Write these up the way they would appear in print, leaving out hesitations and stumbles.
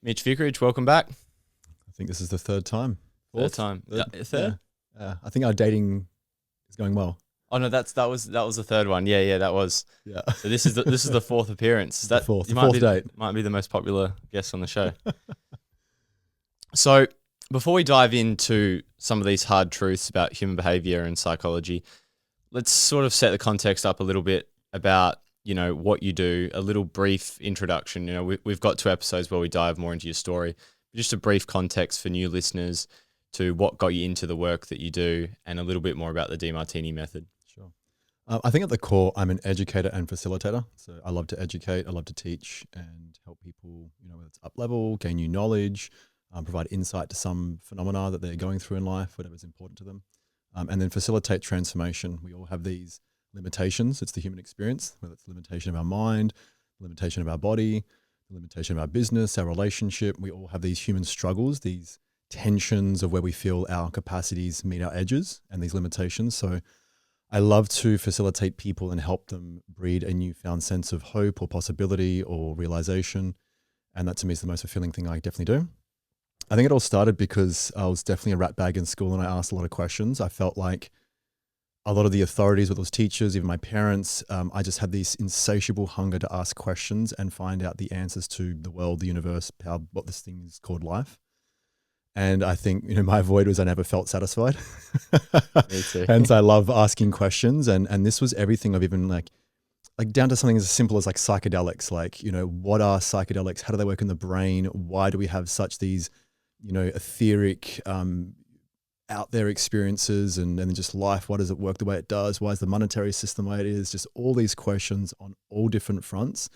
Mitch Vickridge, welcome back. I think this is the third time. Third time. Third? Yeah. I think our dating is going well. Oh no, that was the third one. Yeah, that was. Yeah. So this is the fourth appearance. The fourth date. Might be the most popular guest on the show. So before we dive into some of these hard truths about human behavior and psychology, let's sort of set the context up a little bit about, what you do, a little brief introduction. We've got 2 episodes where we dive more into your story. Just a brief context for new listeners to what got you into the work that you do and a little bit more about the Demartini Method. Sure. I think at the core, I'm an educator and facilitator. So I love to educate, I love to teach and help people, whether it's up level, gain new knowledge, provide insight to some phenomena that they're going through in life, whatever's important to them. And then facilitate transformation. We all have these limitations. It's the human experience, whether it's the limitation of our mind, the limitation of our body, the limitation of our business, our relationship. We all have these human struggles, these tensions of where we feel our capacities meet our edges and these limitations. So I love to facilitate people and help them breed a newfound sense of hope or possibility or realization. And that to me is the most fulfilling thing I definitely do. I think it all started because I was definitely a rat bag in school and I asked a lot of questions. I felt like a lot of the authorities, whether it was teachers, even my parents, I just had this insatiable hunger to ask questions and find out the answers to the world, the universe, what this thing is called life. And I think, my void was I never felt satisfied. Me too. Hence I love asking questions. And this was everything of even like down to something as simple as like psychedelics, what are psychedelics? How do they work in the brain? Why do we have such these, etheric, out there experiences and then just life? Why does it work the way it does? Why is the monetary system the way it is? Just all these questions on all different fronts.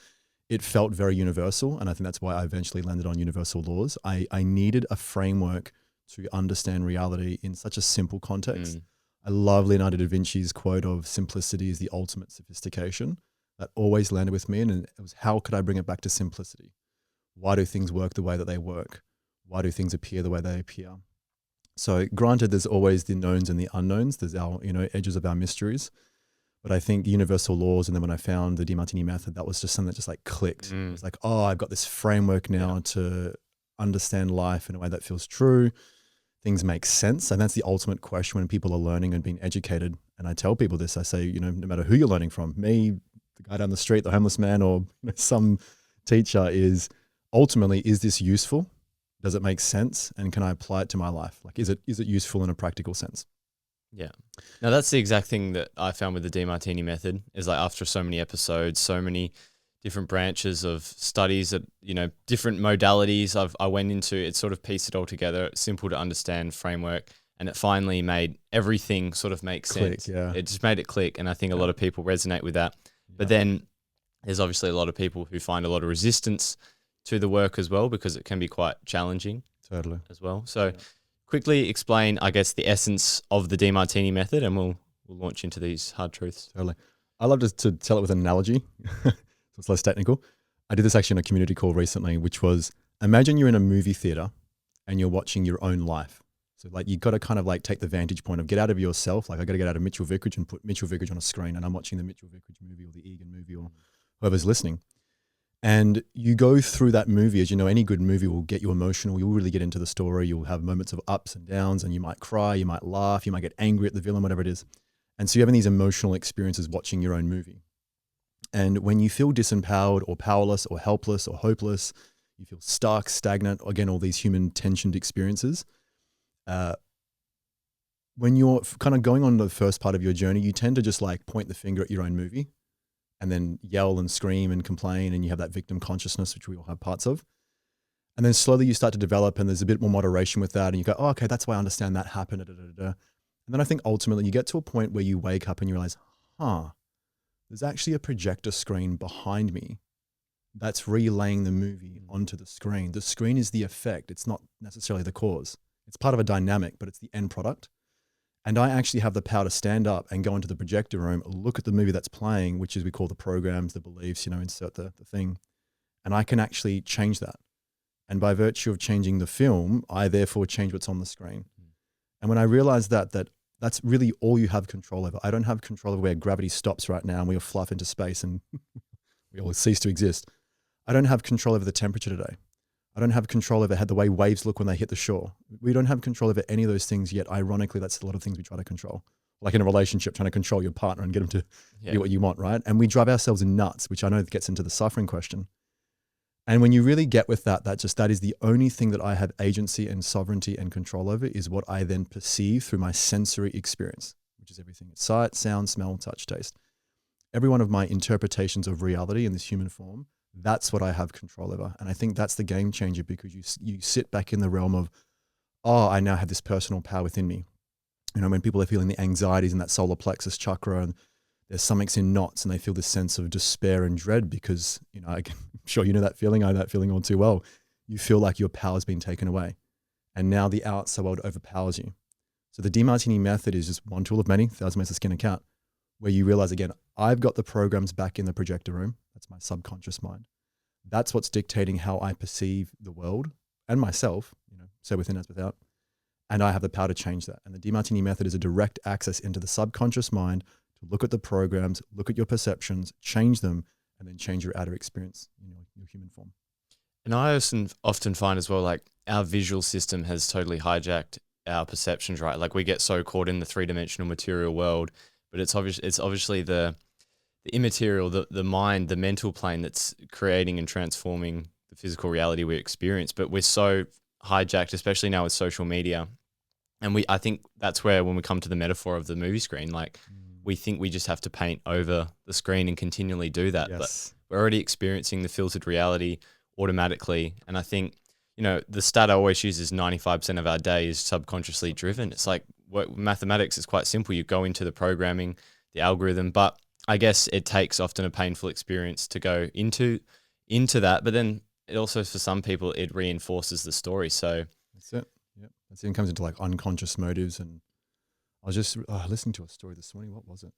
It felt very universal. And I think that's why I eventually landed on universal laws. I needed a framework to understand reality in such a simple context. I love Leonardo da Vinci's quote of simplicity is the ultimate sophistication. That always landed with me. And it was, how could I bring it back to simplicity? Why do things work the way that they work? Why do things appear the way they appear? So granted, there's always the knowns and the unknowns. There's our, edges of our mysteries. But I think universal laws, and then when I found the Demartini Method, that was just something that just like clicked. It was like, oh, I've got this framework now to understand life in a way that feels true. Things make sense. And that's the ultimate question when people are learning and being educated. And I tell people this, I say, no matter who you're learning from, me, the guy down the street, the homeless man, or some teacher, is ultimately, is this useful? Does it make sense? And can I apply it to my life? Like, is it useful in a practical sense? Yeah. Now that's the exact thing that I found with the Demartini Method is like after so many episodes, so many different branches of studies that, different modalities I went into, it sort of pieced it all together, simple to understand framework. And it finally made everything sort of make sense. Yeah. It just made it click. And I think a lot of people resonate with that. But then there's obviously a lot of people who find a lot of resistance to the work as well, because it can be quite challenging. Totally. As well. So quickly explain, I guess, the essence of the Demartini Method, and we'll launch into these hard truths. Totally. I love to tell it with an analogy, so it's less technical. I did this actually in a community call recently, which was, imagine you're in a movie theater and you're watching your own life. So like you got to kind of like take the vantage point of get out of yourself. Like I got to get out of Mitchell Vickridge and put Mitchell Vickridge on a screen, and I'm watching the Mitchell Vickridge movie or the Egan movie or whoever's listening. And you go through that movie, as you know, any good movie will get you emotional. You'll really get into the story. You'll have moments of ups and downs, and you might cry, you might laugh, you might get angry at the villain, whatever it is. And so you're having these emotional experiences watching your own movie. And when you feel disempowered or powerless or helpless or hopeless, you feel stuck, stagnant, again, all these human tensioned experiences. When you're kind of going on the first part of your journey, you tend to just like point the finger at your own movie and then yell and scream and complain, and you have that victim consciousness, which we all have parts of. And then slowly you start to develop, and there's a bit more moderation with that, and you go, oh, okay, that's why I understand that happened. And then I think ultimately you get to a point where you wake up and you realize, there's actually a projector screen behind me that's relaying the movie onto the screen. The screen is the effect. It's not necessarily the cause. It's part of a dynamic, but it's the end product. And I actually have the power to stand up and go into the projector room, look at the movie that's playing, which is we call the programs, the beliefs, insert the thing. And I can actually change that. And by virtue of changing the film, I therefore change what's on the screen. And when I realized that's really all you have control over. I don't have control over where gravity stops right now and we all fluff into space and we all cease to exist. I don't have control over the temperature today. I don't have control over how the way waves look when they hit the shore. We don't have control over any of those things yet. Ironically, that's a lot of things we try to control. Like in a relationship, trying to control your partner and get them to do what you want, right? And we drive ourselves nuts, which I know gets into the suffering question. And when you really get with that is the only thing that I have agency and sovereignty and control over is what I then perceive through my sensory experience, which is everything: sight, sound, smell, touch, taste. Every one of my interpretations of reality in this human form, that's what I have control over. And I think that's the game changer, because you sit back in the realm of, oh, I now have this personal power within me. You know, when people are feeling the anxieties in that solar plexus chakra and their stomach's in knots and they feel this sense of despair and dread because, you know, I'm sure you know that feeling, I know that feeling all too well. You feel like your power's been taken away and now the outside world overpowers you. So the Demartini Method is just one tool of many, 1,000 ways to skin a cat, where you realize, again, I've got the programs back in the projector room. That's my subconscious mind. That's what's dictating how I perceive the world and myself, you know, so within as without. And I have the power to change that. And the Demartini Method is a direct access into the subconscious mind to look at the programs, look at your perceptions, change them, and then change your outer experience, you know, your human form. And I often find as well, like our visual system has totally hijacked our perceptions, right? Like we get so caught in the three-dimensional material world, but it's obviously the immaterial, the mind, the mental plane that's creating and transforming the physical reality we experience. But we're so hijacked, especially now with social media. And I think that's where, when we come to the metaphor of the movie screen, like we think we just have to paint over the screen and continually do that. Yes. But we're already experiencing the filtered reality automatically. And I think, you know, the stat I always use is 95% of our day is subconsciously driven. It's like mathematics is quite simple. You go into the programming, the algorithm, but I guess it takes often a painful experience to go into that. But then it also, for some people, it reinforces the story. So that's it. Yeah, that's it. It comes into like unconscious motives. And I was just listening to a story this morning. What was it?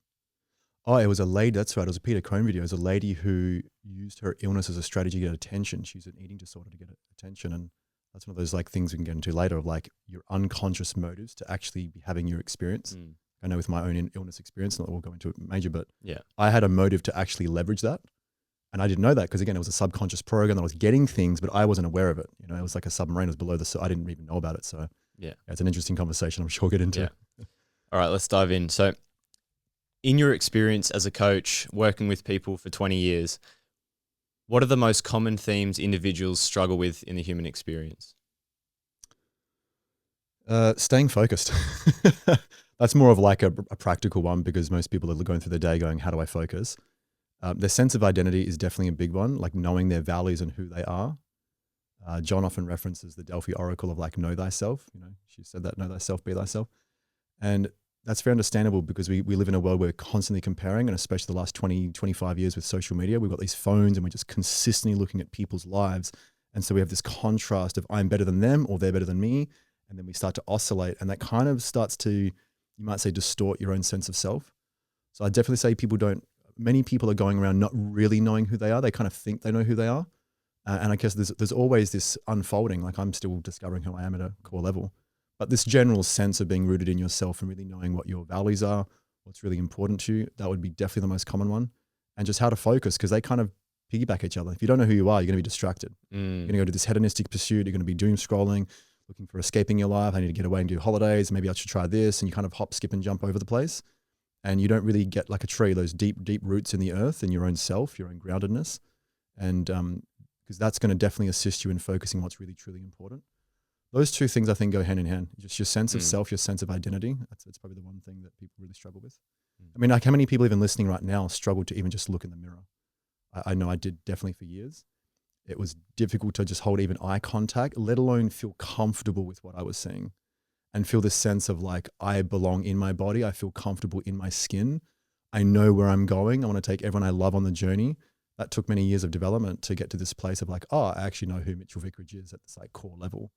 Oh, it was a lady. That's right. It was a Peter Cohn video. It was a lady who used her illness as a strategy to get attention. She's an eating disorder to get attention. And that's one of those like things we can get into later of like your unconscious motives to actually be having your experience. I know with my own illness experience, not that we'll go into it major, but yeah, I had a motive to actually leverage that. And I didn't know that because, again, it was a subconscious program that I was getting things, but I wasn't aware of it. You know, it was like a submarine was below I didn't even know about it. So yeah, it's an interesting conversation. I'm sure we'll get into. Yeah. All right, let's dive in. So in your experience as a coach, working with people for 20 years, what are the most common themes individuals struggle with in the human experience? Staying focused. That's more of like a practical one, because most people are going through the day going, how do I focus? Their sense of identity is definitely a big one, like knowing their values and who they are. John often references the Delphi oracle of like, know thyself. You know, she said that, know thyself, be thyself. And that's very understandable, because we live in a world where we're constantly comparing, and especially the last 20, 25 years with social media, we've got these phones and we're just consistently looking at people's lives. And so we have this contrast of I'm better than them or they're better than me. And then we start to oscillate, and that kind of starts to, you might say, distort your own sense of self. So I definitely say many people are going around not really knowing who they are. They kind of think they know who they are. And I guess there's always this unfolding, like I'm still discovering who I am at a core level. But this general sense of being rooted in yourself and really knowing what your values are, what's really important to you, that would be definitely the most common one. And just how to focus, because they kind of piggyback each other. If you don't know who you are, you're going to be distracted. You're going to go to this hedonistic pursuit. You're going to be doom scrolling, looking for escaping your life. I need to get away and do holidays. Maybe I should try this. And you kind of hop, skip, and jump over the place. And you don't really get, like a tree, those deep, deep roots in the earth and your own self, your own groundedness. And because that's going to definitely assist you in focusing what's really, truly important. Those two things, I think, go hand in hand. Just your sense of self, your sense of identity. That's probably the one thing that people really struggle with. I mean, like how many people even listening right now struggle to even just look in the mirror? I know I did definitely for years. It was difficult to just hold even eye contact, let alone feel comfortable with what I was seeing and feel this sense of like, I belong in my body. I feel comfortable in my skin. I know where I'm going. I want to take everyone I love on the journey. That took many years of development to get to this place of like, oh, I actually know who Mitchell Vickridge is at this like core level.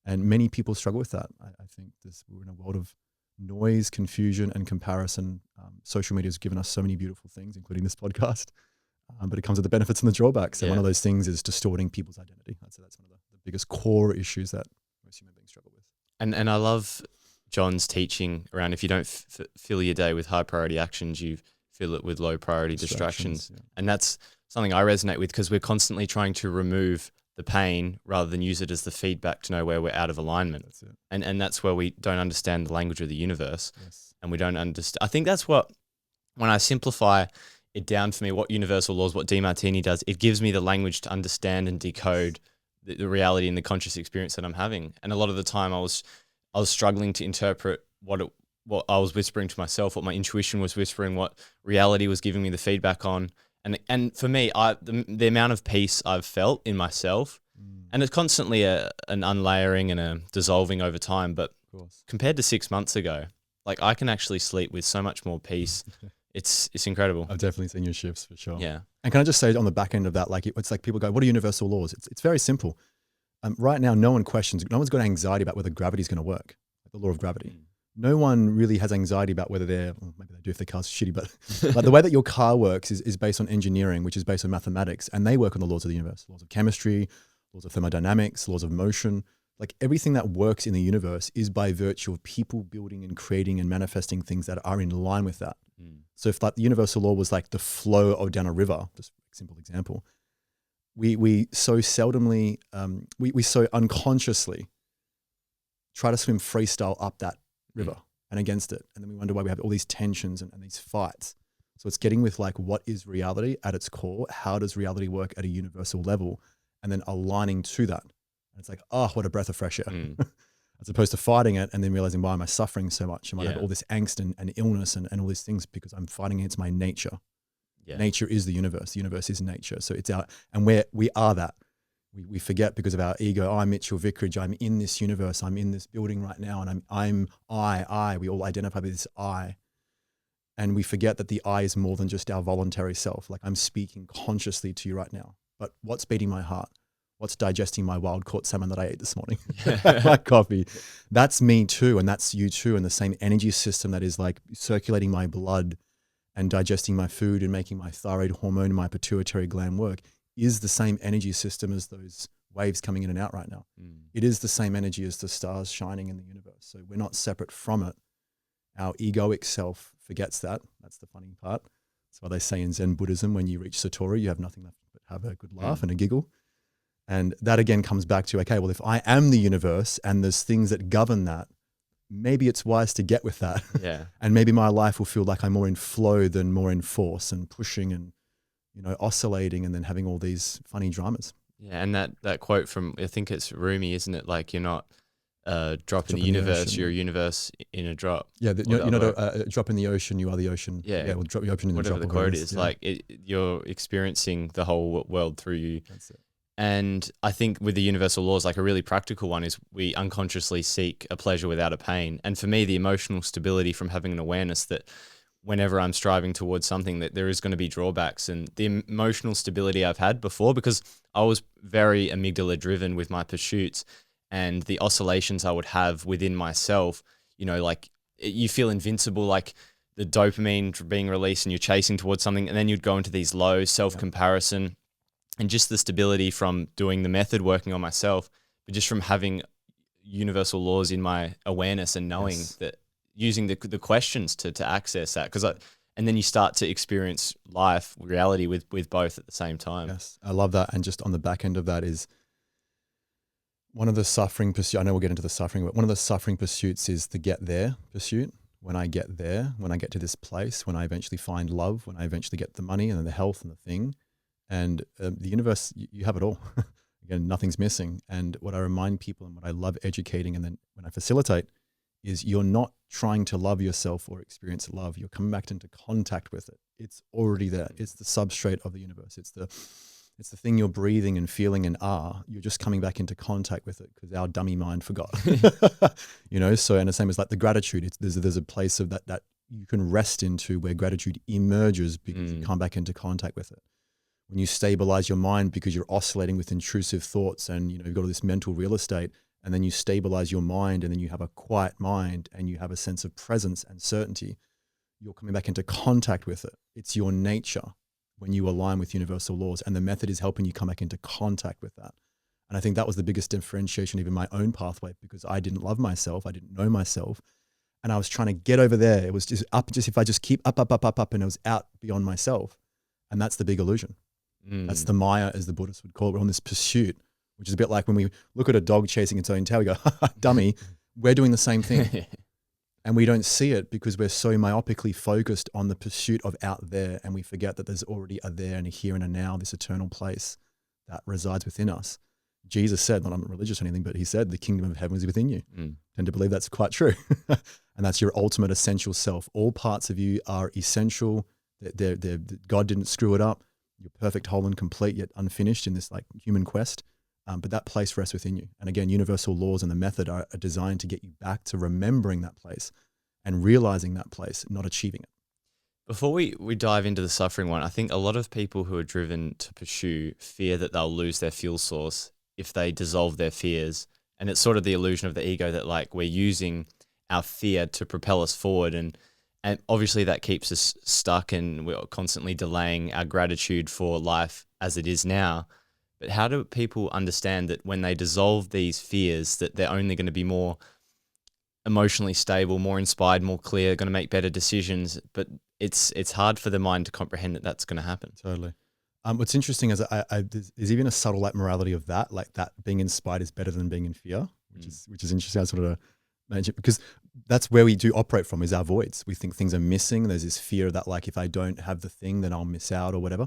And many people struggle with that. I think we're in a world of noise, confusion, and comparison. Social media has given us so many beautiful things, including this podcast, but it comes with the benefits and the drawbacks. And one of those things is distorting people's identity. I'd say that's one of the biggest core issues that most human beings struggle with. And I love John's teaching around, if you don't fill your day with high priority actions, you fill it with low priority distractions. Yeah. And that's something I resonate with, because we're constantly trying to remove the pain rather than use it as the feedback to know where we're out of alignment. That's it. And that's where we don't understand the language of the universe. Yes. And we don't understand. I think that's what, when I simplify it down for me, what universal laws, what Demartini does, it gives me the language to understand and decode the reality and the conscious experience that I'm having. And a lot of the time I was struggling to interpret what I was whispering to myself, what my intuition was whispering, what reality was giving me the feedback on. And for me, the amount of peace I've felt in myself, and it's constantly an unlayering and a dissolving over time. But compared to 6 months ago, like I can actually sleep with so much more peace. It's incredible. I've definitely seen your shifts for sure. Yeah. And can I just say on the back end of that, like it's like people go, what are universal laws? It's very simple. Right now, no one's got anxiety about whether gravity is going to work, like the law of gravity. No one really has anxiety about whether maybe they do if their car's shitty, but like the way that your car works is based on engineering, which is based on mathematics, and they work on the laws of the universe, laws of chemistry, laws of thermodynamics, laws of motion. Like everything that works in the universe is by virtue of people building and creating and manifesting things that are in line with that. So if like the universal law was like the flow down a river, just a simple example, we so seldomly, we so unconsciously try to swim freestyle up that river and against it. And then we wonder why we have all these tensions and these fights. So it's getting with like, what is reality at its core? How does reality work at a universal level? And then aligning to that. And it's like, oh, what a breath of fresh air. As opposed to fighting it and then realizing, why am I suffering so much? And I have all this angst and illness and all these things because I'm fighting against my nature. Nature is the universe. The universe is nature. So it's and we are that. We forget because of our ego. Oh, I'm Mitchell Vickridge. I'm in this universe. I'm in this building right now. And I. We all identify with this I. And we forget that the I is more than just our voluntary self. Like I'm speaking consciously to you right now. But what's beating my heart? What's digesting my wild caught salmon that I ate this morning? My coffee. That's me too. And that's you too. And the same energy system that is like circulating my blood and digesting my food and making my thyroid hormone and my pituitary gland work is the same energy system as those waves coming in and out right now. It is the same energy as the stars shining in the universe. So we're not separate from it. Our egoic self forgets that. That's the funny part. That's why they say in Zen Buddhism, when you reach Satori, you have nothing left but have a good laugh and a giggle. And that again comes back to, okay, well, if I am the universe and there's things that govern that, maybe it's wise to get with that. And maybe my life will feel like I'm more in flow than more in force and pushing and, oscillating and then having all these funny dramas. Yeah. And that quote from, I think it's Rumi, isn't it? Like you're not a drop in the universe, you're a universe in a drop. Yeah. You're not a drop in the ocean, you are the ocean. Yeah. Well, drop your ocean in the drop. Whatever the quote is, like you're experiencing the whole world through you. That's it. And I think with the universal laws, like a really practical one is we unconsciously seek a pleasure without a pain. And for me, the emotional stability from having an awareness that whenever I'm striving towards something, that there is going to be drawbacks, and the emotional stability I've had before, because I was very amygdala driven with my pursuits and the oscillations I would have within myself, like you feel invincible, like the dopamine being released and you're chasing towards something. And then you'd go into these lows, self-comparison. And just the stability from doing the method, working on myself, but just from having universal laws in my awareness and knowing that, using the questions to access that. And then you start to experience life, reality with both at the same time. Yes, I love that. And just on the back end of that is one of the suffering pursuits, I know we'll get into the suffering, but one of the suffering pursuits is the get there pursuit. When I get there, when I get to this place, when I eventually find love, when I eventually get the money and the health and the thing, and the universe, you have it all. Again, nothing's missing. And what I remind people and what I love educating and then when I facilitate is you're not trying to love yourself or experience love. You're coming back into contact with it. It's already there. It's the substrate of the universe. It's the thing you're breathing and feeling and are. You're just coming back into contact with it because our dummy mind forgot. So, and the same as like the gratitude, there's a place of that you can rest into where gratitude emerges because you come back into contact with it. When you stabilize your mind because you're oscillating with intrusive thoughts and you've got all this mental real estate, and then you stabilize your mind and then you have a quiet mind and you have a sense of presence and certainty, you're coming back into contact with it. It's your nature when you align with universal laws, and the method is helping you come back into contact with that. And I think that was the biggest differentiation, even my own pathway, because I didn't love myself. I didn't know myself. And I was trying to get over there. It was just up, if I just keep up, and it was out beyond myself. And that's the big illusion. That's the Maya, as the Buddhists would call it. We're on this pursuit which is a bit like when we look at a dog chasing its own tail, we go, dummy, we're doing the same thing. And we don't see it because we're so myopically focused on the pursuit of out there, and we forget that there's already a there and a here and a now, this eternal place that resides within us. Jesus said, not I'm not religious or anything, but he said the kingdom of heaven is within you. Tend to believe that's quite true. And that's your ultimate essential self. All parts of you are essential. God didn't screw it up. You're perfect, whole and complete, yet unfinished in this like human quest. But that place rests within you. And again, universal laws and the method are designed to get you back to remembering that place and realizing that place, not achieving it. Before we dive into the suffering one, I think a lot of people who are driven to pursue fear that they'll lose their fuel source if they dissolve their fears. And it's sort of the illusion of the ego that like we're using our fear to propel us forward. And obviously that keeps us stuck and we're constantly delaying our gratitude for life as it is now. But how do people understand that when they dissolve these fears that they're only going to be more emotionally stable, more inspired, more clear, going to make better decisions? But it's hard for the mind to comprehend that that's going to happen. Totally. What's interesting is there's even a subtle like morality of that, like that being inspired is better than being in fear, which is interesting. I sort of mention because that's where we do operate from is our voids. We think things are missing. There's this fear that like if I don't have the thing, then I'll miss out or whatever.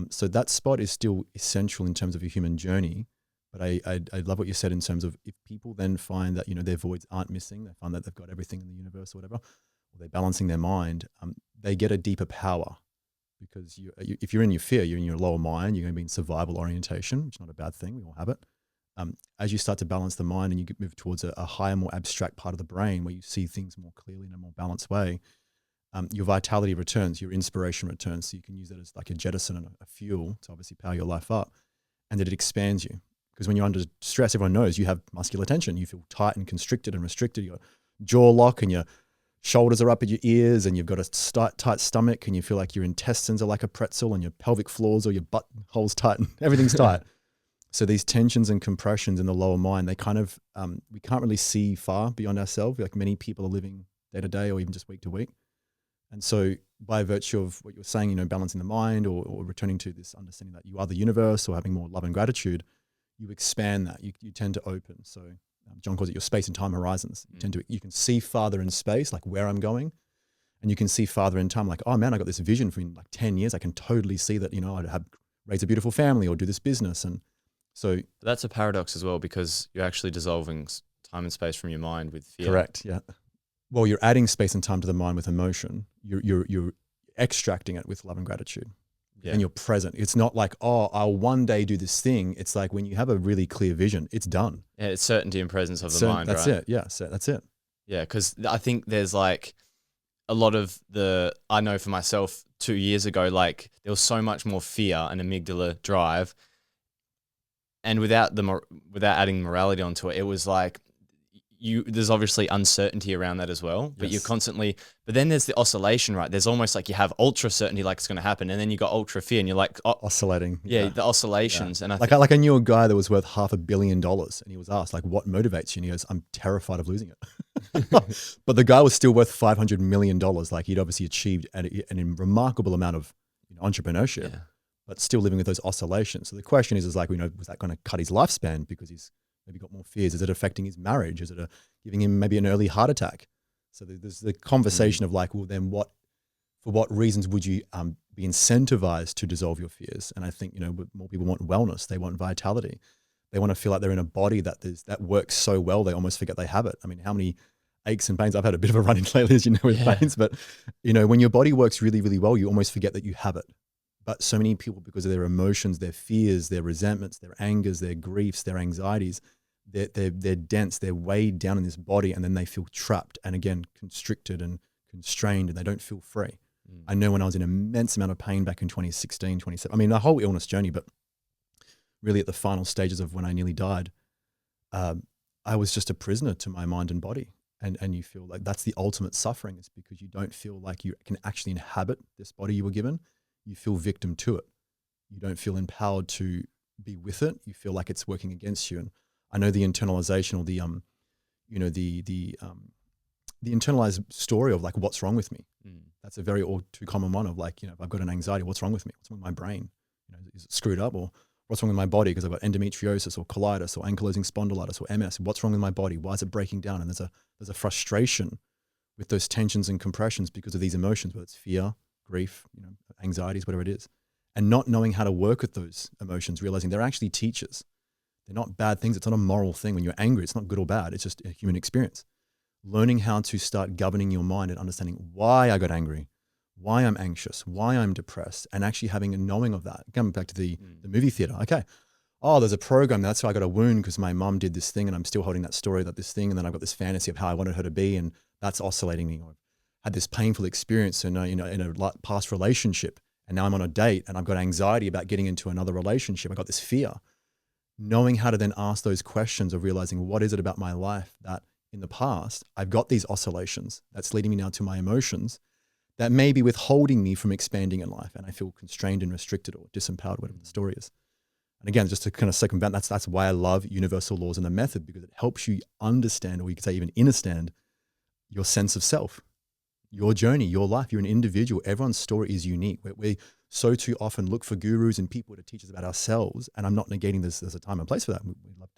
So that spot is still essential in terms of a human journey. But I love what you said in terms of if people then find that, you know, their voids aren't missing, they find that they've got everything in the universe or whatever, or they're balancing their mind, they get a deeper power because if you're in your fear, you're in your lower mind, you're going to be in survival orientation, which is not a bad thing. We all have it. As you start to balance the mind and you move towards a higher, more abstract part of the brain where you see things more clearly in a more balanced way, your vitality returns, your inspiration returns. So you can use that as like a jettison and a fuel to obviously power your life up, and that it expands you. Because when you're under stress, everyone knows you have muscular tension. You feel tight and constricted and restricted. Your jaw lock and your shoulders are up at your ears and you've got a tight stomach and you feel like your intestines are like a pretzel and your pelvic floors or your butt holes tight and everything's tight. So these tensions and compressions in the lower mind, they kind of, we can't really see far beyond ourselves. Like many people are living day to day or even just week to week. And so by virtue of what you're saying, you know, balancing the mind or returning to this understanding that you are the universe or having more love and gratitude, you expand that, you tend to open. So John calls it your space and time horizons. You can see farther in space, like where I'm going, and you can see farther in time, like, oh man, I got this vision for in like 10 years. I can totally see that, you know, I'd raise a beautiful family or do this business. And so that's a paradox as well, because you're actually dissolving time and space from your mind with fear. Correct. Yeah. Well, you're adding space and time to the mind with emotion. You're extracting it with love and gratitude. Yeah. And you're present. It's not like, oh, I'll one day do this thing. It's like when you have a really clear vision, it's done. Yeah, it's certainty and presence of the mind, that's right? It. Yeah, so that's it. Yeah, because I think there's like a lot of I know for myself 2 years ago, like there was so much more fear and amygdala drive. And without adding morality onto it, it was like, there's obviously uncertainty around that as well, but you're constantly, but then there's the oscillation, right? There's almost like you have ultra certainty, like it's going to happen. And then you got ultra fear and you're like oscillating. Yeah. The oscillations. Yeah. And I knew a guy that was worth $500 million and he was asked like, what motivates you? And he goes, I'm terrified of losing it. But the guy was still worth $500 million. Like he'd obviously achieved an remarkable amount of entrepreneurship, but still living with those oscillations. So the question is like, was that going to cut his lifespan because he's maybe got more fears? Is it affecting his marriage? Is it giving him maybe an early heart attack? So there's the conversation of like, well, then for what reasons would you be incentivized to dissolve your fears? And I think, more people want wellness. They want vitality. They want to feel like they're in a body that works so well, they almost forget they have it. I mean, how many aches and pains? I've had a bit of a run-in lately, as you know, with pains, but when your body works really, really well, you almost forget that you have it. But so many people, because of their emotions, their fears, their resentments, their angers, their griefs, their anxieties, they're dense, they're weighed down in this body, and then they feel trapped and again constricted and constrained, and they don't feel free. I know when I was in immense amount of pain back in 2016, 2017, I mean, the whole illness journey, but really at the final stages of when I nearly died, I was just a prisoner to my mind and body. And you feel like that's the ultimate suffering. It's because you don't feel like you can actually inhabit this body you were given. You feel victim to it. You don't feel empowered to be with it. You feel like it's working against you. And I know the internalization or the internalized story of like, what's wrong with me? That's a very all too common one of like, if I've got an anxiety, what's wrong with me? What's wrong with my brain? Is it screwed up or What's wrong with my body? Because I've got endometriosis or colitis or ankylosing spondylitis or MS. What's wrong with my body? Why is it breaking down? And there's a frustration with those tensions and compressions because of these emotions, whether it's fear, grief, anxieties, whatever it is. And not knowing how to work with those emotions, realizing they're actually teachers. They're not bad things. It's not a moral thing. When you're angry, it's not good or bad. It's just a human experience. Learning how to start governing your mind and understanding why I got angry, why I'm anxious, why I'm depressed, and actually having a knowing of that. Coming back to the movie theater. Okay. Oh, there's a program. That's why I got a wound because my mom did this thing and I'm still holding that story about this thing. And then I've got this fantasy of how I wanted her to be and that's oscillating me. Or I've had this painful experience in a past relationship and now I'm on a date and I've got anxiety about getting into another relationship. I got this fear. Knowing how to then ask those questions of realizing what is it about my life that in the past I've got these oscillations that's leading me now to my emotions that may be withholding me from expanding in life. And I feel constrained and restricted or disempowered, whatever the story is. And again, just to kind of circumvent, that's why I love universal laws and the method, because it helps you understand, or you could say even understand, your sense of self, your journey, your life. You're an individual. Everyone's story is unique. We so too often look for gurus and people to teach us about ourselves. And I'm not negating this. There's a time and place for that.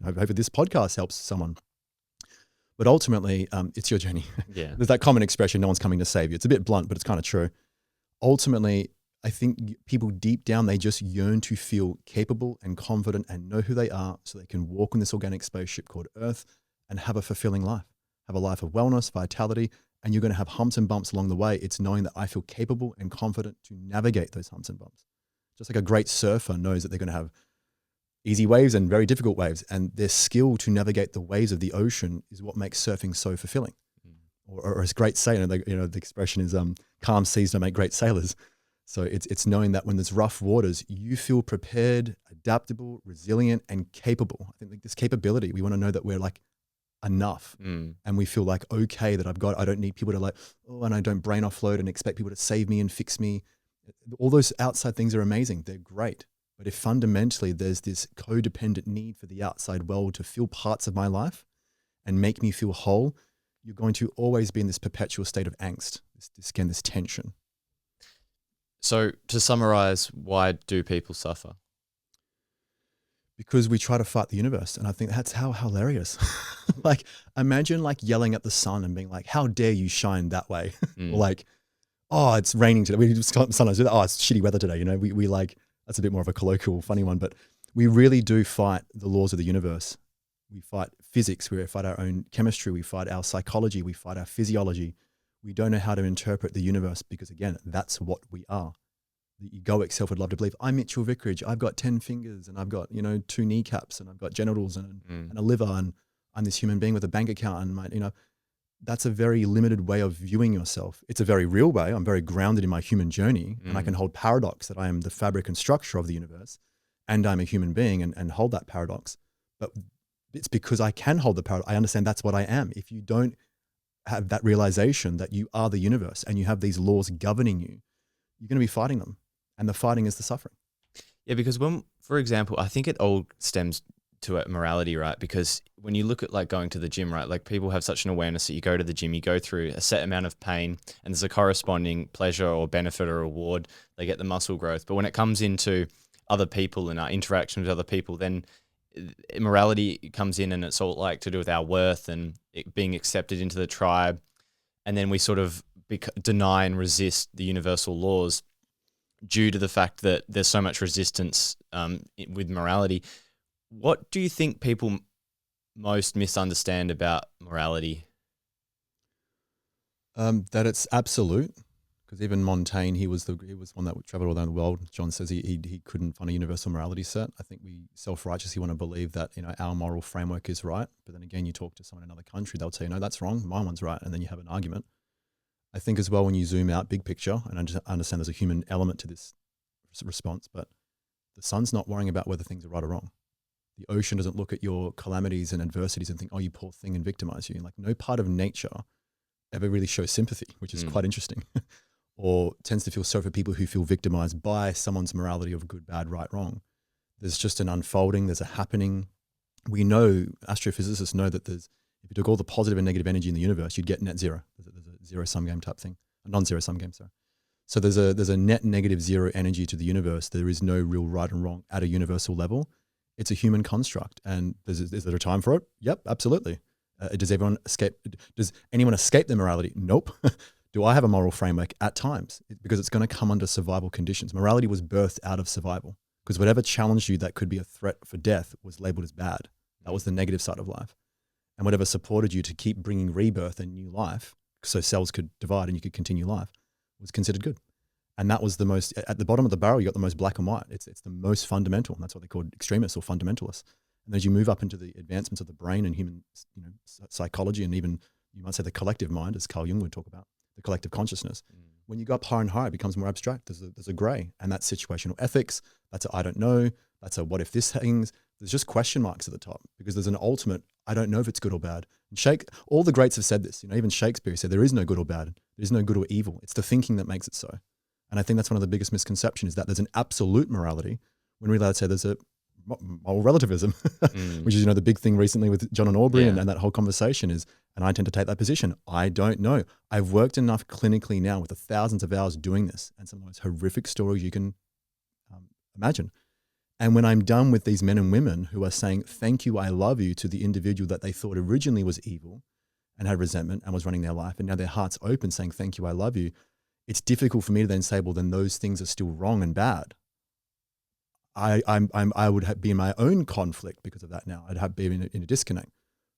Hopefully this podcast helps someone. But ultimately, it's your journey. Yeah. There's that common expression, no one's coming to save you. It's a bit blunt, but it's kind of true. Ultimately, I think people deep down, they just yearn to feel capable and confident and know who they are so they can walk in this organic spaceship called Earth and have a fulfilling life, have a life of wellness, vitality, and you're going to have humps and bumps along the way. It's knowing that I feel capable and confident to navigate those humps and bumps. Just like a great surfer knows that they're going to have easy waves and very difficult waves, and their skill to navigate the waves of the ocean is what makes surfing so fulfilling. Or as great sailor, the expression is calm seas don't make great sailors. So it's knowing that when there's rough waters, you feel prepared, adaptable, resilient, and capable. I think this capability, we want to know that we're like enough, and we feel like, okay, that I don't need people to and I don't brain offload and expect people to save me and fix me. All those outside things are amazing. They're great. But if fundamentally there's this codependent need for the outside world to fill parts of my life and make me feel whole, you're going to always be in this perpetual state of angst, this tension. So to summarize, why do people suffer? Because we try to fight the universe. And I think that's how hilarious. Imagine yelling at the sun and being like, how dare you shine that way? Or oh, it's raining today. We just sometimes do that. Oh, it's shitty weather today. We that's a bit more of a colloquial, funny one, but we really do fight the laws of the universe. We fight physics, we fight our own chemistry, we fight our psychology, we fight our physiology. We don't know how to interpret the universe because, again, that's what we are. The egoic self would love to believe, I'm Mitchell Vickridge, I've got 10 fingers and I've got, 2 kneecaps and I've got genitals and a liver and I'm this human being with a bank account and that's a very limited way of viewing yourself. It's a very real way. I'm very grounded in my human journey and I can hold paradox that I am the fabric and structure of the universe and I'm a human being and hold that paradox. But it's because I can hold the paradox. I understand that's what I am. If you don't have that realization that you are the universe and you have these laws governing you, you're going to be fighting them. And the fighting is the suffering. Yeah, because for example, I think it all stems to morality, right? Because when you look at going to the gym, right? People have such an awareness that you go to the gym, you go through a set amount of pain and there's a corresponding pleasure or benefit or reward. They get the muscle growth. But when it comes into other people and our interaction with other people, then morality comes in and it's all to do with our worth and it being accepted into the tribe. And then we sort of deny and resist the universal laws due to the fact that there's so much resistance with morality. What do you think people most misunderstand about morality? That it's absolute. Because even Montaigne, he was one that traveled all around the world. John says he couldn't find a universal morality set. I think we self-righteously want to believe that our moral framework is right. But then again, you talk to someone in another country, they'll tell you, no, that's wrong. My one's right. And then you have an argument. I think as well when you zoom out, big picture, and I understand there's a human element to this response, but the sun's not worrying about whether things are right or wrong. The ocean doesn't look at your calamities and adversities and think, oh, you poor thing, and victimize you. No part of nature ever really shows sympathy, which is quite interesting, or tends to feel sorry for people who feel victimized by someone's morality of good, bad, right, wrong. There's just an unfolding, there's a happening. We know, astrophysicists know that if you took all the positive and negative energy in the universe, you'd get net zero. There's a zero-sum game type thing, a non-zero-sum game, sorry. So there's a net negative zero energy to the universe. There is no real right and wrong at a universal level. It's a human construct. And is there a time for it? Yep, absolutely. Does anyone escape their morality? Nope. Do I have a moral framework? At times, because it's going to come under survival conditions. Morality was birthed out of survival, because whatever challenged you that could be a threat for death was labeled as bad. That was the negative side of life. And whatever supported you to keep bringing rebirth and new life, so cells could divide and you could continue life, was considered good. And that was the most, at the bottom of the barrel, you got the most black and white. It's the most fundamental. And that's what they called extremists or fundamentalists. And as you move up into the advancements of the brain and human, psychology, and even you might say the collective mind, as Carl Jung would talk about, the collective consciousness. When you go up higher and higher, it becomes more abstract. There's a gray, and that's situational ethics. That's a I don't know. That's a what if this things. There's just question marks at the top, because there's an ultimate I don't know if it's good or bad. And all the greats have said this. Even Shakespeare said there is no good or bad. There is no good or evil. It's the thinking that makes it so. And I think that's one of the biggest misconceptions, is that there's an absolute morality, when we allowed to say there's a moral relativism, which is the big thing recently with John and Aubrey, and that whole conversation is, and I tend to take that position. I don't know. I've worked enough clinically now with the thousands of hours doing this, and some of the most horrific stories you can imagine. And when I'm done with these men and women who are saying thank you, I love you, to the individual that they thought originally was evil and had resentment and was running their life, and now their heart's open saying thank you, I love you, it's difficult for me to then say, well, then those things are still wrong and bad. I would be in my own conflict because of that now. I'd be in a disconnect.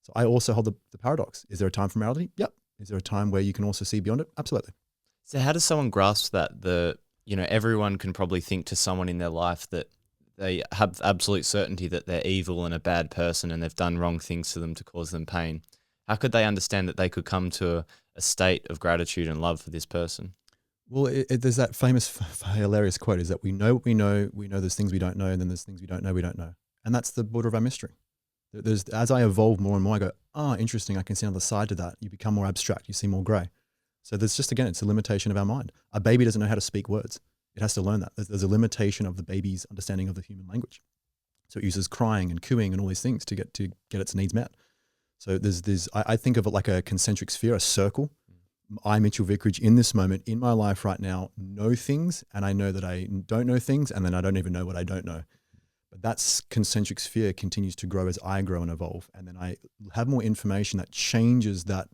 So I also hold the paradox. Is there a time for morality? Yep. Is there a time where you can also see beyond it? Absolutely. So how does someone grasp that everyone can probably think to someone in their life that they have absolute certainty that they're evil and a bad person and they've done wrong things to them to cause them pain? How could they understand that they could come to a state of gratitude and love for this person? Well, there's that famous, hilarious quote, is that we know what we know there's things we don't know, and then there's things we don't know. And that's the border of our mystery. As I evolve more and more, I go, interesting, I can see another side to that. You become more abstract, you see more gray. So there's just, again, it's a limitation of our mind. A baby doesn't know how to speak words. It has to learn that. There's a limitation of the baby's understanding of the human language. So it uses crying and cooing and all these things to get its needs met. So I think of it like a concentric sphere, a circle. I, Mitchell Vickridge, in this moment in my life right now, know things, and I know that I don't know things, and then I don't even know what I don't know. But that concentric sphere continues to grow as I grow and evolve. And then I have more information that changes that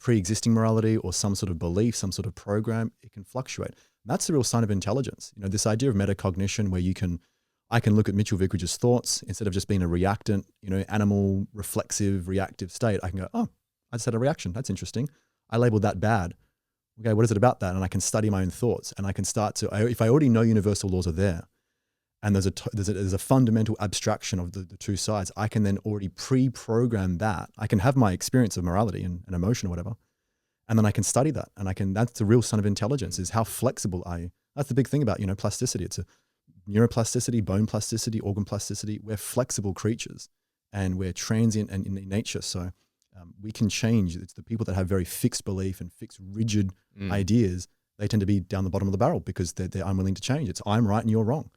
pre-existing morality or some sort of belief, some sort of program. It can fluctuate. And that's the real sign of intelligence. This idea of metacognition, where I can look at Mitchell Vickridge's thoughts instead of just being a reactant, animal, reflexive, reactive state. I can go, I just had a reaction. That's interesting. I labeled that bad. Okay, what is it about that? And I can study my own thoughts, and I can start to, if I already know universal laws are there, and there's a fundamental abstraction of the two sides, I can then already pre-program that. I can have my experience of morality and emotion or whatever, and then I can study that. And that's the real sign of intelligence, is how flexible are you? That's the big thing about, plasticity. It's a neuroplasticity, bone plasticity, organ plasticity. We're flexible creatures, and we're transient and in nature. So we can change. It's the people that have very fixed belief and fixed, rigid ideas. They tend to be down the bottom of the barrel because they're unwilling to change. It's I'm right and you're wrong.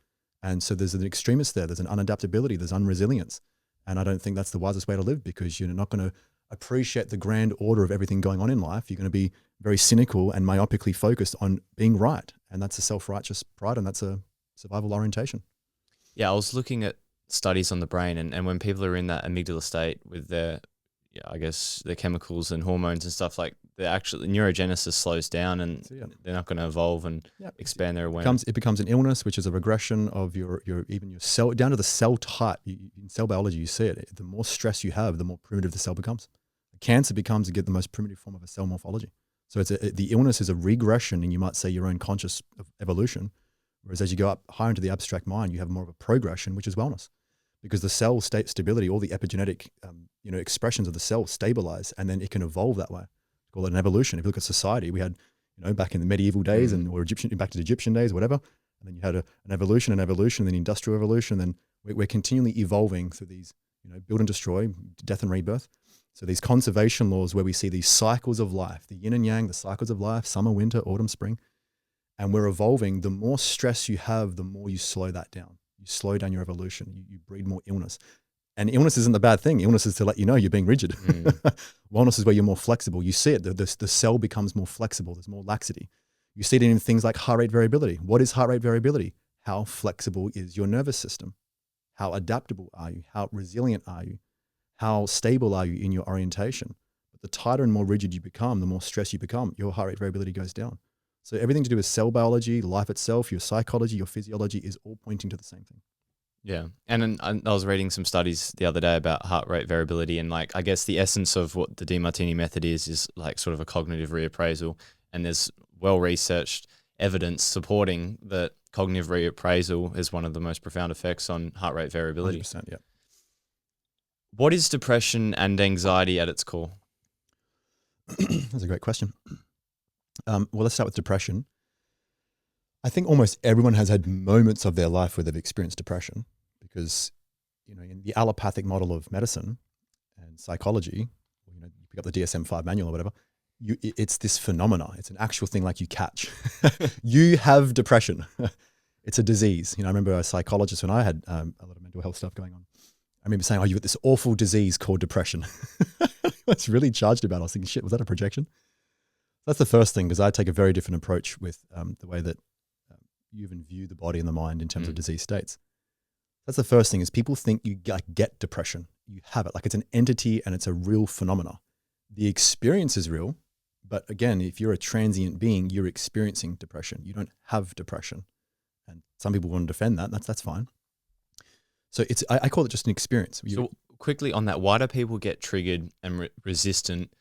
And so there's an extremist there. There's an unadaptability. There's unresilience. And I don't think that's the wisest way to live, because you're not going to appreciate the grand order of everything going on in life. You're going to be very cynical and myopically focused on being right. And that's a self-righteous pride, and that's a survival orientation. Yeah, I was looking at studies on the brain, and when people are in that amygdala state with their chemicals and hormones and stuff, like the neurogenesis slows down, and they're not going to evolve and expand their awareness. It becomes an illness, which is a regression of your cell, down to the cell type. In cell biology, you see it. The more stress you have, the more primitive the cell becomes. Cancer becomes the most primitive form of a cell morphology. So the illness is a regression, and you might say your own conscious evolution. Whereas as you go up higher into the abstract mind, you have more of a progression, which is wellness. Because the cell state stability, all the epigenetic expressions of the cell stabilize, and then it can evolve that way. We call it an evolution. If you look at society, we had, back in the medieval days or back to the Egyptian days, whatever, and then you had an evolution, then industrial evolution, and then we're continually evolving through these, build and destroy, death and rebirth. So these conservation laws where we see these cycles of life, the yin and yang, the cycles of life, summer, winter, autumn, spring, and we're evolving. The more stress you have, the more you slow that down. You slow down your evolution. You breed more illness. And illness isn't the bad thing. Illness is to let you know you're being rigid. Wellness is where you're more flexible. You see it. The cell becomes more flexible. There's more laxity. You see it in things like heart rate variability. What is heart rate variability? How flexible is your nervous system? How adaptable are you? How resilient are you? How stable are you in your orientation? But the tighter and more rigid you become, the more stressed you become, your heart rate variability goes down. So everything to do with cell biology, life itself, your psychology, your physiology is all pointing to the same thing. Yeah. And I was reading some studies the other day about heart rate variability, and like, I guess the essence of what the Demartini method is like sort of a cognitive reappraisal. And there's well-researched evidence supporting that cognitive reappraisal is one of the most profound effects on heart rate variability. 100%, yeah. What is depression and anxiety at its core? That's a great question. Well, let's start with depression. I think almost everyone has had moments of their life where they've experienced depression because, in the allopathic model of medicine and psychology, you pick up the DSM-5 manual or whatever, it's this phenomena. It's an actual thing like you catch. You have depression. It's a disease. I remember a psychologist when I had a lot of mental health stuff going on. I remember saying, you've got this awful disease called depression. I was really charged about it. I was thinking, shit, was that a projection? That's the first thing, because I take a very different approach with the way that you even view the body and the mind in terms of disease states. That's the first thing, is people think you get depression. You have it. Like it's an entity and it's a real phenomena. The experience is real. But again, if you're a transient being, you're experiencing depression. You don't have depression. And some people want to defend that. That's fine. So I call it just an experience. So quickly on that, why do people get triggered and resistant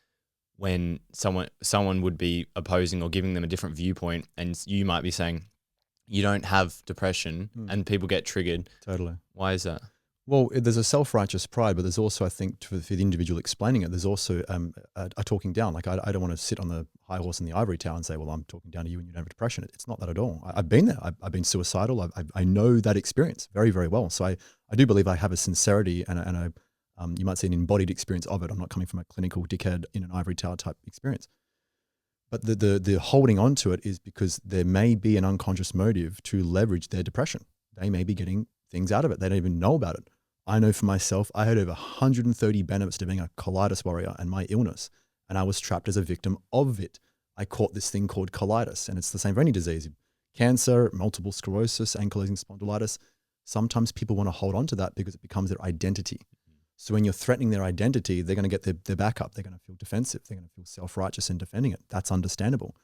when someone would be opposing or giving them a different viewpoint, and you might be saying you don't have depression, and people get triggered? Totally. Why is that? Well, there's a self-righteous pride, but there's also, I think, for the individual explaining it, there's also a talking down. Like I don't want to sit on the high horse in the ivory tower and say, well, I'm talking down to you and you don't have depression. It's not that at all. I've been there. I've been suicidal. I know that experience very, very well. So I do believe I have a sincerity and you might say an embodied experience of it. I'm not coming from a clinical dickhead in an ivory tower type experience. But the holding on to it is because there may be an unconscious motive to leverage their depression. They may be getting things out of it. They don't even know about it. I know for myself, I had over 130 benefits to being a colitis warrior and my illness, and I was trapped as a victim of it. I caught this thing called colitis, and it's the same for any disease. Cancer, multiple sclerosis, ankylosing spondylitis. Sometimes people want to hold on to that because it becomes their identity. So when you're threatening their identity, they're going to get their back up. They're going to feel defensive. They're going to feel self-righteous in defending it. That's understandable.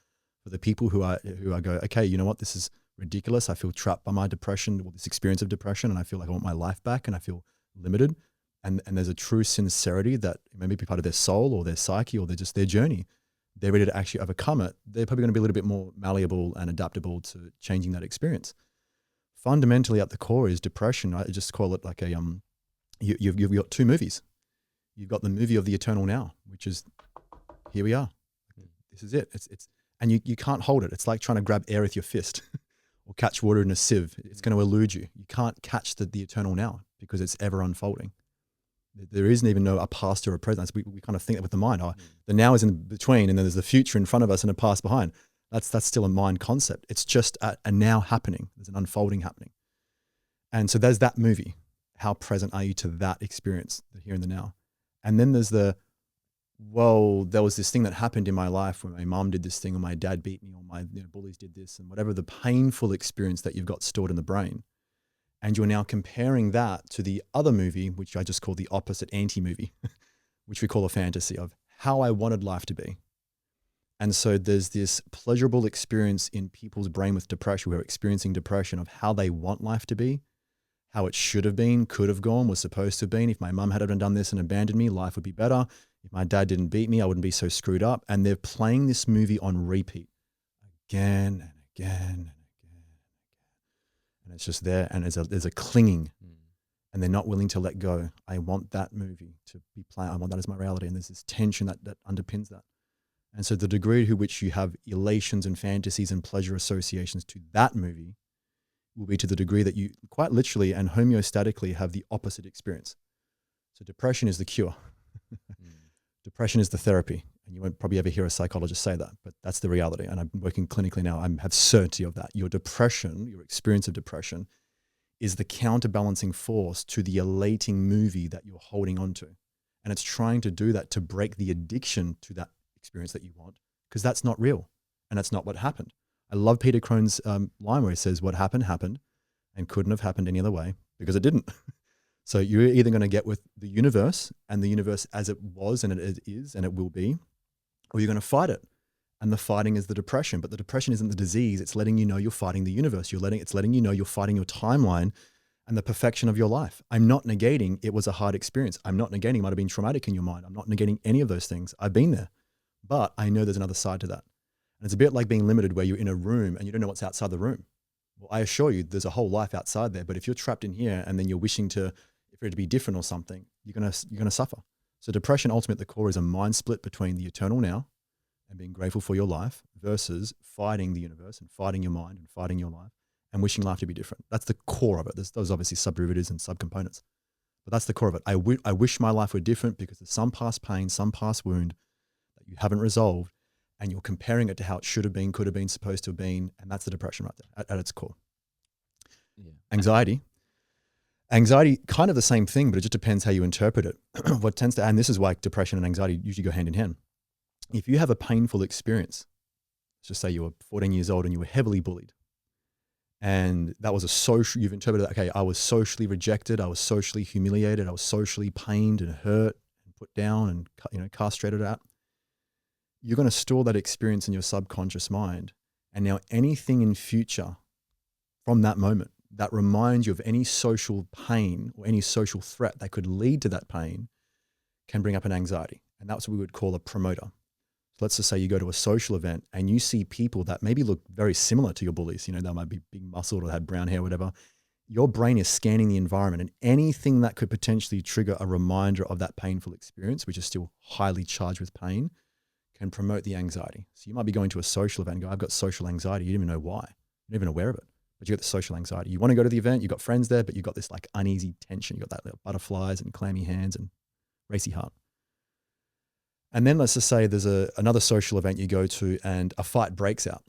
For the people who go, okay, you know what, this is ridiculous. I feel trapped by my depression or this experience of depression, and I feel like I want my life back and I feel limited. And there's a true sincerity that maybe be part of their soul or their psyche or just their journey. They're ready to actually overcome it. They're probably going to be a little bit more malleable and adaptable to changing that experience. Fundamentally at the core is depression. I just call it like you've got two movies. You've got the movie of the eternal now, which is, here we are. This is it. And you can't hold it. It's like trying to grab air with your fist or catch water in a sieve. It's going to elude you. You can't catch the eternal now because it's ever unfolding. There isn't even a past or a present. We kind of think that with the mind. The now is in between, and then there's the future in front of us and a past behind. That's still a mind concept. It's just a now happening. There's an unfolding happening. And so there's that movie. How present are you to that experience, the here and the now? And then there's there was this thing that happened in my life where my mom did this thing or my dad beat me or my bullies did this, and whatever the painful experience that you've got stored in the brain. And you're now comparing that to the other movie, which I just call the opposite anti-movie, which we call a fantasy of how I wanted life to be. And so there's this pleasurable experience in people's brain with depression, who are experiencing depression, of how they want life to be, how it should have been, could have gone, was supposed to have been. If my mum hadn't done this and abandoned me, life would be better. If my dad didn't beat me, I wouldn't be so screwed up. And they're playing this movie on repeat again and again. And it's just there, and there's a clinging, and they're not willing to let go. I want that movie to be playing. I want that as my reality, and there's this tension that underpins that. And so the degree to which you have elations and fantasies and pleasure associations to that movie will be to the degree that you quite literally and homeostatically have the opposite experience. So depression is the cure. Depression is the therapy. And you won't probably ever hear a psychologist say that, but that's the reality. And I'm working clinically now. I have certainty of that. Your depression, your experience of depression, is the counterbalancing force to the elating movie that you're holding on to. And it's trying to do that to break the addiction to that experience that you want, because that's not real. And that's not what happened. I love Peter Crone's line where he says, what happened, happened and couldn't have happened any other way because it didn't. So you're either going to get with the universe and the universe as it was and it is and it will be, or you're going to fight it. And the fighting is the depression, but the depression isn't the disease. It's letting you know you're fighting the universe. It's letting you know you're fighting your timeline and the perfection of your life. I'm not negating it was a hard experience. I'm not negating it might have been traumatic in your mind. I'm not negating any of those things. I've been there, but I know there's another side to that. And it's a bit like being limited where you're in a room and you don't know what's outside the room. Well, I assure you there's a whole life outside there, but if you're trapped in here and then you're wishing for it to be different or something, you're going to suffer. So depression, ultimately at the core, is a mind split between the eternal now and being grateful for your life versus fighting the universe and fighting your mind and fighting your life and wishing life to be different. That's the core of it. There's obviously sub-derivatives and subcomponents, but that's the core of it. I wish my life were different because there's some past pain, some past wound that you haven't resolved, and you're comparing it to how it should have been, could have been, supposed to have been, and that's the depression right there at its core. Yeah. Anxiety, kind of the same thing, but it just depends how you interpret it. What tends to, and this is why depression and anxiety usually go hand in hand. If you have a painful experience, let's just say you were 14 years old and you were heavily bullied, and that was you've interpreted that, okay, I was socially rejected, I was socially humiliated, I was socially pained and hurt and put down and castrated out. You're going to store that experience in your subconscious mind. And now anything in future from that moment that reminds you of any social pain or any social threat that could lead to that pain can bring up an anxiety. And that's what we would call a promoter. So let's just say you go to a social event and you see people that maybe look very similar to your bullies. You know, they might be big muscled or had brown hair, whatever. Your brain is scanning the environment, and anything that could potentially trigger a reminder of that painful experience, which is still highly charged with pain, can promote the anxiety. So you might be going to a social event and go, I've got social anxiety. You don't even know why. You're not even aware of it, but you got the social anxiety. You want to go to the event, you've got friends there, but you've got this like uneasy tension. You've got that little butterflies and clammy hands and racy heart. And then let's just say there's another social event you go to and a fight breaks out.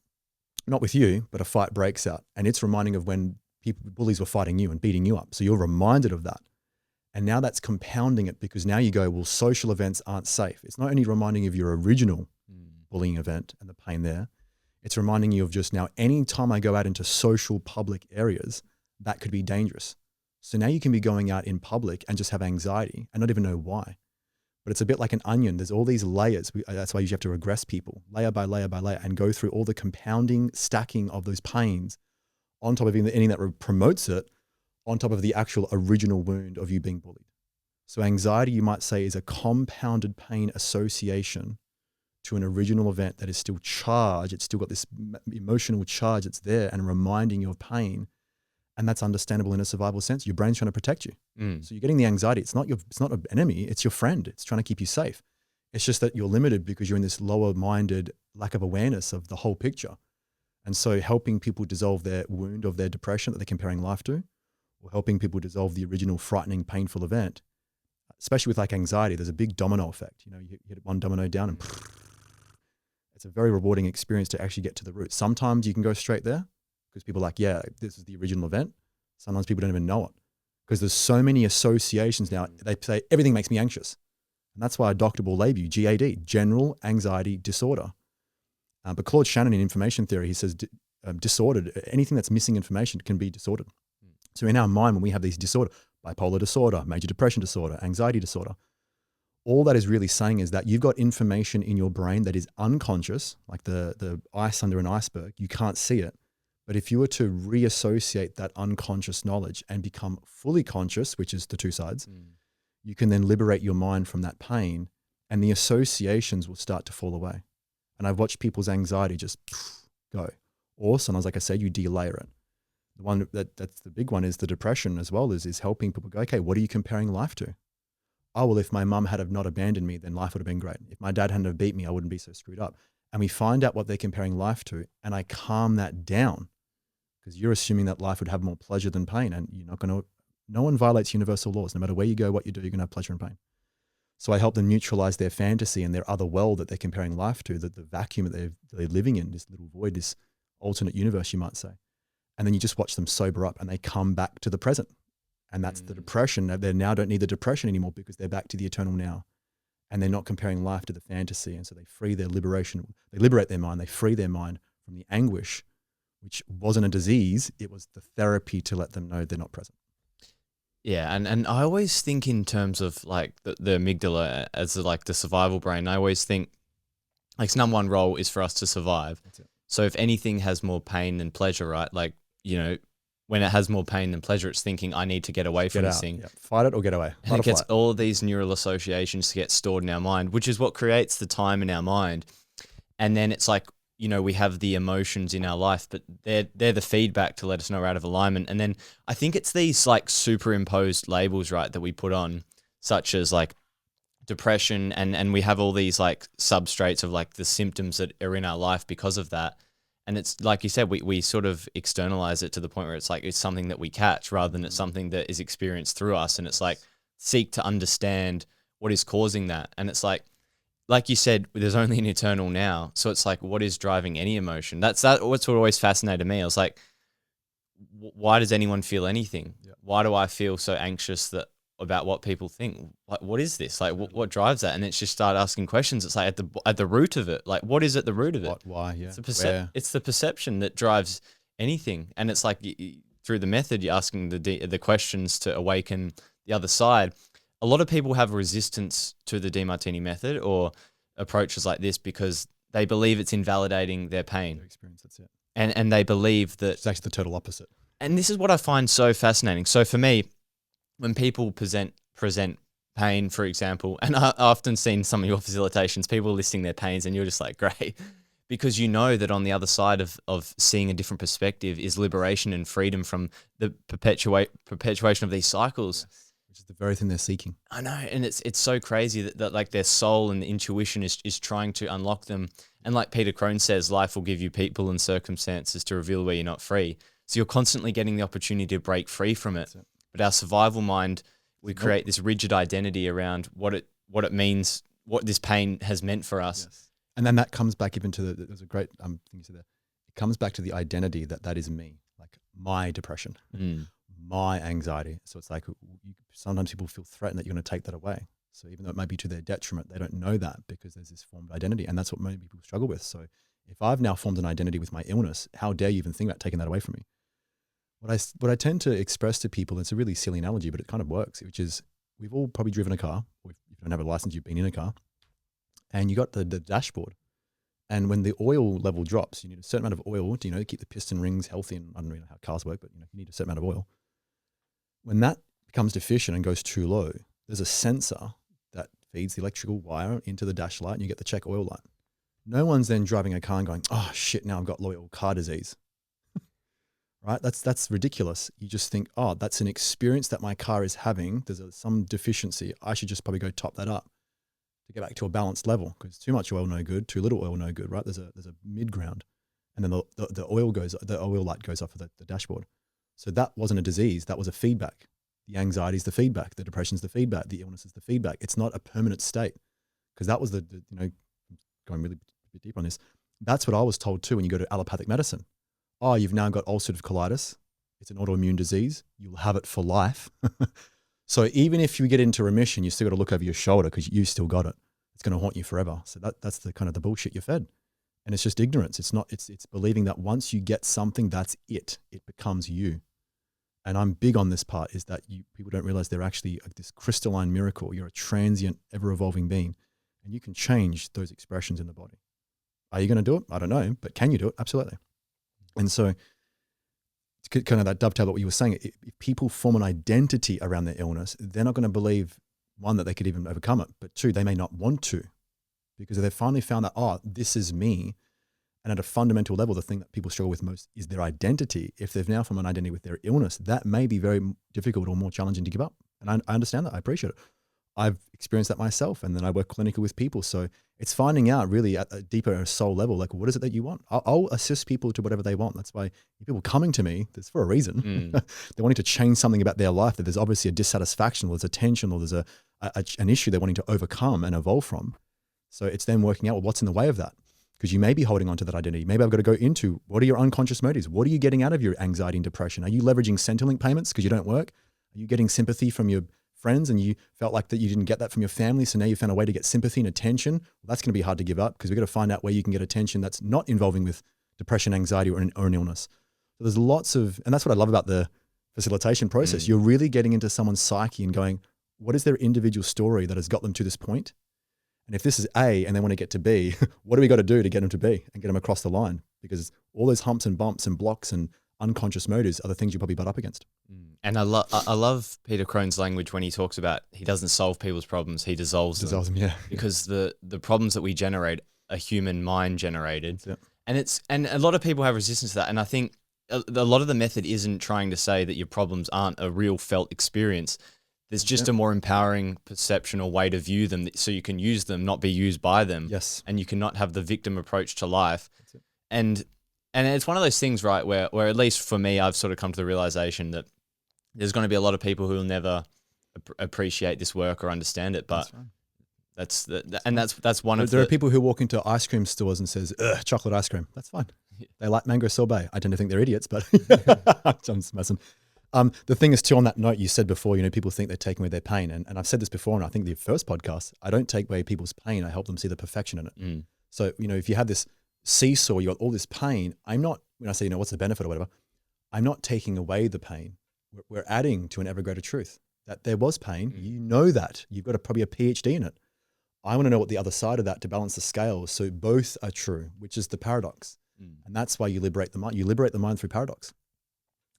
Not with you, but a fight breaks out. And it's reminding of when bullies were fighting you and beating you up. So you're reminded of that. And now that's compounding it because now you go, well, social events aren't safe. It's not only reminding you of your original bullying event and the pain there, it's reminding you of just now, any time I go out into social public areas, that could be dangerous. So now you can be going out in public and just have anxiety and not even know why. But it's a bit like an onion. There's all these layers. That's why you have to regress people layer by layer by layer and go through all the compounding, stacking of those pains on top of anything that promotes it, on top of the actual original wound of you being bullied. So anxiety, you might say, is a compounded pain association to an original event that is still charged. It's still got this emotional charge that's there and reminding you of pain. And that's understandable in a survival sense. Your brain's trying to protect you. So you're getting the anxiety. It's not an enemy. It's your friend. It's trying to keep you safe. It's just that you're limited because you're in this lower-minded lack of awareness of the whole picture. And so helping people dissolve their wound of their depression that they're comparing life to, or helping people dissolve the original frightening, painful event, especially with like anxiety, there's a big domino effect. You know, you hit one domino down and it's a very rewarding experience to actually get to the root. Sometimes you can go straight there because people are like, yeah, this is the original event. Sometimes people don't even know it because there's so many associations now. They say everything makes me anxious. And that's why a doctor will label you GAD, general anxiety disorder. But Claude Shannon in information theory, he says disordered, anything that's missing information can be disordered. So in our mind, when we have these disorders, bipolar disorder, major depression disorder, anxiety disorder, all that is really saying is that you've got information in your brain that is unconscious, like the ice under an iceberg. You can't see it. But if you were to reassociate that unconscious knowledge and become fully conscious, which is the two sides, you can then liberate your mind from that pain and the associations will start to fall away. And I've watched people's anxiety just go. Or sometimes, like I said, you delayer it. The one that's the big one is the depression as well, is helping people go, okay, what are you comparing life to? Oh, well, if my mum had have not abandoned me, then life would have been great. If my dad hadn't have beat me, I wouldn't be so screwed up. And we find out what they're comparing life to, and I calm that down because you're assuming that life would have more pleasure than pain, and you're not going to, no one violates universal laws. No matter where you go, what you do, you're going to have pleasure and pain. So I help them neutralize their fantasy and their other world that they're comparing life to, the vacuum that they're living in, this little void, this alternate universe, you might say. And then you just watch them sober up and they come back to the present. And that's the depression. They now don't need the depression anymore because they're back to the eternal now. And they're not comparing life to the fantasy. And so they free their liberation. They liberate their mind. They free their mind from the anguish which wasn't a disease. It was the therapy to let them know they're not present. Yeah, and I always think in terms of like the amygdala as like the survival brain. I always think like its number one role is for us to survive. That's it. So if anything has more pain than pleasure, right? Like, you know, when it has more pain than pleasure, it's thinking I need to get away from Get this out. thing. Yeah. Fight it or get away. And it gets all of these neural associations to get stored in our mind, which is what creates the time in our mind. And then it's like, you know, we have the emotions in our life, but they're the feedback to let us know we're out of alignment. And then I think it's these like superimposed labels, right, that we put on, such as like depression, and we have all these like substrates of like the symptoms that are in our life because of that. And it's like you said, we sort of externalize it to the point where it's like it's something that we catch rather than it's something that is experienced through us. And it's like seek to understand what is causing that. And it's like you said, there's only an eternal now. So it's like, what is driving any emotion? That's what's what always fascinated me. I was like, why does anyone feel anything? Yeah. Why do I feel so anxious about what people think? Like, what is this? Like, what drives that? And it's just start asking questions. It's like at the root of it. Like, what is at the root of it? What, why? Yeah. It's the perception that drives anything. And it's like through the method, you're asking the questions to awaken the other side. A lot of people have resistance to the Demartini method or approaches like this because they believe it's invalidating their pain. Their experience, that's it. And they believe that It's actually the total opposite. And this is what I find so fascinating. So for me, when people present pain, for example, and I've often seen some of your facilitations, people listing their pains and you're just like, great, because you know that on the other side of seeing a different perspective is liberation and freedom from the perpetuation of these cycles. Yes. Which is the very thing they're seeking. I know, and it's so crazy that like their soul and the intuition is trying to unlock them. And like Peter Crone says, life will give you people and circumstances to reveal where you're not free. So you're constantly getting the opportunity to break free from it. But our survival mind, we create this rigid identity around what it means, what this pain has meant for us. Yes. And then that comes back even to there's a great thing you said there. It comes back to the identity that is me, like my depression. My anxiety. So it's like sometimes people feel threatened that you're going to take that away. So even though it might be to their detriment, they don't know that because there's this formed identity. And that's what many people struggle with. So if I've now formed an identity with my illness, how dare you even think about taking that away from me? What I tend to express to people, it's a really silly analogy, but it kind of works, which is we've all probably driven a car, or if you don't have a license, you've been in a car, and you got the dashboard. And when the oil level drops, you need a certain amount of oil to keep the piston rings healthy. And I don't really know how cars work, but you need a certain amount of oil. When that becomes deficient and goes too low, there's a sensor that feeds the electrical wire into the dash light and you get the check oil light. No one's then driving a car and going, oh shit, now I've got low car disease. Right? That's ridiculous. You just think, oh, that's an experience that my car is having. There's some deficiency. I should just probably go top that up to get back to a balanced level because too much oil, no good. Too little oil, no good, right? There's a mid ground. And then the oil light goes off of the dashboard. So that wasn't a disease. That was a feedback. The anxiety is the feedback. The depression is the feedback. The illness is the feedback. It's not a permanent state because that was going really a bit deep on this. That's what I was told too when you go to allopathic medicine. Oh, you've now got ulcerative colitis. It's an autoimmune disease. You'll have it for life. So even if you get into remission, you still got to look over your shoulder because you still got it. It's going to haunt you forever. So that's the kind of the bullshit you're fed. And it's just ignorance. It's believing that once you get something, that's it. It becomes you. And I'm big on this part is that people don't realize they're actually this crystalline miracle. You're a transient, ever-evolving being. And you can change those expressions in the body. Are you going to do it? I don't know. But can you do it? Absolutely. And so kind of that dovetail what you were saying, if people form an identity around their illness, they're not going to believe, one, that they could even overcome it, but two, they may not want to because they've finally found that, oh, this is me. And at a fundamental level, the thing that people struggle with most is their identity. If they've now formed an identity with their illness, that may be very difficult or more challenging to give up. And I understand that. I appreciate it. I've experienced that myself, and then I work clinically with people. So it's finding out really at a deeper soul level, like, what is it that you want? I'll assist people to whatever they want. That's why people coming to me, that's for a reason. They're wanting to change something about their life, that there's obviously a dissatisfaction, or there's a tension, or there's an issue they're wanting to overcome and evolve from. So it's then working out, well, what's in the way of that? Because you may be holding on to that identity. Maybe I've got to go into, what are your unconscious motives? What are you getting out of your anxiety and depression? Are you leveraging Centrelink payments because you don't work? Are you getting sympathy from your friends and you felt like that you didn't get that from your family, so now you found a way to get sympathy and attention? Well, that's going to be hard to give up because we've got to find out where you can get attention that's not involving with depression, anxiety, or an illness. So there's lots of, and that's what I love about the facilitation process. You're really getting into someone's psyche and going, what is their individual story that has got them to this point? And if this is A and they want to get to B, what do we got to do to get them to B and get them across the line? Because all those humps and bumps and blocks and unconscious motives are the things you probably butt up against. And I love Peter Crone's language when he talks about he doesn't solve people's problems, he dissolves them. Yeah. Because the problems that we generate are human mind generated. Yeah. And a lot of people have resistance to that. And I think a lot of the method isn't trying to say that your problems aren't a real felt experience. There's just a more empowering perceptional way to view them so you can use them, not be used by them. Yes. And you can not have the victim approach to life. And it's one of those things, right, where at least for me, I've sort of come to the realization that there's going to be a lot of people who will never appreciate this work or understand it. But that's one of the... There are people who walk into ice cream stores and says, ugh, chocolate ice cream. That's fine. They like mango sorbet. I tend to think they're idiots, but I'm just messing. The thing is too, on that note, you said before, people think they're taking away their pain. And I've said this before, and I think the first podcast, I don't take away people's pain. I help them see the perfection in it. So, if you have this seesaw, you got all this pain. I'm not, when I say, what's the benefit or whatever, I'm not taking away the pain. We're adding to an ever greater truth that there was pain. You know that. You've got probably a PhD in it. I want to know what the other side of that to balance the scales. So both are true, which is the paradox. And that's why you liberate the mind. You liberate the mind through paradox.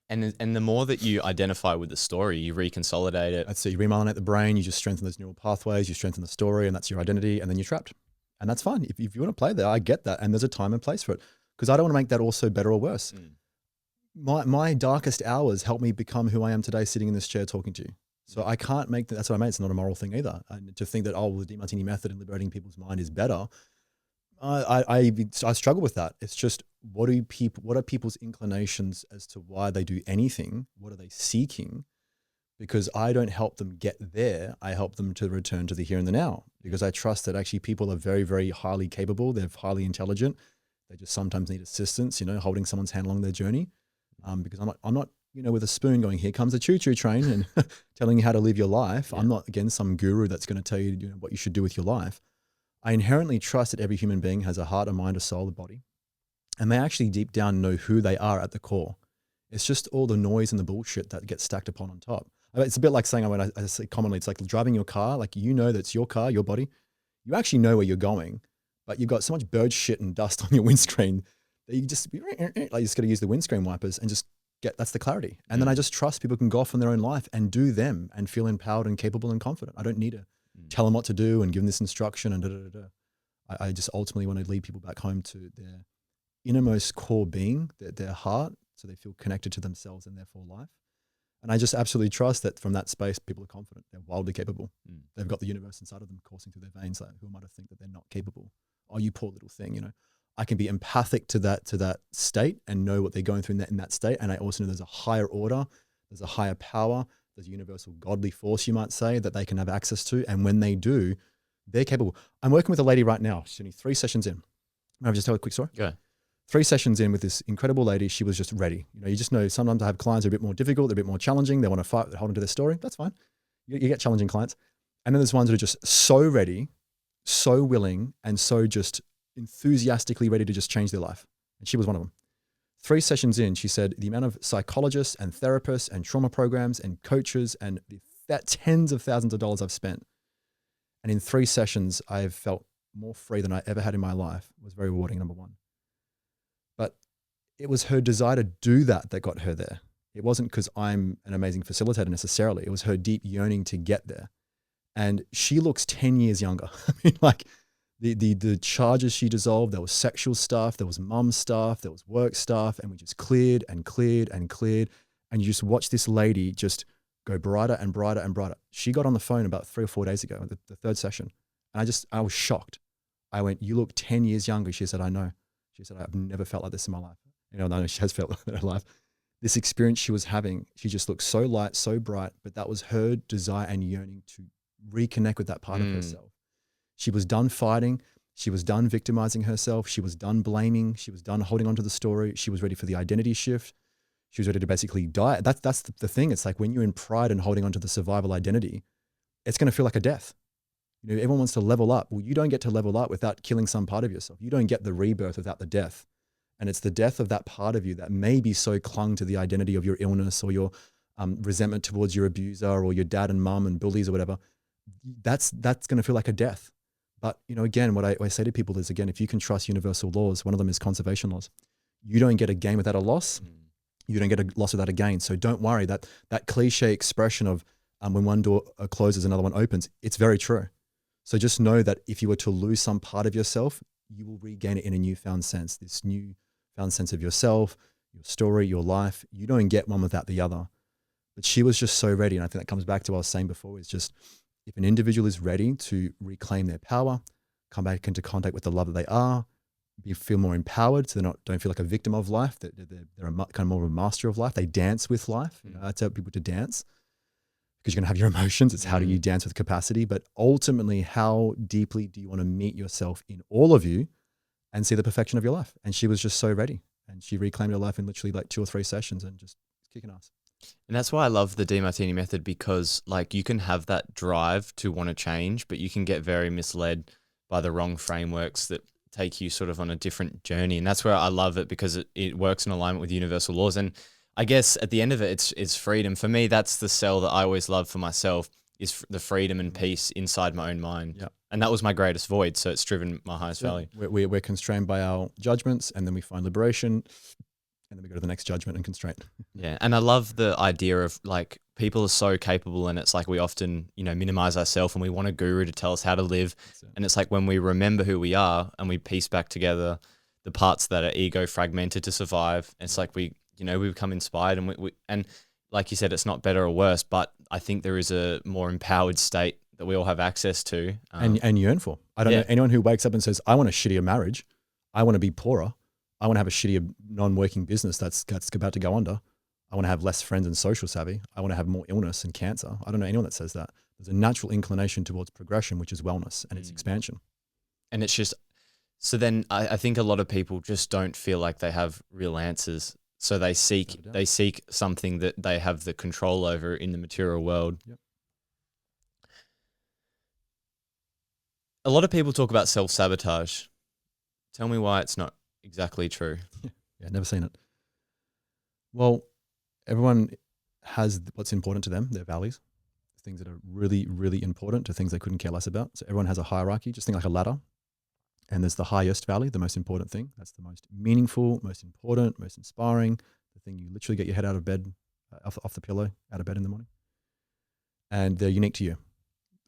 And the more that you identify with the story, you reconsolidate it. That's it. You remyelinate the brain. You just strengthen those neural pathways. You strengthen the story, and that's your identity. And then you're trapped. And that's fine. If you want to play there, I get that. And there's a time and place for it. Because I don't want to make that also better or worse. My darkest hours help me become who I am today, sitting in this chair talking to you. So I can't make that. That's what I mean. It's not a moral thing either. And to think that, the Demartini method and liberating people's mind is better. I struggle with that. It's just, what are people's inclinations as to why they do anything? What are they seeking? Because I don't help them get there. I help them to return to the here and the now, because I trust that actually people are very, very highly capable. They're highly intelligent. They just sometimes need assistance, holding someone's hand along their journey. Because I'm not, with a spoon going, here comes the choo-choo train and telling you how to live your life. Yeah. I'm not, again, some guru that's going to tell you, what you should do with your life. I inherently trust that every human being has a heart, a mind, a soul, a body, and they actually deep down know who they are at the core. It's just all the noise and the bullshit that gets stacked upon on top. It's a bit like saying, when I say commonly, it's like driving your car. Like, that's your car, your body. You actually know where you're going, but you've got so much bird shit and dust on your windscreen that you just got to use the windscreen wipers and just that's the clarity. And then I just trust people can go off on their own life and do them and feel empowered and capable and confident. I don't need to tell them what to do and give them this instruction and I just ultimately want to lead people back home to their innermost core being, their heart, so they feel connected to themselves and therefore life. And I just absolutely trust that from that space, people are confident. They're wildly capable. They've got the universe inside of them coursing through their veins. Like, who am I to think that they're not capable? Oh, you poor little thing, I can be empathic to that state and know what they're going through in that state. And I also know there's a higher order, there's a higher power, there's a universal godly force, you might say, that they can have access to. And when they do, they're capable. I'm working with a lady right now. She's only 3 sessions in. Can I just tell a quick story? Go. 3 sessions in with this incredible lady. She was just ready. You just know sometimes I have clients who are a bit more difficult, they're a bit more challenging. They want to fight, hold on to their story. That's fine. You get challenging clients. And then there's ones that are just so ready, so willing, and so just enthusiastically ready to just change their life. And she was one of them. 3 sessions in, she said, the amount of psychologists and therapists and trauma programs and coaches and that tens of thousands of dollars I've spent. And in 3 sessions, I've felt more free than I ever had in my life. It was very rewarding, number one. But it was her desire to do that got her there. It wasn't because I'm an amazing facilitator necessarily. It was her deep yearning to get there. And she looks 10 years younger. I mean, like the charges she dissolved, there was sexual stuff, there was mum stuff, there was work stuff, and we just cleared and cleared and cleared. And you just watch this lady just go brighter and brighter and brighter. She got on the phone about 3 or 4 days ago, the 3rd session. And I was shocked. I went, you look 10 years younger. She said, I know. She said, I've never felt like this in my life. No, she has felt like that in her life. This experience she was having, she just looked so light, so bright, but that was her desire and yearning to reconnect with that part of herself. She was done fighting. She was done victimizing herself. She was done blaming. She was done holding on to the story. She was ready for the identity shift. She was ready to basically die. That's the thing. It's like when you're in pride and holding on to the survival identity, it's going to feel like a death. Everyone wants to level up. Well, you don't get to level up without killing some part of yourself. You don't get the rebirth without the death. And it's the death of that part of you that maybe so clung to the identity of your illness or your resentment towards your abuser or your dad and mum and bullies or whatever. That's going to feel like a death. But, again, what I say to people is, again, if you can trust universal laws, one of them is conservation laws. You don't get a gain without a loss. You don't get a loss without a gain. So don't worry, that cliche expression of when one door closes, another one opens, it's very true. So just know that if you were to lose some part of yourself, you will regain it in a newfound sense, this newfound sense of yourself, your story, your life. You don't get one without the other. But she was just so ready. And I think that comes back to what I was saying before, is just if an individual is ready to reclaim their power, come back into contact with the love that they are, feel more empowered, so don't feel like a victim of life, that they're kind of more of a master of life. They dance with life. I tell people to dance because you're going to have your emotions. It's how do you dance with capacity? But ultimately, how deeply do you want to meet yourself in all of you and see the perfection of your life? And she was just so ready. And she reclaimed her life in literally like 2 or 3 sessions and just kicking ass. And that's why I love the Demartini method, because like you can have that drive to want to change, but you can get very misled by the wrong frameworks that take you sort of on a different journey. And that's where I love it, because it works in alignment with universal laws. And I guess at the end of it, it's freedom. For me, that's the cell that I always love for myself, is the freedom and peace inside my own mind. Yeah. And that was my greatest void. So it's driven my highest value. We're constrained by our judgments, and then we find liberation, and then we go to the next judgment and constraint. Yeah. And I love the idea of like, people are so capable, and it's like we often, minimize ourselves and we want a guru to tell us how to live. And it's like when we remember who we are and we piece back together the parts that are ego fragmented to survive, it's like we become inspired, and we and like you said, it's not better or worse, but I think there is a more empowered state that we all have access to. And yearn for. I don't know anyone who wakes up and says, I want a shittier marriage. I want to be poorer. I want to have a shittier non-working business that's about to go under. I want to have less friends and social savvy. I want to have more illness and cancer. I don't know anyone that says that. There's a natural inclination towards progression, which is wellness and its expansion. And it's just, so then I think a lot of people just don't feel like they have real answers. So they seek something that they have the control over in the material world. Yep. A lot of people talk about self-sabotage. Tell me why it's not exactly true. Yeah, never seen it. Well, everyone has what's important to them, their values, things that are really, really important to things they couldn't care less about. So everyone has a hierarchy, just think like a ladder. And there's the highest value, the most important thing. That's the most meaningful, most important, most inspiring, the thing you literally get your head out of bed, off the pillow, out of bed in the morning. And they're unique to you.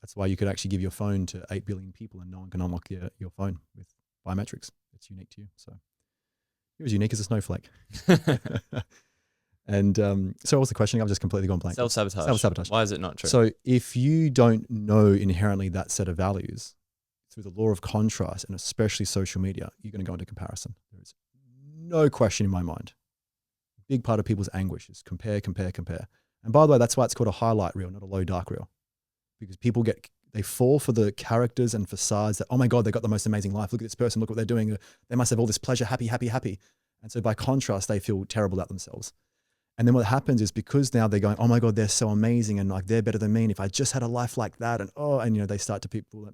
That's why you could actually give your phone to 8 billion people and no one can unlock your phone with biometrics. It's unique to you. So you're as unique as a snowflake. And so what was the question? I've just completely gone blank. Self-sabotage. Self-sabotage. Why is it not true? So if you don't know inherently that set of values, through the law of contrast, and especially social media, you're going to go into comparison. There is no question in my mind. A big part of people's anguish is compare, compare, compare. And by the way, that's why it's called a highlight reel, not a low dark reel. Because people they fall for the characters and facades that, oh my God, they got the most amazing life. Look at this person, look what they're doing. They must have all this pleasure, happy, happy, happy. And so by contrast, they feel terrible about themselves. And then what happens is, because now they're going, oh my God, they're so amazing, and like they're better than me. And if I just had a life like that, and they start to people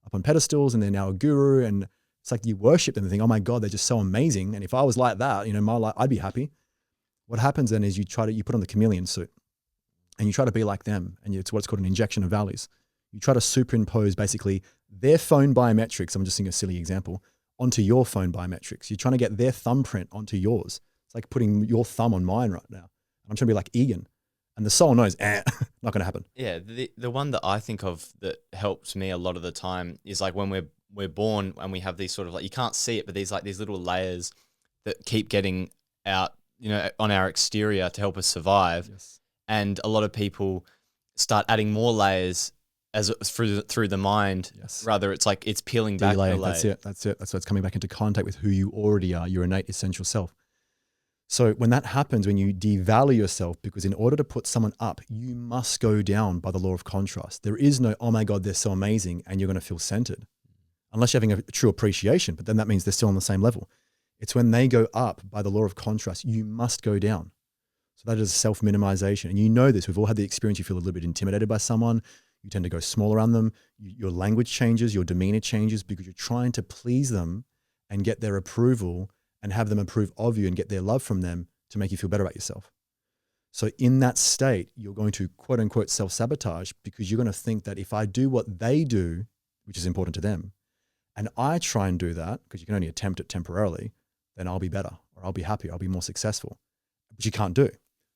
up on pedestals, and they're now a guru, and it's like you worship them and think, oh my God, they're just so amazing. And if I was like that, my life, I'd be happy. What happens then is you put on the chameleon suit and you try to be like them. And it's what's called an injection of values. You try to superimpose basically their phone biometrics. I'm just saying a silly example, onto your phone biometrics. You're trying to get their thumbprint onto yours. It's like putting your thumb on mine right now. I'm trying to be like Egan. And the soul knows, not going to happen. Yeah, the one that I think of that helps me a lot of the time is like when we're born and we have these sort of like, you can't see it, but these little layers that keep getting out, on our exterior to help us survive. Yes. And a lot of people start adding more layers through the mind. Yes. Rather, it's like it's peeling back the layer. That's it. That's why it's coming back into contact with who you already are, your innate essential self. So when that happens, when you devalue yourself, because in order to put someone up, you must go down by the law of contrast. There is no, oh my God, they're so amazing, and you're going to feel centered. Unless you're having a true appreciation, but then that means they're still on the same level. It's when they go up by the law of contrast, you must go down. So that is self-minimization. And you know this, we've all had the experience, you feel a little bit intimidated by someone, you tend to go small around them, your language changes, your demeanor changes, because you're trying to please them and get their approval and have them approve of you and get their love from them to make you feel better about yourself. So in that state, you're going to quote unquote self-sabotage, because you're going to think that if I do what they do, which is important to them, and I try and do that, because you can only attempt it temporarily, then I'll be better, or I'll be happier, I'll be more successful, which you can't do.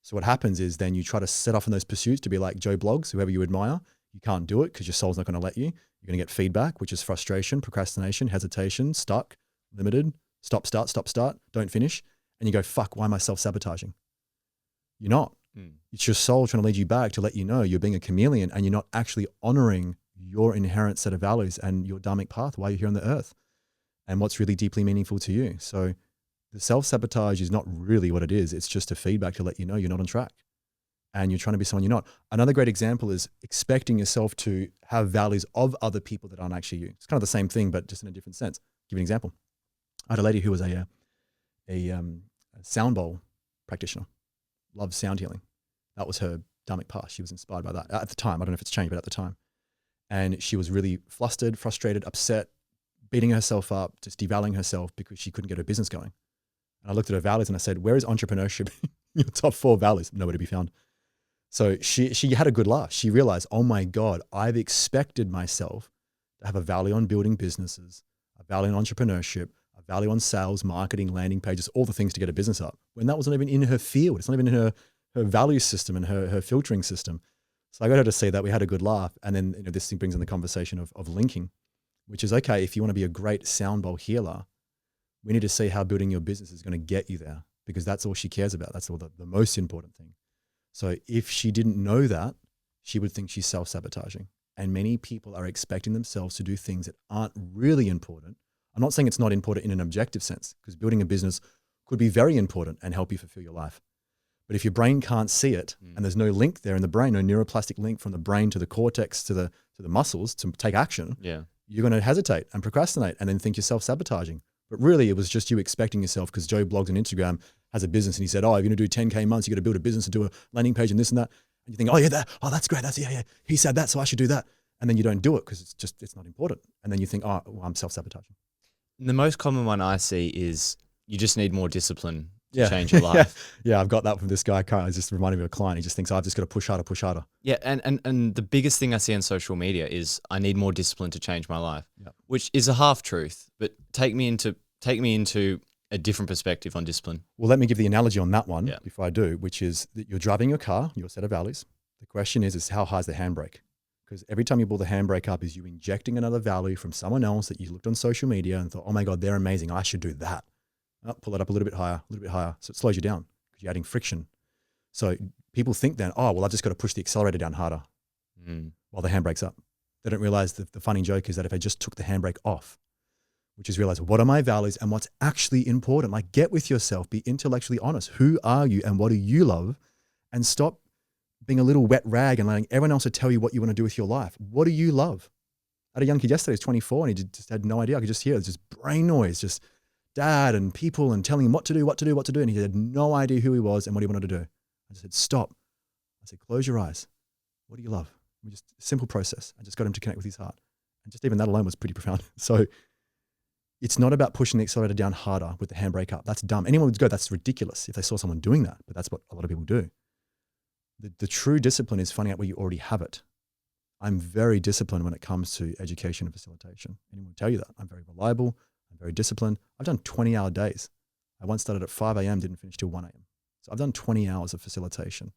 So what happens is then you try to set off in those pursuits to be like Joe Bloggs, whoever you admire. You can't do it because your soul's not going to let you. You're going to get feedback, which is frustration, procrastination, hesitation, stuck, limited, stop, start, don't finish. And you go, fuck, why am I self-sabotaging? You're not. It's your soul trying to lead you back to let you know you're being a chameleon and you're not actually honoring your inherent set of values and your dharmic path while you're here on the earth and what's really deeply meaningful to you. So the self-sabotage is not really what it is. It's just a feedback to let you know you're not on track and you're trying to be someone you're not. Another great example is expecting yourself to have values of other people that aren't actually you. It's kind of the same thing, but just in a different sense. I'll give you an example. I had a lady who was a sound bowl practitioner, loved sound healing. That was her dharmic path. She was inspired by that at the time. I don't know if it's changed, but at the time. And she was really flustered, frustrated, upset, beating herself up, just devaluing herself because she couldn't get her business going. And I looked at her values and I said, where is entrepreneurship in your top 4 values? Nowhere to be found. So she had a good laugh. She realized, oh my God, I've expected myself to have a value on building businesses, a value on entrepreneurship, a value on sales, marketing, landing pages, all the things to get a business up, when that wasn't even in her field. It's not even in her value system and her filtering system. So I got her to say that. We had a good laugh. And then this thing brings in the conversation of linking, which is, okay, if you want to be a great sound bowl healer, we need to see how building your business is going to get you there, because that's all she cares about. That's all the most important thing. So if she didn't know that, she would think she's self-sabotaging. And many people are expecting themselves to do things that aren't really important. I'm not saying it's not important in an objective sense, because building a business could be very important and help you fulfill your life. But if your brain can't see it and there's no link there in the brain, no neuroplastic link from the brain to the cortex to the muscles to take action, you're going to hesitate and procrastinate and then think you're self-sabotaging. But really, it was just you expecting yourself, because Joe Bloggs on Instagram has a business and he said, oh, if you're going to do 10K months, you got to build a business and do a landing page and this and that. And you think, oh yeah, that's great. He said that, so I should do that. And then you don't do it because it's not important. And then you think, oh, well, I'm self-sabotaging. The most common one I see is you just need more discipline to change your life. Yeah, I've got that from this guy. It's just reminding me of a client. He just thinks, oh, I've just got to push harder. Yeah, and the biggest thing I see on social media is I need more discipline to change my life, which is a half truth. But take me into a different perspective on discipline. Well, let me give the analogy on that one before I do, which is that you're driving your car, your set of values. The question is how high is the handbrake? Because every time you pull the handbrake up is you injecting another value from someone else that you looked on social media and thought, oh my God, they're amazing, I should do that. Oh, pull it up a little bit higher. So it slows you down because you're adding friction. So people think then, oh, well, I've just got to push the accelerator down harder while the handbrake's up. They don't realize that the funny joke is that if I just took the handbrake off, which is realize what are my values and what's actually important. Like, get with yourself, be intellectually honest. Who are you and what do you love? And stop being a little wet rag and letting everyone else tell you what you want to do with your life. What do you love? I had a young kid yesterday, he's 24, and he just had no idea. I could just hear it. It's just brain noise, just dad and people and telling him what to do. And he had no idea who he was and what he wanted to do. I just said, stop. I said, close your eyes. What do you love? Just a simple process. I just got him to connect with his heart. And just even that alone was pretty profound. So it's not about pushing the accelerator down harder with the handbrake up. That's dumb. Anyone would go, that's ridiculous if they saw someone doing that, but that's what a lot of people do. The true discipline is finding out where you already have it. I'm very disciplined when it comes to education and facilitation. Anyone will tell you that. I'm very reliable. I'm very disciplined. I've done 20-hour days. I once started at 5 a.m., didn't finish till 1 a.m. So I've done 20 hours of facilitation.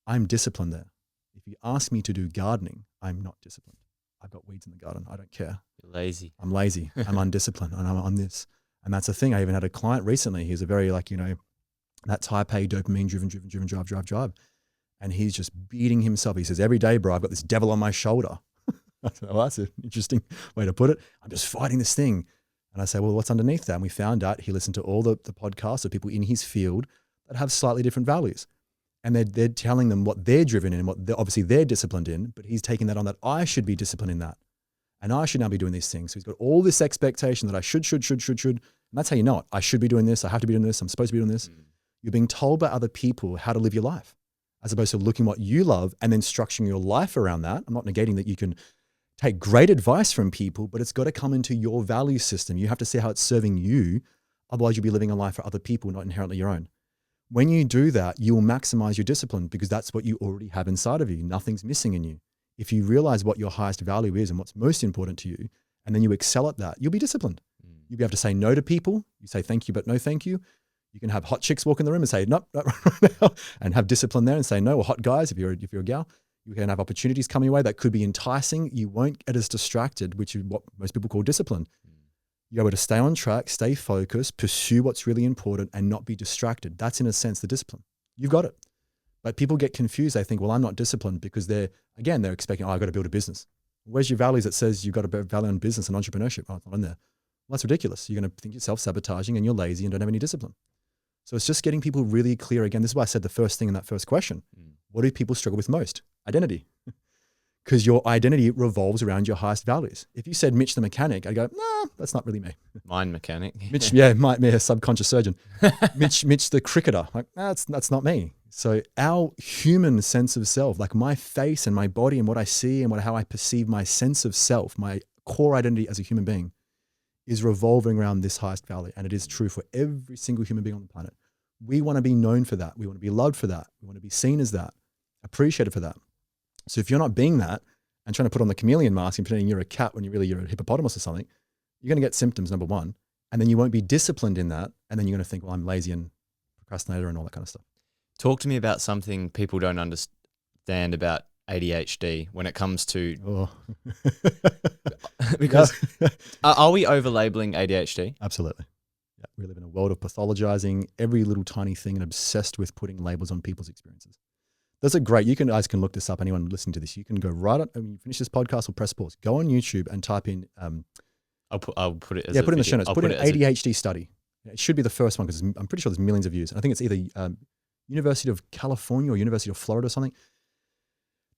I'm disciplined there. If you ask me to do gardening, I'm not disciplined. I've got weeds in the garden. I don't care. You're lazy. I'm lazy. I'm undisciplined and I'm on this. And that's the thing. I even had a client recently. He's a very that type A dopamine driven, drive. And he's just beating himself. He says, every day, bro, I've got this devil on my shoulder. I said, well, that's an interesting way to put it. I'm just fighting this thing. And I say, well, what's underneath that? And we found out he listened to all the podcasts of people in his field that have slightly different values. And they're telling them what they're driven in and what obviously they're disciplined in, but he's taking that on that I should be disciplined in that. And I should now be doing these things. So he's got all this expectation that I should. And that's how you're not. I should be doing this. I have to be doing this. I'm supposed to be doing this. You're being told by other people how to live your life, as opposed to looking what you love and then structuring your life around that. I'm not negating that you can take great advice from people, but it's got to come into your value system. You have to see how it's serving you Otherwise, you'll be living a life for other people, not inherently your own. When you do that, you will maximize your discipline because that's what you already have inside of you. Nothing's missing in you. If you realize what your highest value is and what's most important to you, and then you excel at that, you'll be disciplined. You'll be able to say no to people. You say thank you, but no thank you. You can have hot chicks walk in the room and say, nope, not right now, and have discipline there and say no, or hot guys, if you're a gal. You can have opportunities coming your way that could be enticing. You won't get as distracted, which is what most people call discipline. You're able to stay on track, stay focused, pursue what's really important, and not be distracted. That's, in a sense, the discipline. You've got it. But people get confused. They think, well, I'm not disciplined because they're expecting, I've got to build a business. Where's your values that says you've got to value on business and entrepreneurship? Oh, it's not in there. Well, that's ridiculous. You're going to think you're self-sabotaging and you're lazy and don't have any discipline. So it's just getting people really clear. Again, this is why I said the first thing in that first question. What do people struggle with most? Identity. Because your identity revolves around your highest values. If you said Mitch the mechanic, I'd go, nah, that's not really me. Mind mechanic. Mitch, yeah, might be a subconscious surgeon. Mitch the cricketer, like, that's not me. So our human sense of self, like my face and my body and what I see and how I perceive my sense of self, my core identity as a human being, is revolving around this highest value. And it is true for every single human being on the planet. We want to be known for that. We want to be loved for that. We want to be seen as that, appreciated for that. So if you're not being that and trying to put on the chameleon mask and pretending you're a cat when you're a hippopotamus or something, you're going to get symptoms, number one. And then you won't be disciplined in that. And then you're going to think, well, I'm lazy and procrastinator and all that kind of stuff. Talk to me about something people don't understand about ADHD when it comes to, because are we over-labeling ADHD? Absolutely. Yeah, we live in a world of pathologizing every little tiny thing and obsessed with putting labels on people's experiences. There's a great, you guys can look this up, anyone listening to this, you can go right up, when you finish this podcast or press pause, go on YouTube and type in, I'll put it as put it in the show notes, put in ADHD study. It should be the first one because I'm pretty sure there's millions of views. I think it's either University of California or University of Florida or something.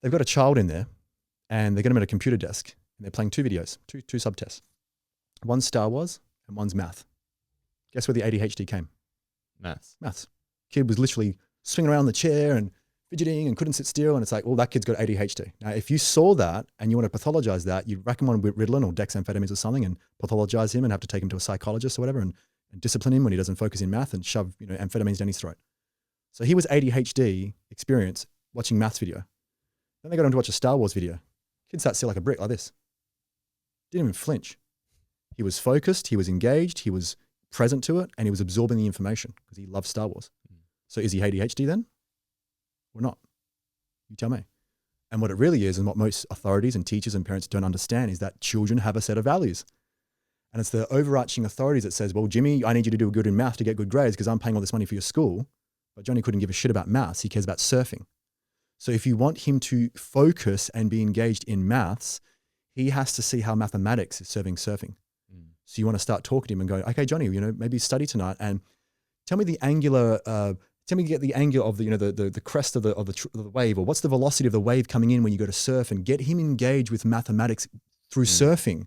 They've got a child in there and they get them at a computer desk and they're playing two videos, two subtests. One's Star Wars and one's math. Guess where the ADHD came? Maths. Kid was literally swinging around the chair and fidgeting and couldn't sit still. And it's like, well, that kid's got ADHD. Now, if you saw that and you want to pathologize that, you'd whack him on with Ritalin or dexamphetamines or something and pathologize him and have to take him to a psychologist or whatever and discipline him when he doesn't focus in math and shove amphetamines down his throat. So he was ADHD experience watching maths video. Then they got him to watch a Star Wars video. Kid sat still like a brick like this. Didn't even flinch. He was focused, he was engaged, he was present to it, and he was absorbing the information because he loves Star Wars. So is he ADHD then? Or not? You tell me. And what it really is, and what most authorities and teachers and parents don't understand, is that children have a set of values. And it's the overarching authorities that says, well, Jimmy, I need you to do good in math to get good grades because I'm paying all this money for your school. But Johnny couldn't give a shit about maths. He cares about surfing. So if you want him to focus and be engaged in maths, he has to see how mathematics is serving surfing. So you want to start talking to him and go, okay, Johnny, maybe study tonight and tell me the angular, get the angle of the crest of the wave, or what's the velocity of the wave coming in when you go to surf, and get him engaged with mathematics through surfing.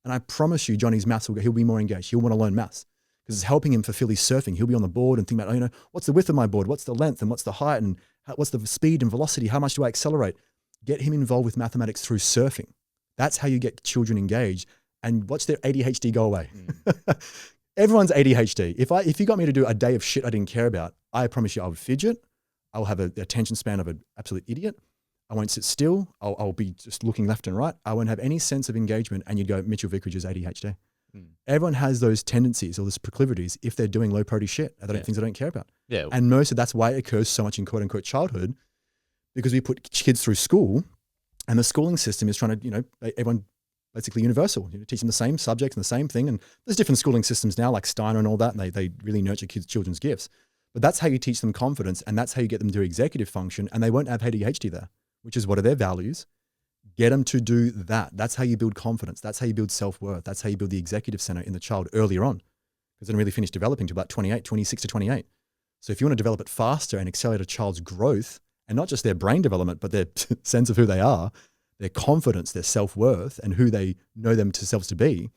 And I promise you, Johnny's maths he'll be more engaged. He'll want to learn maths because it's helping him fulfill his surfing. He'll be on the board and think about, what's the width of my board? What's the length and what's the height and what's the speed and velocity? How much do I accelerate? Get him involved with mathematics through surfing. That's how you get children engaged and watch their ADHD go away. Everyone's ADHD. If you got me to do a day of shit I didn't care about, I promise you I would fidget. I'll have an attention span of an absolute idiot. I won't sit still. I'll be just looking left and right. I won't have any sense of engagement. And you'd go, Mitchell Vickridge is ADHD. Everyone has those tendencies or those proclivities if they're doing low priority shit. Things they don't care about. Yeah. And that's why it occurs so much in quote unquote childhood, because we put kids through school and the schooling system is trying to, everyone basically universal, teach them the same subjects and the same thing. And there's different schooling systems now like Steiner and all that. And they really nurture children's gifts. But that's how you teach them confidence. And that's how you get them to do executive function. And they won't have ADHD there, which is what are their values. Get them to do that. That's how you build confidence. That's how you build self-worth. That's how you build the executive center in the child earlier on, because they don't really finish developing to about 26 to 28. So if you want to develop it faster and accelerate a child's growth, and not just their brain development, but their sense of who they are, their confidence, their self-worth, and who they know themselves to be,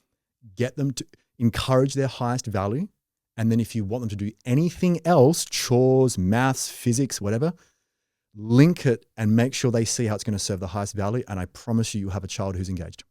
get them to encourage their highest value. And then if you want them to do anything else, chores, maths, physics, whatever, link it and make sure they see how it's going to serve the highest value. And I promise you, you'll have a child who's engaged.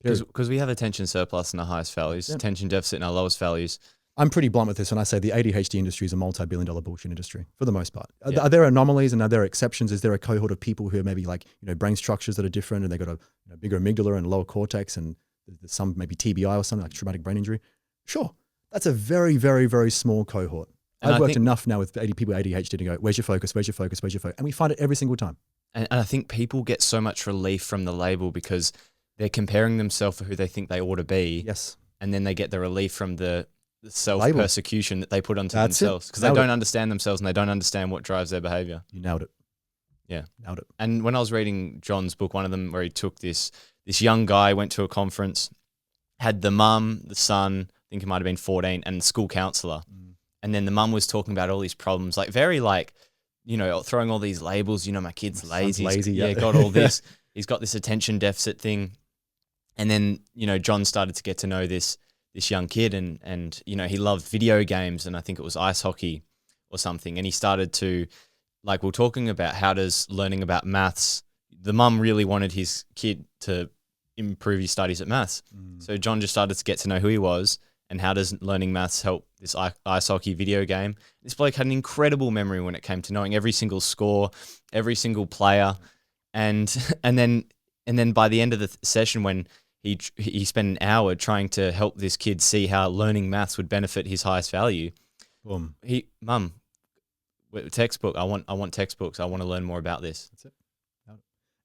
Because we have attention surplus in our highest values, attention deficit in our lowest values. I'm pretty blunt with this when I say the ADHD industry is a multi-billion-dollar bullshit industry for the most part. Yeah. Are there anomalies and are there exceptions? Is there a cohort of people who are maybe like, brain structures that are different and they've got a bigger amygdala and lower cortex and there's some maybe TBI or something like traumatic brain injury? Sure. That's a very, very, very small cohort. And I've worked enough now with people with ADHD to go, where's your focus? Where's your focus? Where's your focus? And we find it every single time. And I think people get so much relief from the label because they're comparing themselves for who they think they ought to be. Yes. And then they get the relief from the self-persecution that they put onto themselves because they Nailed don't it. understand themselves and they don't understand what drives their behavior. You nailed it. Yeah. Nailed it. And when I was reading John's book, one of them where he took this young guy, went to a conference, had the mum, the son, I think he might have been 14, and the school counselor. And then the mum was talking about all these problems, like very like, throwing all these labels, my kid's lazy. Yeah, got all this. He's got this attention deficit thing. And then, John started to get to know this young kid and he loved video games and I think it was ice hockey or something. And he started to, like we're talking about how does learning about maths, the mum really wanted his kid to improve his studies at maths. So John just started to get to know who he was and how does learning maths help this ice hockey video game. This bloke had an incredible memory when it came to knowing every single score, every single player. And then by the end of the session when he spent an hour trying to help this kid see how learning maths would benefit his highest value. Boom. Mum, textbook. I want textbooks. I want to learn more about this. That's it.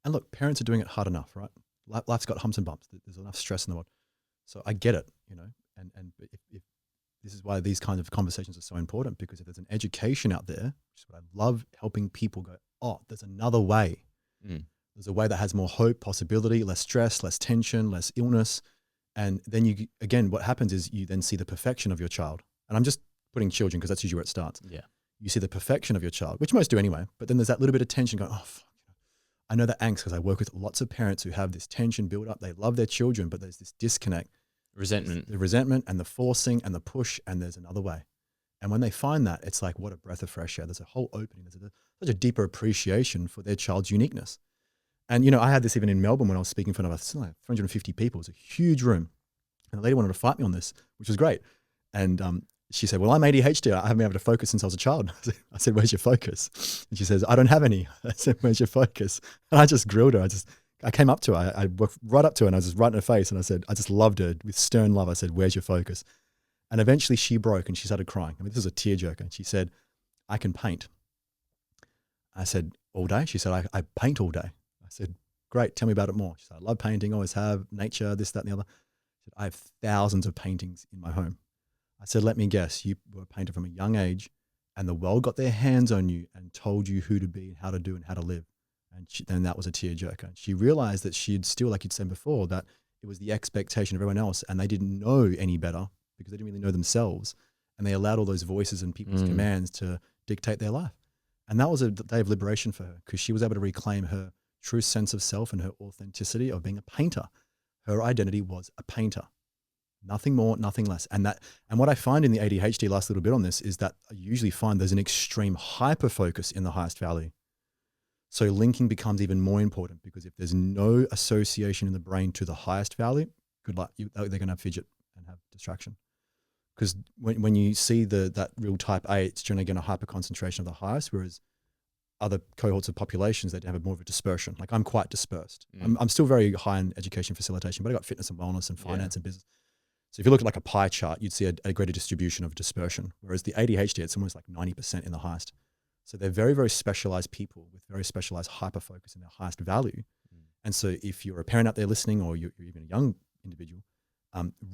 And look, parents are doing it hard enough, right? Life's got humps and bumps. There's enough stress in the world. So I get it, and if this is why these kinds of conversations are so important, because if there's an education out there, which is what I love, helping people go, oh, there's another way. There's a way that has more hope, possibility, less stress, less tension, less illness. And then what happens is you then see the perfection of your child. And I'm just putting children because that's usually where it starts. Yeah. You see the perfection of your child, which most do anyway. But then there's that little bit of tension going, oh, fuck. I know that angst because I work with lots of parents who have this tension build up. They love their children, but there's this disconnect. Resentment. The resentment and the forcing and the push, and there's another way. And when they find that, it's like, what a breath of fresh air. There's a whole opening. There's such a deeper appreciation for their child's uniqueness. And, I had this even in Melbourne when I was speaking in front of 350 people. It was a huge room. And the lady wanted to fight me on this, which was great. And she said, well, I'm ADHD. I haven't been able to focus since I was a child. I said, where's your focus? And she says, I don't have any. I said, where's your focus? And I just grilled her. I came up to her. I walked right up to her and I was just right in her face. And I said, I just loved her with stern love. I said, where's your focus? And eventually she broke and she started crying. I mean, this was a tearjerker. And she said, I can paint. I said, all day? She said, I paint all day. I said, great. Tell me about it more. She said, I love painting, always have, nature, this, that, and the other. She said, I have thousands of paintings in my home. I said, let me guess, you were a painter from a young age and the world got their hands on you and told you who to be and how to do and how to live. And that was a tearjerker. She realized that she'd still, like you'd said before, that it was the expectation of everyone else and they didn't know any better because they didn't really know themselves. And they allowed all those voices and people's commands to dictate their life. And that was a day of liberation for her because she was able to reclaim her true sense of self and her authenticity of being a painter. Her identity was a painter. Nothing more, nothing less. And what I find in the ADHD, last little bit on this, is that I usually find there's an extreme hyper focus in the highest value. So linking becomes even more important because if there's no association in the brain to the highest value, good luck. They're going to have fidget and have distraction. Because when you see that real type A, it's generally going to hyper concentration of the highest, whereas other cohorts of populations that have more of a dispersion. Like I'm quite dispersed. I'm still very high in education facilitation, but I got fitness and wellness and finance and business. So if you look at like a pie chart, you'd see a greater distribution of dispersion. Whereas the ADHD, it's almost like 90% in the highest. So they're very, very specialized people with very specialized hyper focus in their highest value. And so if you're a parent out there listening, or you're even a young individual,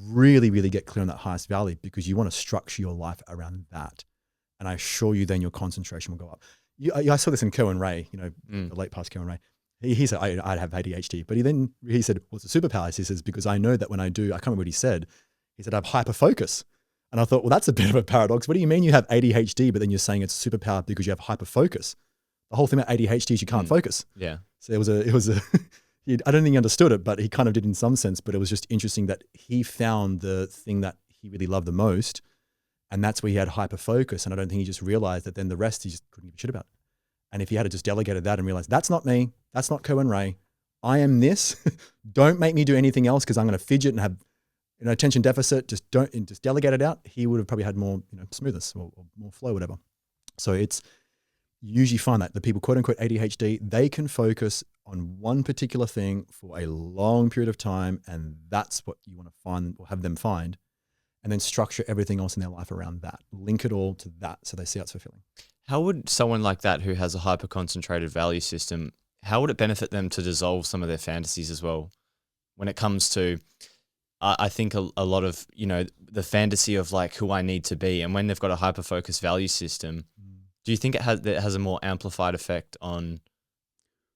really, really get clear on that highest value because you want to structure your life around that. And I assure you then your concentration will go up. I saw this in Kerwin Ray, the late past Kerwin Ray. He said, I'd have ADHD. But he said, well, it's a superpower. He says, because I know that when I do, I can't remember what he said. He said, I have hyper focus. And I thought, well, that's a bit of a paradox. What do you mean you have ADHD, but then you're saying it's a superpower because you have hyper focus? The whole thing about ADHD is you can't focus. Yeah. So it was a I don't think he understood it, but he kind of did in some sense. But it was just interesting that he found the thing that he really loved the most. And that's where he had hyper focus. And I don't think he just realized that then the rest he just couldn't give a shit about. And if he had just delegated that and realized, that's not me, that's not Kerwin Ray, I am this, don't make me do anything else because I'm going to fidget and have in attention deficit, just delegate it out. He would have probably had more, smoothness or more flow, whatever. So it's usually find that the people, quote unquote, ADHD, they can focus on one particular thing for a long period of time. And that's what you want to find or have them find. And then structure everything else in their life around that. Link it all to that so they see how it's fulfilling. How would someone like that who has a hyper-concentrated value system, how would it benefit them to dissolve some of their fantasies as well? When it comes to, I think a lot of, the fantasy of like who I need to be. And when they've got a hyper-focused value system, do you think it has a more amplified effect on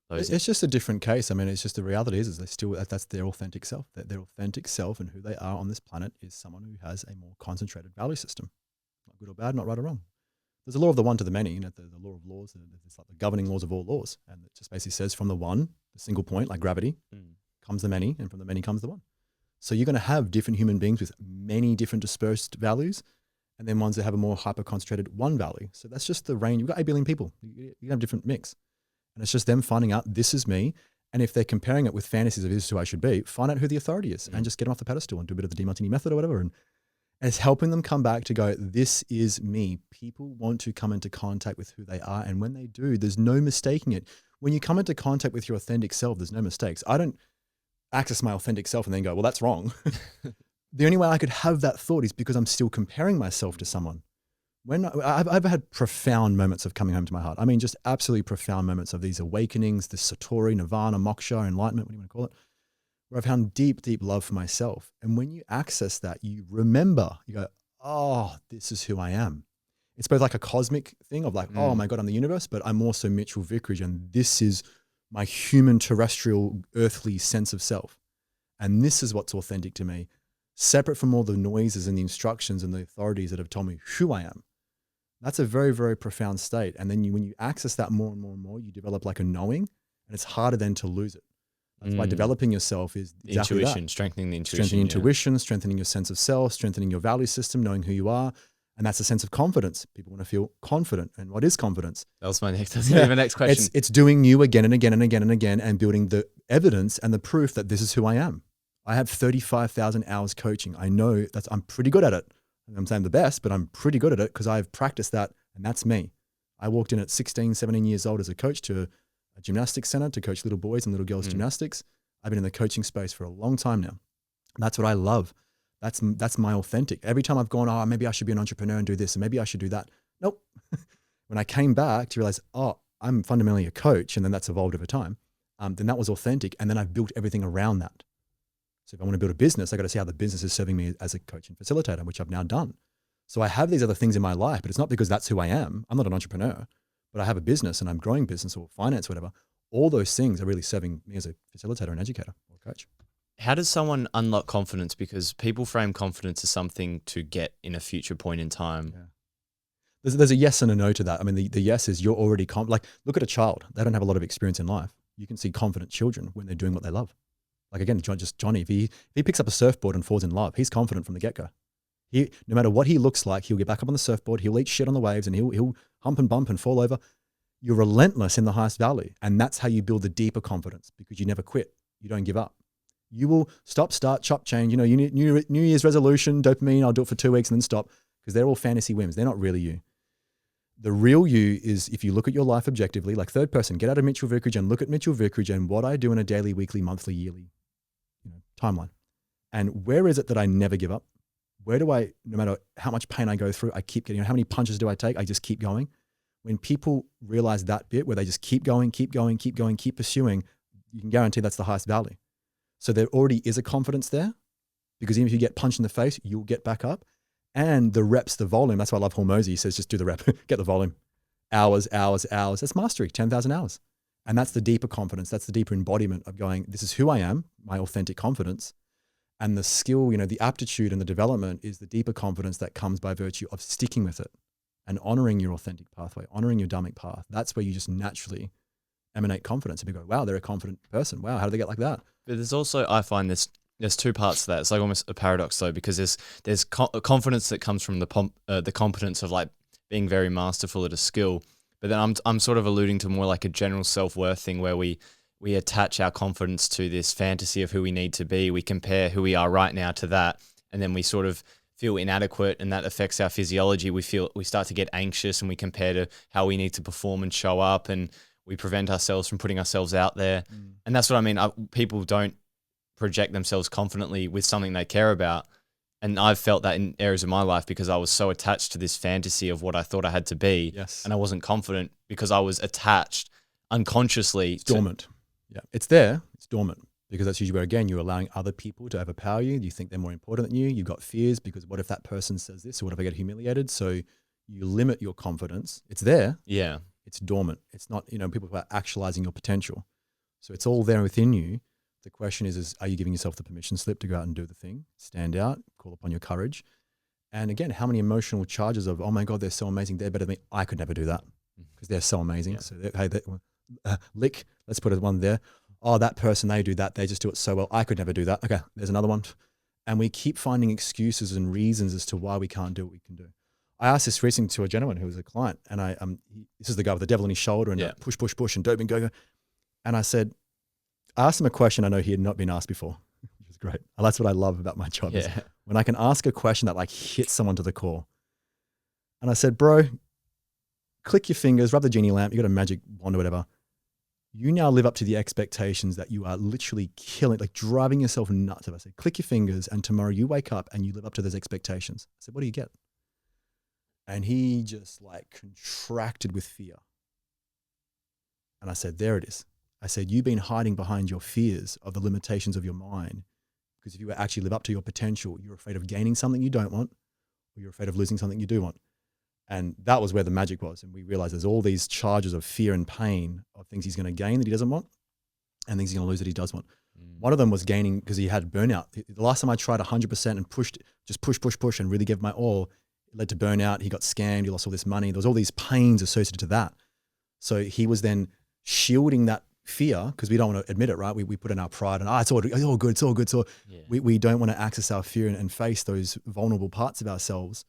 those? It's just a different case. I mean, it's just the reality is they still, that's their authentic self. Their authentic self and who they are on this planet is someone who has a more concentrated value system. Not good or bad, not right or wrong. There's a law of the one to the many, the law of laws. There's like the governing laws of all laws. And it just basically says from the one, the single point, like gravity, comes the many, and from the many comes the one. So you're going to have different human beings with many different dispersed values, and then ones that have a more hyper-concentrated one value. So that's just the range. You've got 8 billion people. You have a different mix. And it's just them finding out, this is me. And if they're comparing it with fantasies of this is who I should be, find out who the authority is and just get them off the pedestal and do a bit of the Demartini Method or whatever. And it's helping them come back to go, this is me. People want to come into contact with who they are. And when they do, there's no mistaking it. When you come into contact with your authentic self, there's no mistakes. I don't access my authentic self and then go, well, that's wrong. The only way I could have that thought is because I'm still comparing myself to someone. When I've had profound moments of coming home to my heart. I mean, just absolutely profound moments of these awakenings, this satori, nirvana, moksha, enlightenment, what do you want to call it? Where I found deep, deep love for myself. And when you access that, you remember, you go, oh, this is who I am. It's both like a cosmic thing of like, oh my God, I'm the universe, but I'm also Mitchell Vickridge, and this is my human, terrestrial, earthly sense of self. And this is what's authentic to me, separate from all the noises and the instructions and the authorities that have told me who I am. That's a very, very profound state. And then when you access that more and more and more, you develop like a knowing, and it's harder then to lose it. That's why developing yourself is exactly intuition, that. strengthening the intuition. Strengthening intuition, strengthening your sense of self, strengthening your value system, knowing who you are. And that's a sense of confidence. People want to feel confident. And what is confidence? That was my next question. It's doing you again and again and again and again and building the evidence and the proof that this is who I am. I have 35,000 hours coaching. I know I'm pretty good at it. I'm saying the best, but I'm pretty good at it because I've practiced that, and that's me. I walked in at 16, 17 years old as a coach to a gymnastics center to coach little boys and little girls gymnastics. I've been in the coaching space for a long time now. That's what I love. That's my authentic. Every time I've gone, oh, maybe I should be an entrepreneur and do this, and maybe I should do that. Nope. When I came back to realize, oh, I'm fundamentally a coach, and then that's evolved over time, then that was authentic. And then I've built everything around that. So if I want to build a business, I got to see how the business is serving me as a coach and facilitator, which I've now done. So I have these other things in my life, but it's not because that's who I am. I'm not an entrepreneur, but I have a business and I'm growing business or finance, whatever. All those things are really serving me as a facilitator and educator or coach. How does someone unlock confidence? Because people frame confidence as something to get in a future point in time. Yeah. There's a yes and a no to that. I mean, the yes is you're already like, look at a child. They don't have a lot of experience in life. You can see confident children when they're doing what they love. Like again, just Johnny, if he picks up a surfboard and falls in love, he's confident from the get-go. No matter what he looks like, he'll get back up on the surfboard, he'll eat shit on the waves, and he'll hump and bump and fall over. You're relentless in the highest value. And that's how you build the deeper confidence, because you never quit. You don't give up. You will stop, start, chop, change. You need New Year's resolution, dopamine, I'll do it for 2 weeks and then stop, because they're all fantasy whims. They're not really you. The real you is if you look at your life objectively, like third person, get out of Mitchell Vickridge and look at Mitchell Vickridge and what I do in a daily, weekly, monthly, yearly timeline. And where is it that I never give up? Where do I, no matter how much pain I go through, I keep getting, how many punches do I take? I just keep going. When people realize that bit where they just keep going, keep pursuing, you can guarantee that's the highest value. So there already is a confidence there, because even if you get punched in the face, you'll get back up. And the reps, the volume, that's why I love Hormozy. He says, just do the rep, get the volume. Hours. That's mastery, 10,000 hours. And that's the deeper confidence. That's the deeper embodiment of going, this is who I am, my authentic confidence. And the skill, the aptitude and the development is the deeper confidence that comes by virtue of sticking with it and honoring your authentic pathway, honoring your dharmic path. That's where you just naturally emanate confidence. And people go, wow, they're a confident person. Wow, how do they get like that? But there's also, I find there's two parts to that. It's like almost a paradox though, because there's confidence that comes from the competence of like being very masterful at a skill. But then I'm sort of alluding to more like a general self-worth thing where we attach our confidence to this fantasy of who we need to be. We compare who we are right now to that. and then we sort of feel inadequate, and that affects our physiology. We start to get anxious, and we compare to how we need to perform and show up, and we prevent ourselves from putting ourselves out there. And that's what I mean. People don't project themselves confidently with something they care about. And I've felt that in areas of my life because I was so attached to this fantasy of what I thought I had to be. Yes. And I wasn't confident because I was attached unconsciously. It's dormant. Yeah. It's there. It's dormant because that's usually where, again, you're allowing other people to overpower you. You think they're more important than you. You've got fears because what if that person says this, or what if I get humiliated? So you limit your confidence. It's there. Yeah. It's dormant. It's not, people are actualizing your potential. So it's all there within you. The question is are you giving yourself the permission slip to go out and do the thing, stand out, call upon your courage? And again, how many emotional charges of, oh my God, they're so amazing, they're better than me. I could never do that because they're so amazing. Yeah. So lick, let's put one there. Oh, that person, they do that. They just do it so well. I could never do that. Okay, there's another one. And we keep finding excuses and reasons as to why we can't do what we can do. I asked this recently to a gentleman who was a client, and this is the guy with the devil on his shoulder and push, and doping, go. And I asked him a question I know he had not been asked before, which is great. And that's what I love about my job is when I can ask a question that like hits someone to the core. And I said, bro, click your fingers, rub the genie lamp, you got a magic wand or whatever. You now live up to the expectations that you are literally killing, like driving yourself nuts. I said, click your fingers and tomorrow you wake up and you live up to those expectations. I said, what do you get? And he just like contracted with fear. And I said, there it is. I said, you've been hiding behind your fears of the limitations of your mind because if you actually live up to your potential, you're afraid of gaining something you don't want, or you're afraid of losing something you do want. And that was where the magic was. And we realized there's all these charges of fear and pain of things he's going to gain that he doesn't want and things he's going to lose that he does want. One of them was gaining because he had burnout. The last time I tried 100% and pushed, just push and really gave my all, it led to burnout. He got scammed. He lost all this money. There was all these pains associated to that. So he was then shielding that fear because we don't want to admit it, right? We put in our pride and it's all good. So we don't want to access our fear and face those vulnerable parts of ourselves.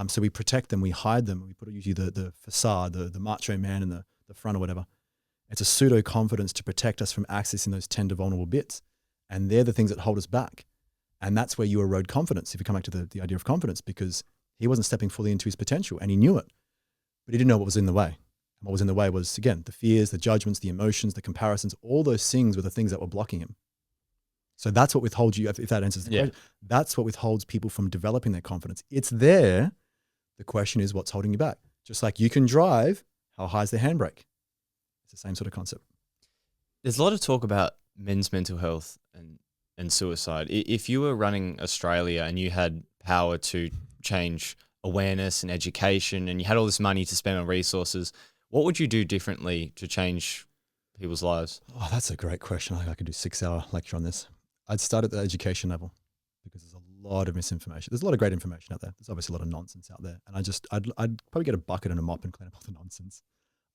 So we protect them, we hide them. We put usually the facade, the macho man in the front or whatever. It's a pseudo confidence to protect us from accessing those tender vulnerable bits. And they're the things that hold us back. And that's where you erode confidence. If you come back to the idea of confidence, because he wasn't stepping fully into his potential and he knew it, but he didn't know what was in the way. What was in the way was, again, the fears, the judgments, the emotions, the comparisons, all those things were the things that were blocking him. So that's what withholds you, if that answers the question, that's what withholds people from developing their confidence. It's there. The question is, what's holding you back? Just like you can drive, how high is the handbrake? It's the same sort of concept. There's a lot of talk about men's mental health and suicide. If you were running Australia and you had power to change awareness and education and you had all this money to spend on resources, what would you do differently to change people's lives? Oh, that's a great question. I could do a 6-hour lecture on this. I'd start at the education level because there's a lot of misinformation. There's a lot of great information out there. There's obviously a lot of nonsense out there. And I'd probably get a bucket and a mop and clean up all the nonsense.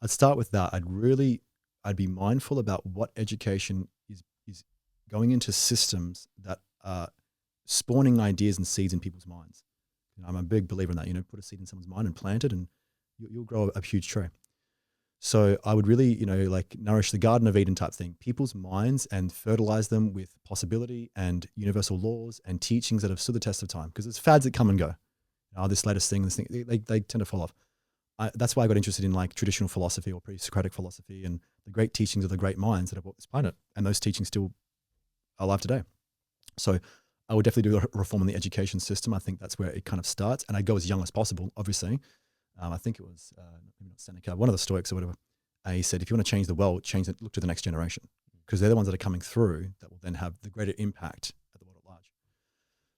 I'd start with that. I'd be mindful about what education is going into systems that are spawning ideas and seeds in people's minds. I'm a big believer in that. Put a seed in someone's mind and plant it and you'll grow a huge tree. So I would really, nourish the Garden of Eden type thing, people's minds and fertilize them with possibility and universal laws and teachings that have stood the test of time because it's fads that come and go. This latest thing, they tend to fall off. That's why I got interested in traditional philosophy or pre-Socratic philosophy and the great teachings of the great minds that have walked this planet. And those teachings still are alive today. So I would definitely do a reform in the education system. I think that's where it kind of starts. And I'd go as young as possible, obviously. I think it was maybe not Seneca, one of the Stoics or whatever. He said, if you want to change the world, look to the next generation because they're the ones that are coming through that will then have the greater impact at the world at large.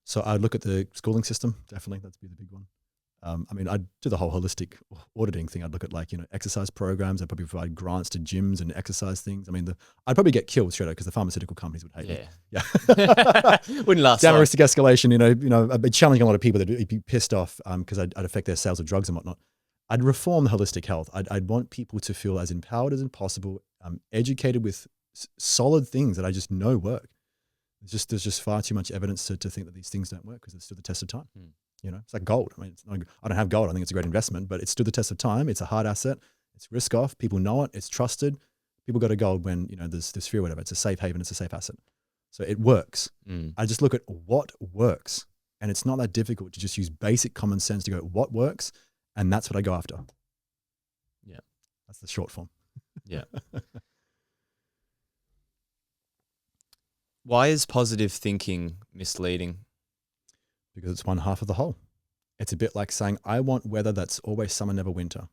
So I'd look at the schooling system, definitely. That'd be the big one. I'd do the whole holistic auditing thing. I'd look at exercise programs. I'd probably provide grants to gyms and exercise things. I'd probably get killed straight out because the pharmaceutical companies would hate me. Yeah. Wouldn't last down long. Ristic escalation, I'd be challenging a lot of people that would be pissed off because I'd affect their sales of drugs and whatnot. I'd reform the holistic health. I'd want people to feel as empowered as possible, educated with solid things that I just know work. There's just far too much evidence to think that these things don't work because it's stood the test of time. It's like gold. I don't have gold. I think it's a great investment, but it stood the test of time. It's a hard asset. It's risk off. People know it. It's trusted. People go to gold when there's fear or whatever. It's a safe haven. It's a safe asset. So it works. I just look at what works. And it's not that difficult to just use basic common sense to go, what works? And that's what I go after. Yeah. That's the short form. Yeah. Why is positive thinking misleading? Because it's one half of the whole. It's a bit like saying, I want weather that's always summer, never winter.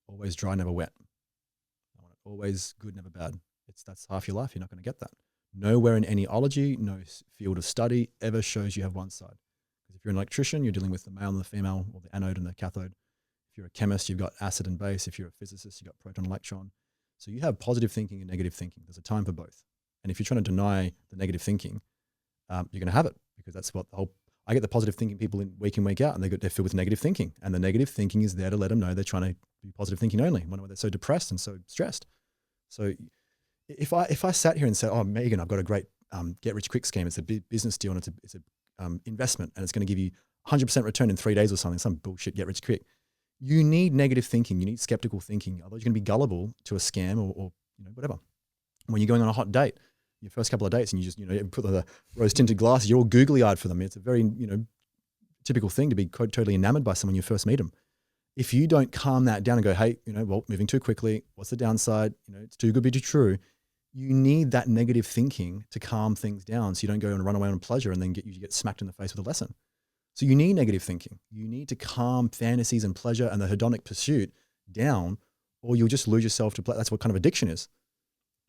Always dry, never wet. I want it always good, never bad. That's half your life. You're not going to get that. Nowhere in any ology, no field of study ever shows you have one side. Because if you're an electrician, you're dealing with the male and the female, or the anode and the cathode. If you're a chemist, you've got acid and base. If you're a physicist, you've got proton, electron. So you have positive thinking and negative thinking. There's a time for both. And if you're trying to deny the negative thinking, you're going to have it, because that's what the whole. I get the positive thinking people in week out, and they're filled with negative thinking. And the negative thinking is there to let them know they're trying to be positive thinking only. Wonder why they're so depressed and so stressed. So if I sat here and said, oh, Megan, I've got a great get rich quick scheme. It's a business deal, and it's a investment, and it's going to give you 100% return in 3 days or something, some bullshit get rich quick. You need negative thinking. You need skeptical thinking. Otherwise you're going to be gullible to a scam or whatever. When you're going on a hot date, your first couple of dates, and you just, put the rose tinted glasses, you're all googly eyed for them. It's a very, typical thing to be totally enamored by someone you first meet them. If you don't calm that down and go, hey, well, moving too quickly, what's the downside? It's too good to be true. You need that negative thinking to calm things down, so you don't go and run away on pleasure and then you get smacked in the face with a lesson. So you need negative thinking. You need to calm fantasies and pleasure and the hedonic pursuit down, or you'll just lose yourself to play. That's what kind of addiction is.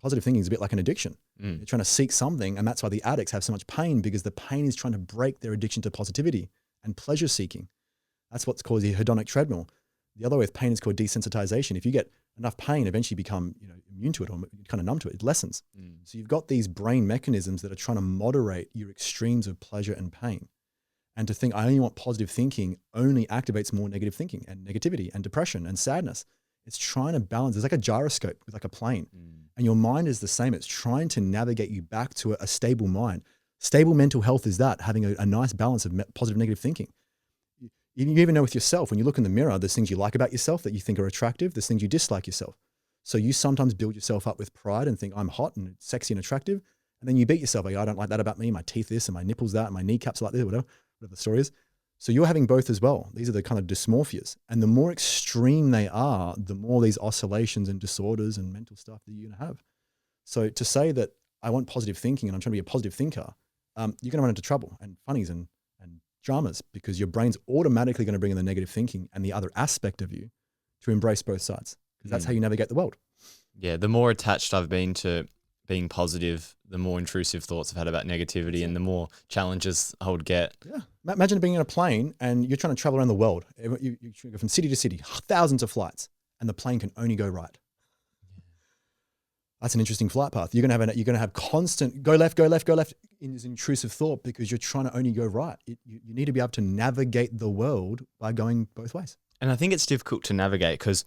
Positive thinking is a bit like an addiction. You're trying to seek something, and that's why the addicts have so much pain, because the pain is trying to break their addiction to positivity and pleasure seeking. That's what's called the hedonic treadmill. The other way with pain is called desensitization. If you get enough pain, eventually you become immune to it, or kind of numb to it. It lessens. So you've got these brain mechanisms that are trying to moderate your extremes of pleasure and pain. And to think I only want positive thinking only activates more negative thinking and negativity and depression and sadness. It's trying to balance. It's like a gyroscope with like a plane. And your mind is the same. It's trying to navigate you back to a stable mind. Stable mental health is that, having a nice balance of positive, negative thinking. You even know with yourself, when you look in the mirror, there's things you like about yourself that you think are attractive. There's things you dislike yourself. So you sometimes build yourself up with pride and think I'm hot and sexy and attractive. And then you beat yourself. Like, I don't like that about me. My teeth this, and my nipples that, and my kneecaps like this, whatever the story is. So you're having both as well. These are the kind of dysmorphias. And the more extreme they are, the more these oscillations and disorders and mental stuff that you're going to have. So to say that I want positive thinking and I'm trying to be a positive thinker, you're going to run into trouble and funnies and dramas, because your brain's automatically going to bring in the negative thinking and the other aspect of you to embrace both sides, because that's how you navigate the world. Yeah, the more attached I've been to being positive, the more intrusive thoughts I've had about negativity, and the more challenges I would get. Yeah. Imagine being in a plane and you're trying to travel around the world. You go from city to city, thousands of flights, and the plane can only go right. That's an interesting flight path. You're going to have constant go left in this intrusive thought, because you're trying to only go right. You need to be able to navigate the world by going both ways. And I think it's difficult to navigate because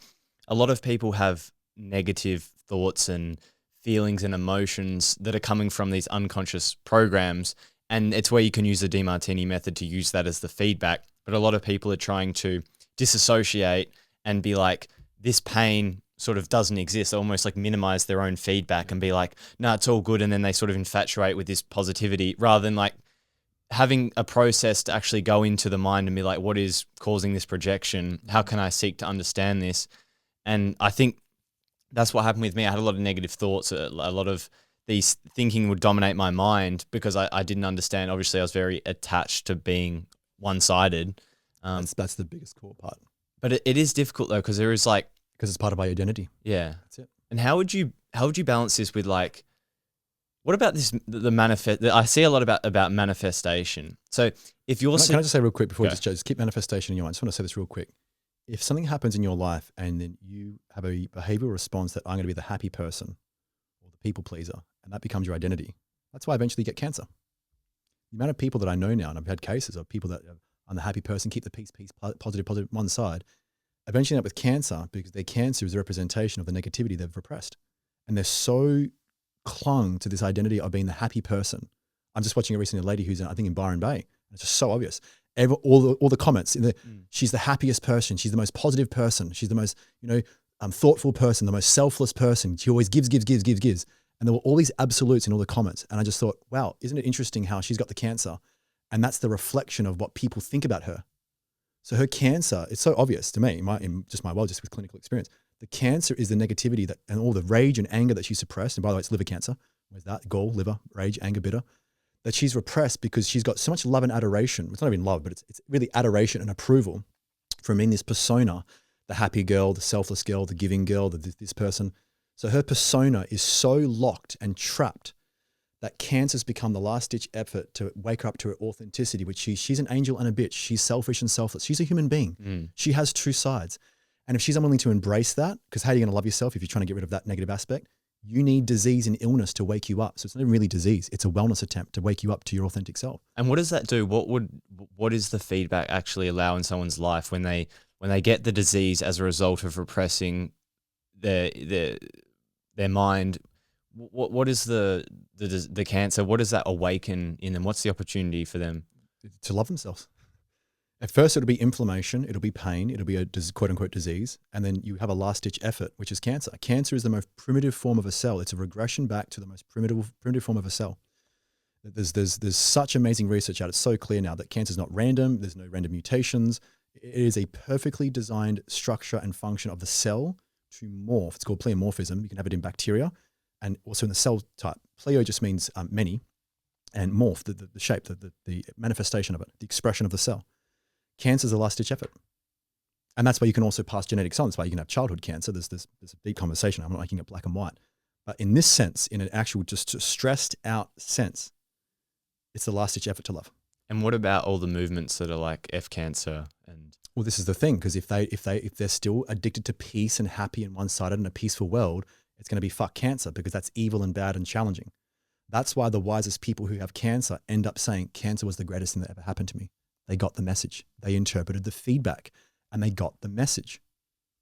a lot of people have negative thoughts and feelings and emotions that are coming from these unconscious programs. And it's where you can use the Demartini method to use that as the feedback. But a lot of people are trying to disassociate and be like, this pain sort of doesn't exist, almost like minimize their own feedback and be like, no, it's all good. And then they sort of infatuate with this positivity rather than like having a process to actually go into the mind and be like, what is causing this projection? How can I seek to understand this? And I think that's what happened with me. I had a lot of negative thoughts. A lot of these thinking would dominate my mind because I didn't understand. Obviously, I was very attached to being one-sided. That's the biggest core part. But it is difficult though, because there is like, because it's part of my identity. Yeah, that's it. And how would you balance this with like, what about this the manifest? I see a lot about manifestation. So if you're, can I just say real quick before just keep manifestation in your mind? I just want to say this real quick. If something happens in your life and then you have a behavioral response that I'm going to be the happy person or the people pleaser, and that becomes your identity, that's why I eventually get cancer. The amount of people that I know now, and I've had cases of people that I'm the happy person, keep the peace, positive one side, eventually end up with cancer because their cancer is a representation of the negativity they've repressed. And they're so clung to this identity of being the happy person. I'm just watching recently a lady who's I think in Byron Bay. It's just so obvious. All the comments, she's the happiest person. She's the most positive person. She's the most, thoughtful person, the most selfless person. She always gives. And there were all these absolutes in all the comments. And I just thought, wow, isn't it interesting how she's got the cancer And that's the reflection of what people think about her. So her cancer, it's so obvious to me, just with clinical experience. The cancer is the negativity and all the rage and anger that she suppressed. And by the way, it's liver cancer. Where's that? Gall, liver, rage, anger, bitter. That she's repressed because she's got so much love and adoration. It's not even love, but it's really adoration and approval from in this persona, the happy girl, the selfless girl, the giving girl, this person. So her persona is so locked and trapped that cancer's become the last ditch effort to wake her up to her authenticity, which she's an angel and a bitch. She's selfish and selfless. She's a human being. She has two sides. And if she's unwilling to embrace that, because how are you going to love yourself if you're trying to get rid of that negative aspect? You need disease and illness to wake you up. So it's not even really disease. It's a wellness attempt to wake you up to your authentic self. And what does that do? What is the feedback actually allow in someone's life when they get the disease as a result of repressing their mind? What is the cancer? What does that awaken in them? What's the opportunity for them? To love themselves. At first, it'll be inflammation, it'll be pain, it'll be a quote unquote disease, and then you have a last ditch effort, which is cancer. Cancer is the most primitive form of a cell. It's a regression back to the most primitive form of a cell. There's such amazing research out. It's so clear now that cancer is not random. There's no random mutations. It is a perfectly designed structure and function of the cell to morph. It's called pleomorphism. You can have it in bacteria and also in the cell type. Pleo just means many, and morph, the shape, the manifestation of it, the expression of the cell. Cancer is a last ditch effort. And that's why you can also pass genetics on. That's why you can have childhood cancer. There's a deep conversation. I'm not making it black and white. But in this sense, in an actual just stressed out sense, it's the last ditch effort to love. And what about all the movements that are like F cancer and? Well, this is the thing, because if they're still addicted to peace and happy and one-sided and a peaceful world, it's going to be fuck cancer, because that's evil and bad and challenging. That's why the wisest people who have cancer end up saying cancer was the greatest thing that ever happened to me. They got the message. They interpreted the feedback and they got the message.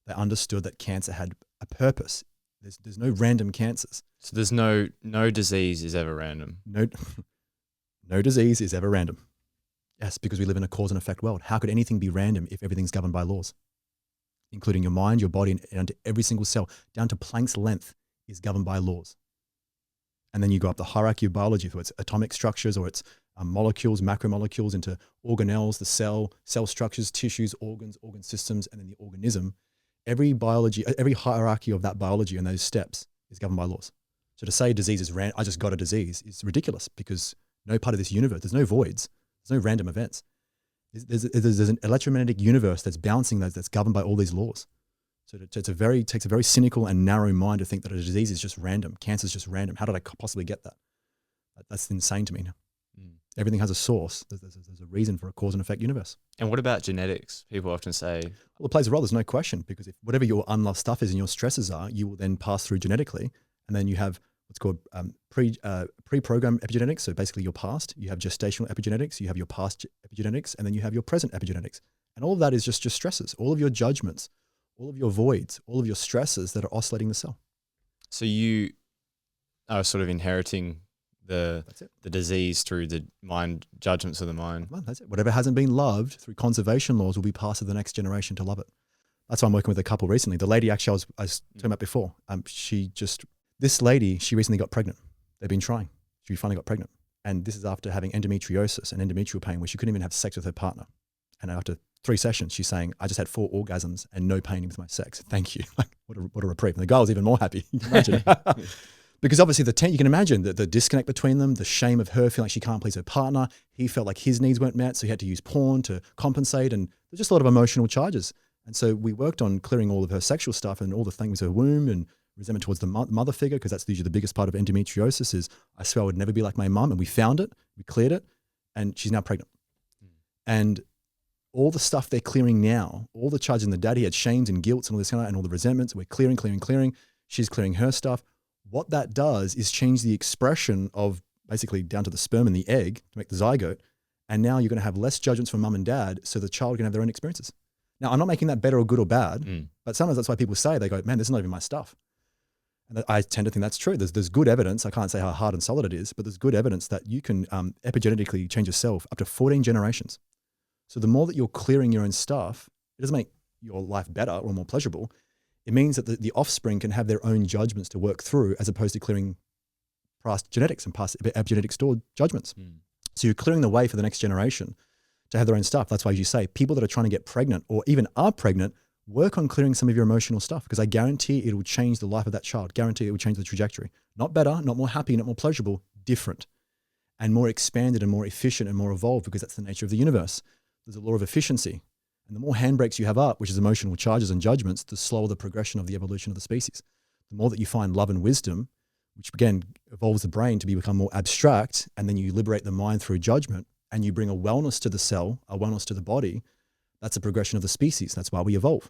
They understood that cancer had a purpose. There's no random cancers. So there's no disease is ever random. No disease is ever random. Yes, because we live in a cause and effect world. How could anything be random if everything's governed by laws? Including your mind, your body, and down to every single cell, down to Planck's length, is governed by laws. And then you go up the hierarchy of biology, whether it's atomic structures or it's molecules, macromolecules, into organelles, the cell structures, tissues, organs, organ systems, and then the organism. Every hierarchy of that biology and those steps is governed by laws. So to say disease is I just got a disease is ridiculous, because no part of this universe, there's no voids, there's no random events. There's an electromagnetic universe that's bouncing that's governed by all these laws. So it takes a very cynical and narrow mind to think that a disease is just random. Cancer is just random. How did I possibly get that? That's insane to me now. Everything has a source. There's a reason for a cause and effect universe. And what about genetics? People often say, well, it plays a role. There's no question, because if whatever your unloved stuff is and your stresses are, you will then pass through genetically. And then you have what's called pre-programmed epigenetics. So basically your past, you have gestational epigenetics, you have your past epigenetics, and then you have your present epigenetics. And all of that is just stresses, all of your judgments, all of your voids, all of your stresses that are oscillating the cell. So you are sort of inheriting the disease through the mind, judgments of the mind. Well, that's it. Whatever hasn't been loved through conservation laws will be passed to the next generation to love it. That's why I'm working with a couple recently. The lady actually I was talking about before, this lady, she recently got pregnant. They've been trying. She finally got pregnant. And this is after having endometriosis and endometrial pain, where she couldn't even have sex with her partner. And after 3 sessions, she's saying, I just had 4 orgasms and no pain with my sex. Thank you. Like, what a reprieve. And the guy was even more happy. You can imagine. Because obviously you can imagine the disconnect between them, the shame of her feeling like she can't please her partner. He felt like his needs weren't met, so he had to use porn to compensate. And there's just a lot of emotional charges. And so we worked on clearing all of her sexual stuff and all the things with her womb and resentment towards the mother figure, because that's usually the biggest part of endometriosis is, I swear I would never be like my mum. And we found it, we cleared it, and she's now pregnant. And all the stuff they're clearing now, all the charges in the daddy had shames and guilts and all this kind of, and all the resentments, we're clearing. She's clearing her stuff. What that does is change the expression of basically down to the sperm and the egg to make the zygote. And now you're going to have less judgments from mum and dad, so the child can have their own experiences. Now, I'm not making that better or good or bad, but sometimes that's why people say, they go, man, this is not even my stuff. And I tend to think that's true. There's good evidence. I can't say how hard and solid it is, but there's good evidence that you can epigenetically change yourself up to 14 generations. So the more that you're clearing your own stuff, it doesn't make your life better or more pleasurable. It means that the offspring can have their own judgments to work through, as opposed to clearing past genetics and past epigenetic stored judgments. So you're clearing the way for the next generation to have their own stuff. That's why you say people that are trying to get pregnant or even are pregnant, work on clearing some of your emotional stuff, because I guarantee it will change the life of that child. Guarantee it will change the trajectory. Not better, not more happy, not more pleasurable, different and more expanded and more efficient and more evolved, because that's the nature of the universe. There's a law of efficiency. And the more handbrakes you have up, which is emotional charges and judgments, the slower the progression of the evolution of the species. The more that you find love and wisdom, which again evolves the brain to become more abstract, and then you liberate the mind through judgment, and you bring a wellness to the cell, a wellness to the body, that's a progression of the species. That's why we evolve.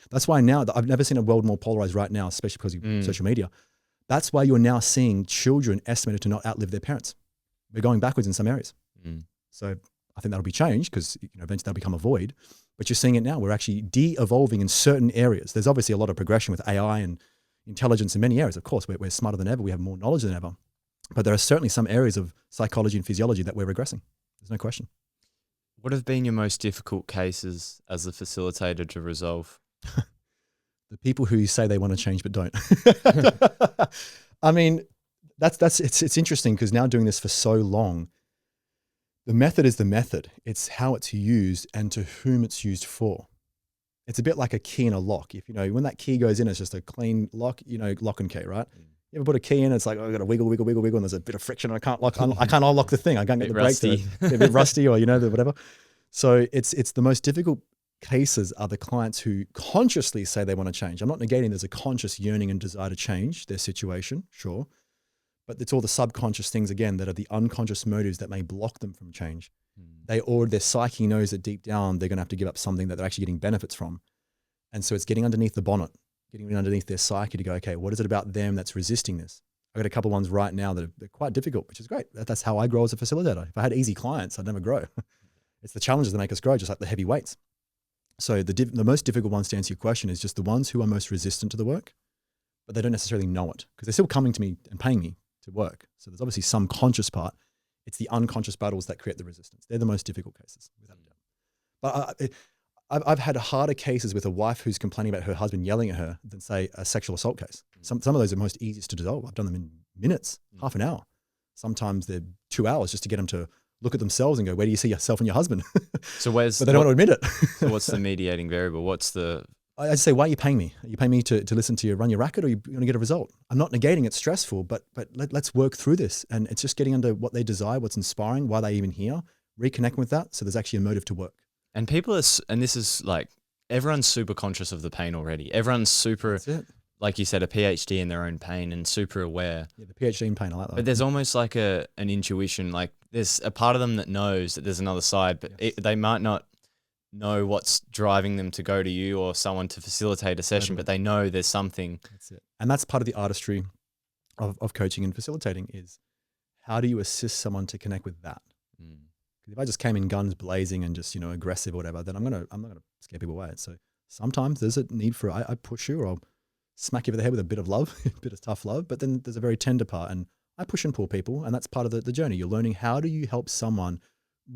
That's why now, I've never seen a world more polarized right now, especially because of social media. That's why you're now seeing children estimated to not outlive their parents. We're going backwards in some areas. So I think that'll be changed, because eventually they'll become a void. But you're seeing it now. We're actually de-evolving in certain areas. There's obviously a lot of progression with AI and intelligence in many areas. Of course, we're smarter than ever. We have more knowledge than ever. But there are certainly some areas of psychology and physiology that we're regressing. There's no question. What have been your most difficult cases as a facilitator to resolve? The people who say they want to change but don't. I mean, it's interesting, because now doing this for so long, the method is the method. It's how it's used and to whom it's used for. It's a bit like a key in a lock. If when that key goes in, it's just a clean lock, lock and key, right? You ever put a key in, it's like, oh, I got to wiggle, wiggle, wiggle, wiggle, and there's a bit of friction, and I can't unlock the thing. I can't get the brake to it. A bit rusty, or whatever. So it's the most difficult cases are the clients who consciously say they want to change. I'm not negating there's a conscious yearning and desire to change their situation, sure. But it's all the subconscious things, again, that are the unconscious motives that may block them from change. Their psyche knows that deep down they're going to have to give up something that they're actually getting benefits from. And so it's getting underneath the bonnet, getting underneath their psyche to go, okay, what is it about them that's resisting this? I've got a couple ones right now that are quite difficult, which is great. That's how I grow as a facilitator. If I had easy clients, I'd never grow. It's the challenges that make us grow, just like the heavy weights. So the most difficult ones, to answer your question, is just the ones who are most resistant to the work, but they don't necessarily know it, because they're still coming to me and paying me to work. So there's obviously some conscious part. It's the unconscious battles that create the resistance. They're the most difficult cases, without a doubt. But I've had harder cases with a wife who's complaining about her husband yelling at her than, say, a sexual assault case. Some of those are most easiest to dissolve. I've done them in minutes, half an hour. Sometimes they're 2 hours just to get them to look at themselves and go, where do you see yourself and your husband? So but they don't want to admit it. So what's the mediating variable? I'd say, why are you paying me? Are you paying me to listen to you run your racket, or are you going to get a result? I'm not negating it's stressful, but let's work through this. And it's just getting under what they desire, what's inspiring, why they're even here, reconnecting with that. So there's actually a motive to work. And people and this is like, everyone's super conscious of the pain already. Everyone's super, like you said, a PhD in their own pain and super aware. Yeah, the PhD in pain, I like that. But there's almost like an intuition, like there's a part of them that knows that there's another side, but they might not know what's driving them to go to you or someone to facilitate a session, but they know there's something. That's it. And that's part of the artistry of coaching and facilitating, is how do you assist someone to connect with that? Because if I just came in guns blazing and just, aggressive or whatever, then I'm not going to scare people away. So sometimes there's a need for, I push you, or I'll smack you over the head with a bit of love, a bit of tough love, but then there's a very tender part, and I push and pull people, and that's part of the journey. You're learning, how do you help someone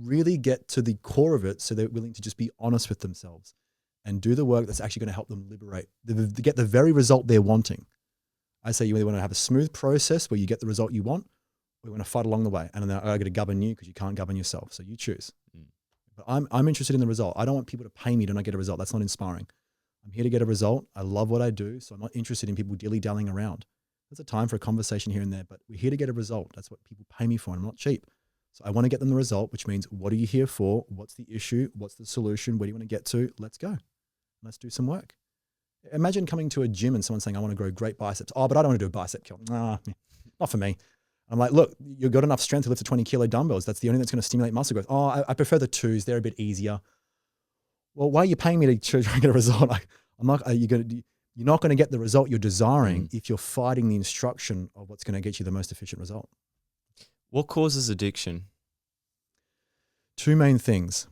really get to the core of it, so they're willing to just be honest with themselves and do the work that's actually going to help them liberate, get the very result they're wanting. I say you either want to have a smooth process where you get the result you want, or you want to fight along the way. And then I got to govern you because you can't govern yourself. So you choose. But I'm interested in the result. I don't want people to pay me to not get a result. That's not inspiring. I'm here to get a result. I love what I do. So I'm not interested in people dilly-dallying around. There's a time for a conversation here and there, but we're here to get a result. That's what people pay me for, and I'm not cheap. So I want to get them the result, which means, what are you here for? What's the issue? What's the solution? Where do you want to get to? Let's go. Let's do some work. Imagine coming to a gym and someone saying, I want to grow great biceps. Oh, but I don't want to do a bicep curl. Nah, not for me. I'm like, look, you've got enough strength to lift a 20 kilo dumbbells. That's the only thing that's going to stimulate muscle growth. Oh, I prefer the twos. They're a bit easier. Well, why are you paying me to try and get a result? You're not going to get the result you're desiring if you're fighting the instruction of what's going to get you the most efficient result. What causes addiction? Two main things.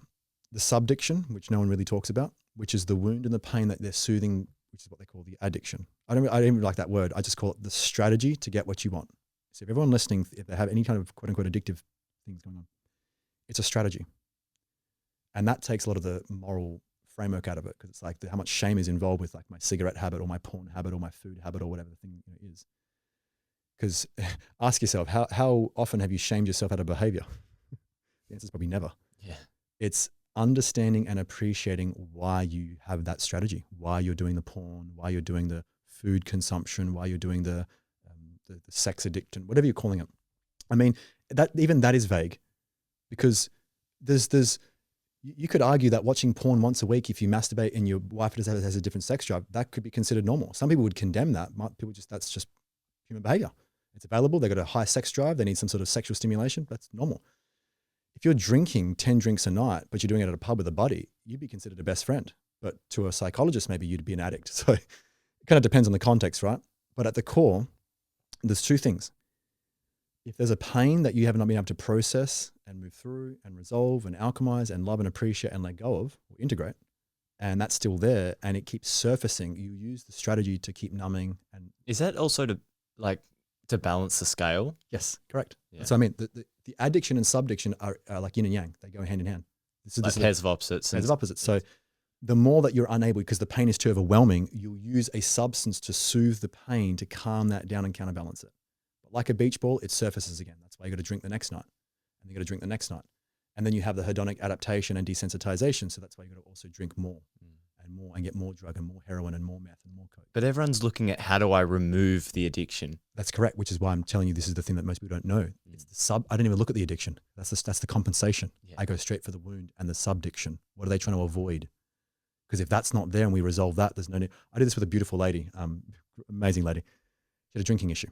The subdiction, which no one really talks about, which is the wound and the pain that they're soothing, which is what they call the addiction. I don't even like that word. I just call it the strategy to get what you want. So if everyone listening, if they have any kind of quote unquote addictive things going on, it's a strategy. And that takes a lot of the moral framework out of it, because it's like how much shame is involved with like my cigarette habit or my porn habit or my food habit or whatever the thing is. Because ask yourself, how often have you shamed yourself out of behavior? The answer is probably never. Yeah. It's understanding and appreciating why you have that strategy, why you're doing the porn, why you're doing the food consumption, why you're doing the sex addiction, whatever you're calling it. I mean, that is vague, because you could argue that watching porn once a week, if you masturbate and your wife has a different sex drive, that could be considered normal. Some people would condemn that. That's just human behavior. It's available. They've got a high sex drive. They need some sort of sexual stimulation. That's normal. If you're drinking 10 drinks a night, but you're doing it at a pub with a buddy, you'd be considered a best friend. But to a psychologist, maybe you'd be an addict. So it kind of depends on the context, right? But at the core, there's two things. If there's a pain that you have not been able to process and move through and resolve and alchemize and love and appreciate and let go of, or integrate, and that's still there and it keeps surfacing, you use the strategy to keep numbing. And is that also to balance the scale? Yes, correct. Yeah. That's what I mean. The addiction and subdiction are like yin and yang. They go hand in hand. This is pairs of opposites. Pairs of opposites. So the more that you're unable, because the pain is too overwhelming, you'll use a substance to soothe the pain, to calm that down and counterbalance it. But like a beach ball, it surfaces again. That's why you got to drink the next night, and you got to drink the next night. And then you have the hedonic adaptation and desensitization. So that's why you got to also drink more and more and get more drug and more heroin and more meth and more coke. But everyone's looking at, how do I remove the addiction? That's correct, which is why I'm telling you this is the thing that most people don't know. It's the I don't even look at the addiction. That's the compensation. Yeah. I go straight for the wound and the subdiction. What are they trying to avoid? Because if that's not there and we resolve that, there's no need. I did this with a beautiful lady, amazing lady. She had a drinking issue.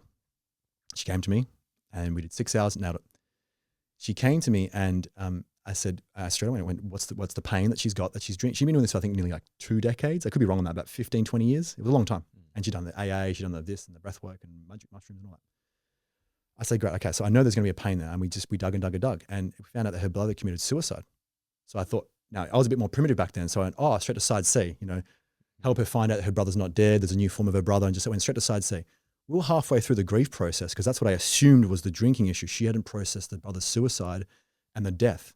She came to me and we did 6 hours, nailed it. She came to me and I said, straight away, I went, what's the pain that she's got that she's drinking? She'd been doing this for, I think, nearly like 2 decades. I could be wrong on that, about 15, 20 years. It was a long time. And she'd done the AA, she'd done the this and the breath work and magic mushrooms and all that. I said, great, okay, so I know there's going to be a pain there. And we dug and dug and dug. And we found out that her brother committed suicide. So I thought, now I was a bit more primitive back then. So I went, straight to side C, help her find out that her brother's not dead. There's a new form of her brother, and just went straight to side C. We were halfway through the grief process, because that's what I assumed was the drinking issue. She hadn't processed the brother's suicide and the death.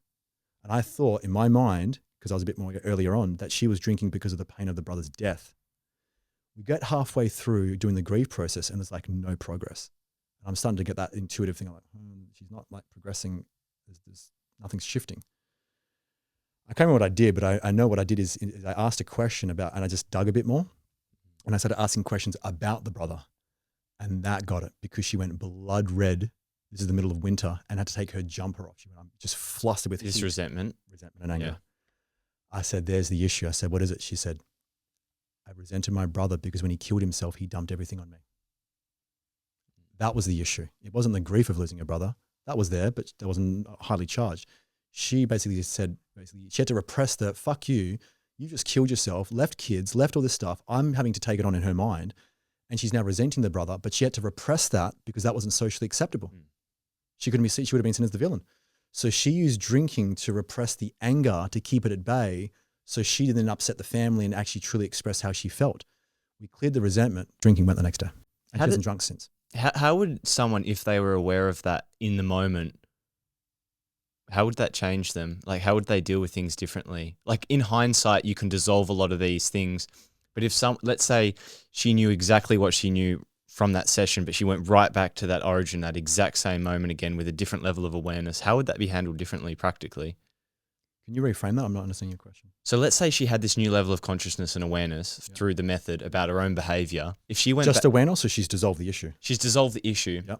And I thought in my mind, because I was a bit more earlier on, that she was drinking because of the pain of the brother's death. We get halfway through doing the grief process and there's like no progress. And I'm starting to get that intuitive thing. I'm like, she's not like progressing. There's nothing's shifting. I can't remember what I did, but I know what I did is I asked a question about, and I just dug a bit more. And I started asking questions about the brother. And that got it, because she went blood red. This is the middle of winter, and had to take her jumper off. She went, I'm just flustered with this resentment and anger. Yeah. I said, there's the issue. I said, what is it? She said, I resented my brother because when he killed himself, he dumped everything on me. That was the issue. It wasn't the grief of losing a brother. That was there, but that wasn't highly charged. She basically said, she had to repress the, fuck you just killed yourself, left kids, left all this stuff. I'm having to take it on in her mind. And she's now resenting the brother, but she had to repress that because that wasn't socially acceptable. She would have been seen as the villain. So she used drinking to repress the anger, to keep it at bay, so she didn't upset the family and actually truly express how she felt. We cleared the resentment. Drinking went the next day. And she hasn't drunk since. How would someone, if they were aware of that in the moment, how would that change them? Like, how would they deal with things differently? Like, in hindsight, you can dissolve a lot of these things. But if let's say she knew exactly what she knew from that session, but she went right back to that origin, that exact same moment again with a different level of awareness, how would that be handled differently practically? Can you reframe that? I'm not understanding your question. So let's say she had this new level of consciousness and awareness through the method about her own behavior. If she went just awareness, or she's dissolved the issue? She's dissolved the issue. Yep.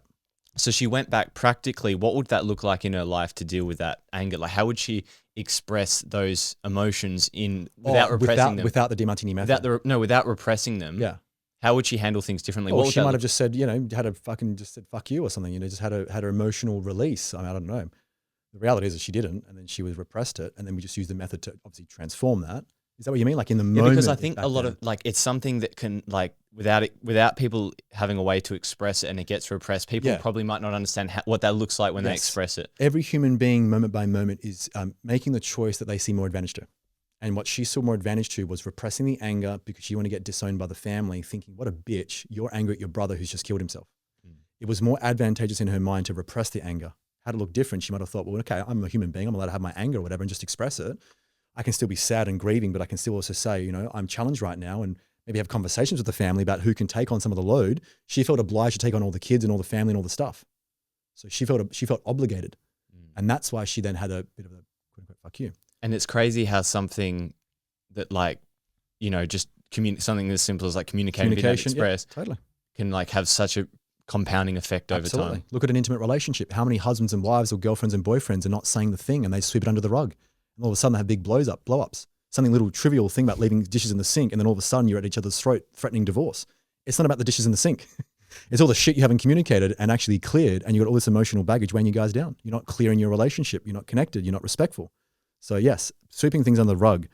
So she went back practically, what would that look like in her life to deal with that anger? Like, how would she express those emotions without repressing them? Without the Demartini Method? Without repressing them. Yeah. How would she handle things differently? Well, she might have just said, just said fuck you or something, just had her emotional release. I don't know. The reality is that she didn't, and then she was repressed it, and then we just used the method to obviously transform that. Is that what you mean? Like in the moment? Yeah, because I think a lot of, like, it's something that can, like, without people having a way to express it and it gets repressed, people probably might not understand what that looks like when they express it. Every human being, moment by moment, is making the choice that they see more advantage to. And what she saw more advantage to was repressing the anger because she wanted to get disowned by the family, thinking, what a bitch, you're angry at your brother who's just killed himself. It was more advantageous in her mind to repress the anger. Had it looked different, she might have thought, well, okay, I'm a human being, I'm allowed to have my anger or whatever and just express it. I can still be sad and grieving, but I can still also say, I'm challenged right now, and maybe have conversations with the family about who can take on some of the load. She felt obliged to take on all the kids and all the family and all the stuff. So she felt obligated. And that's why she then had a bit of a quote unquote fuck you. And it's crazy how something that like, just something as simple as like communicating, being able to express, totally can like have such a compounding effect over time. Look at an intimate relationship. How many husbands and wives or girlfriends and boyfriends are not saying the thing and they sweep it under the rug? And all of a sudden they have big blow ups. Something little trivial thing about leaving dishes in the sink, and then all of a sudden you're at each other's throat threatening divorce. It's not about the dishes in the sink. It's all the shit you haven't communicated and actually cleared, and you've got all this emotional baggage weighing you guys down. You're not clear in your relationship. You're not connected. You're not respectful. So yes, sweeping things under the rug,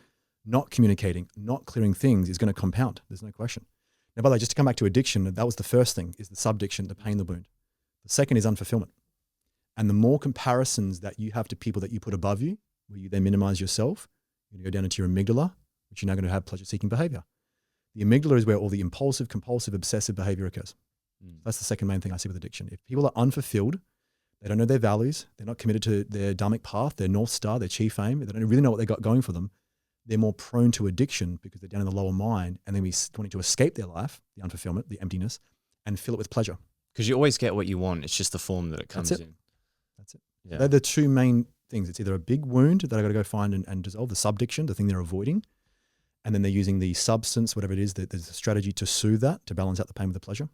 not communicating, not clearing things is going to compound. There's no question. Now, by the way, just to come back to addiction, that was the first thing, is the subdiction, the pain, the wound. The second is unfulfillment. And the more comparisons that you have to people that you put above you, where you then minimize yourself, you're going to go down into your amygdala, which you're now going to have pleasure-seeking behavior. The amygdala is where all the impulsive, compulsive, obsessive behavior occurs. That's the second main thing I see with addiction. If people are unfulfilled, they don't know their values, they're not committed to their dharmic path, their North Star, their chief aim, they don't really know what they got going for them, they're more prone to addiction because they're down in the lower mind, and then we wanting to escape their life, the unfulfillment, the emptiness, and fill it with pleasure. Because you always get what you want. It's just the form that it comes in. That's it. Yeah. They're the two main things. It's either a big wound that I got to go find and dissolve, the subdiction, the thing they're avoiding, and then they're using the substance, whatever it is, there's a strategy to soothe that, to balance out the pain with the pleasure.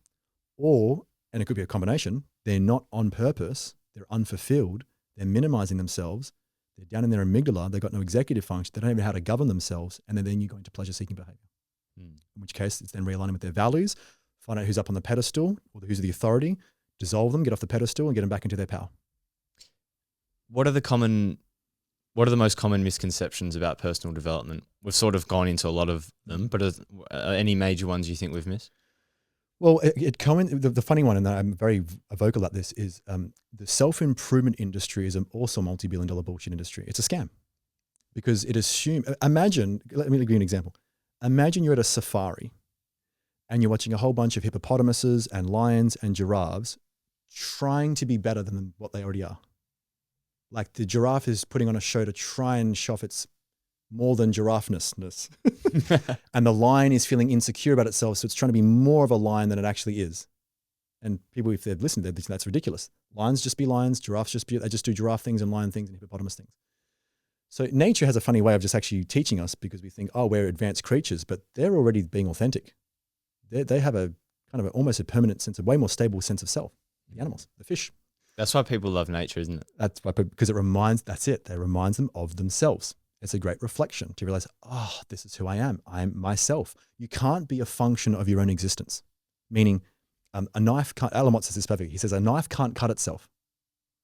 Or, and it could be a combination, they're not on purpose, they're unfulfilled, they're minimizing themselves, they're down in their amygdala, they've got no executive function, they don't even know how to govern themselves, and then you go into pleasure-seeking behavior. In which case, it's then realigning with their values, find out who's up on the pedestal, or who's the authority, dissolve them, get off the pedestal, and get them back into their power. What are the most common misconceptions about personal development? We've sort of gone into a lot of them, but are any major ones you think we've missed? Well, the funny one, and I'm very vocal about this, is the self-improvement industry is also a multi-billion-dollar bullshit industry. It's a scam because it assumes, imagine, let me give you an example. Imagine you're at a safari and you're watching a whole bunch of hippopotamuses and lions and giraffes trying to be better than what they already are. Like the giraffe is putting on a show to try and show off its more than giraffeness. And the lion is feeling insecure about itself, so it's trying to be more of a lion than it actually is. And people, if they've listened, they'd think that's ridiculous. Lions just be lions, giraffes they just do giraffe things and lion things and hippopotamus things. So nature has a funny way of just actually teaching us, because we think, oh, we're advanced creatures, but they're already being authentic. They have a kind of almost a permanent sense, a way more stable sense of self. The animals, the fish. That's why people love nature, isn't it? That's why, because it reminds them of themselves. It's a great reflection to realize, oh, this is who I am. I am myself. You can't be a function of your own existence. Meaning, a knife can't, Alan Watts says this perfectly. He says, a knife can't cut itself.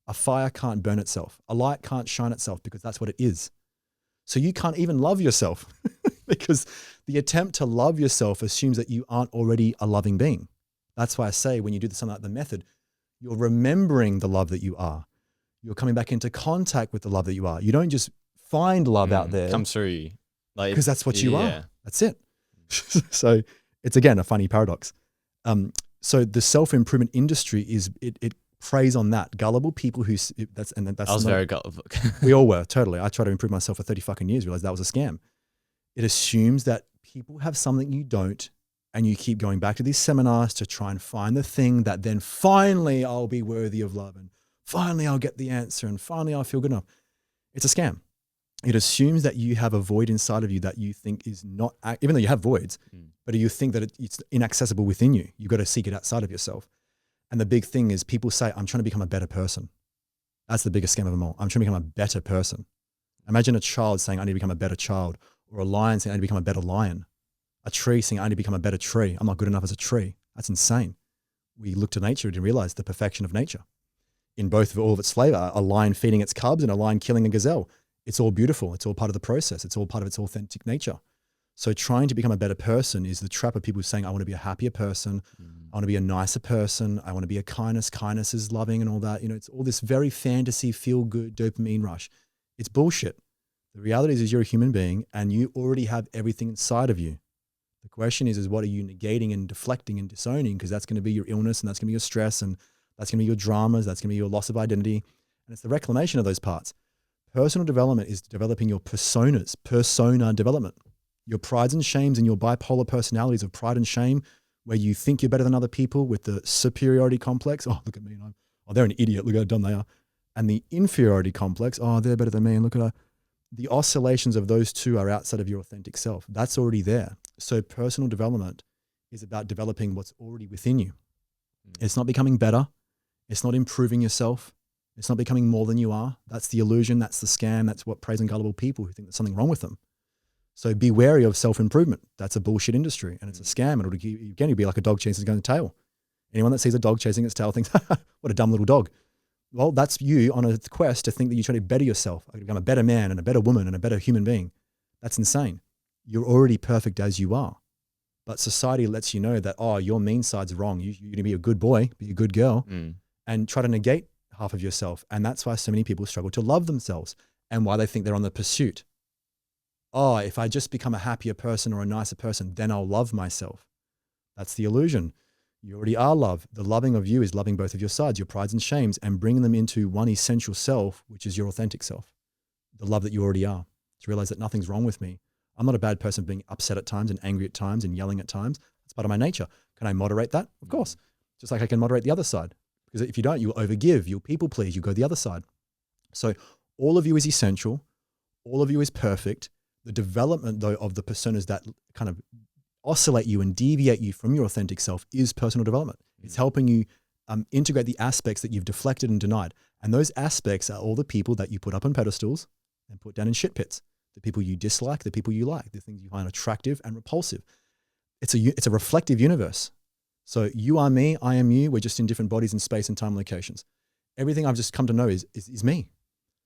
A fire can't burn itself. A light can't shine itself, because that's what it is. So you can't even love yourself because the attempt to love yourself assumes that you aren't already a loving being. That's why I say when you do something like the method, you're remembering the love that you are. You're coming back into contact with the love that you are. You don't just find love out there. Comes through you. Because that's what you are. That's it. So it's, again, a funny paradox. So the self-improvement industry it preys on that. Gullible people who, I was very gullible. We all were, totally. I tried to improve myself for 30 fucking years, realized that was a scam. It assumes that people have something you don't, and you keep going back to these seminars to try and find the thing that then finally I'll be worthy of love, and finally I'll get the answer, and finally I'll feel good enough. It's a scam. It assumes that you have a void inside of you that you think is not, even though you have voids, but you think that it's inaccessible within you. You've got to seek it outside of yourself. And the big thing is people say, I'm trying to become a better person. That's the biggest scam of them all. I'm trying to become a better person. Imagine a child saying, I need to become a better child, or a lion saying, I need to become a better lion. A tree saying, I need to become a better tree. I'm not good enough as a tree. That's insane. We look to nature to realize the perfection of nature in both of all of its flavor, a lion feeding its cubs and a lion killing a gazelle. It's all beautiful. It's all part of the process. It's all part of its authentic nature. So trying to become a better person is the trap of people saying, I want to be a happier person. I want to be a nicer person. I want to be a kindness. Kindness is loving and all that. You know, it's all this very fantasy, feel good dopamine rush. It's bullshit. The reality is you're a human being and you already have everything inside of you. The question is what are you negating and deflecting and disowning? Because that's going to be your illness, and that's going to be your stress, and that's going to be your dramas. That's going to be your loss of identity. And it's the reclamation of those parts. Personal development is developing your personas, persona development, your prides and shames and your bipolar personalities of pride and shame, where you think you're better than other people with the superiority complex. Oh, look at me. They're an idiot. Look how dumb they are. And the inferiority complex, oh, they're better than me, and look at her. The oscillations of those two are outside of your authentic self. That's already there. So personal development is about developing what's already within you. It's not becoming better. It's not improving yourself. It's not becoming more than you are. That's the illusion. That's the scam. That's what preys on gullible people who think there's something wrong with them. So be wary of self-improvement. That's a bullshit industry, and it's a scam. And it'll be like a dog chasing its own tail. Anyone that sees a dog chasing its tail thinks, what a dumb little dog. Well, that's you on a quest to think that you're trying to better yourself, like become a better man and a better woman and a better human being. That's insane. You're already perfect as you are. But society lets you know that, oh, your mean side's wrong. You're going to be a good boy, be a good girl, and try to negate half of yourself. And that's why so many people struggle to love themselves and why they think they're on the pursuit. Oh, if I just become a happier person or a nicer person, then I'll love myself. That's the illusion. You already are love. The loving of you is loving both of your sides, your prides and shames, and bringing them into one essential self, which is your authentic self. The love that you already are. To realize that nothing's wrong with me. I'm not a bad person being upset at times and angry at times and yelling at times. That's part of my nature. Can I moderate that? Of course. Just like I can moderate the other side. Because if you don't, you'll overgive, you'll people please, you go the other side. So all of you is essential. All of you is perfect. The development, though, of the personas that kind of oscillate you and deviate you from your authentic self is personal development. It's helping you integrate the aspects that you've deflected and denied. And those aspects are all the people that you put up on pedestals and put down in shit pits. The people you dislike, the people you like, the things you find attractive and repulsive. It's a reflective universe. So you are me, I am you. We're just in different bodies in space and time locations. Everything I've just come to know is me.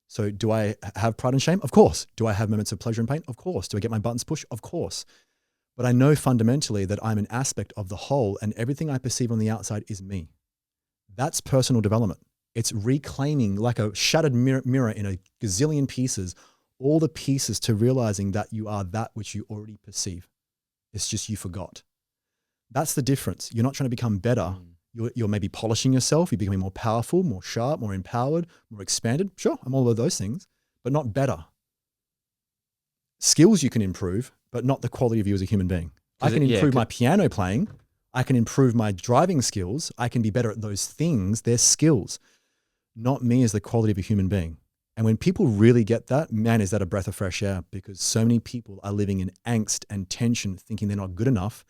So do I have pride and shame? Of course. Do I have moments of pleasure and pain? Of course. Do I get my buttons pushed? Of course. But I know fundamentally that I'm an aspect of the whole, and everything I perceive on the outside is me. That's personal development. It's reclaiming, like a shattered mirror in a gazillion pieces, all the pieces to realizing that you are that which you already perceive. It's just you forgot. That's the difference. You're not trying to become better. You're maybe polishing yourself. You're becoming more powerful, more sharp, more empowered, more expanded. Sure, I'm all of those things, but not better. Skills you can improve, but not the quality of you as a human being. I can improve my piano playing. I can improve my driving skills. I can be better at those things. They're skills, not me as the quality of a human being. And when people really get that, man, is that a breath of fresh air, because so many people are living in angst and tension, thinking they're not good enough.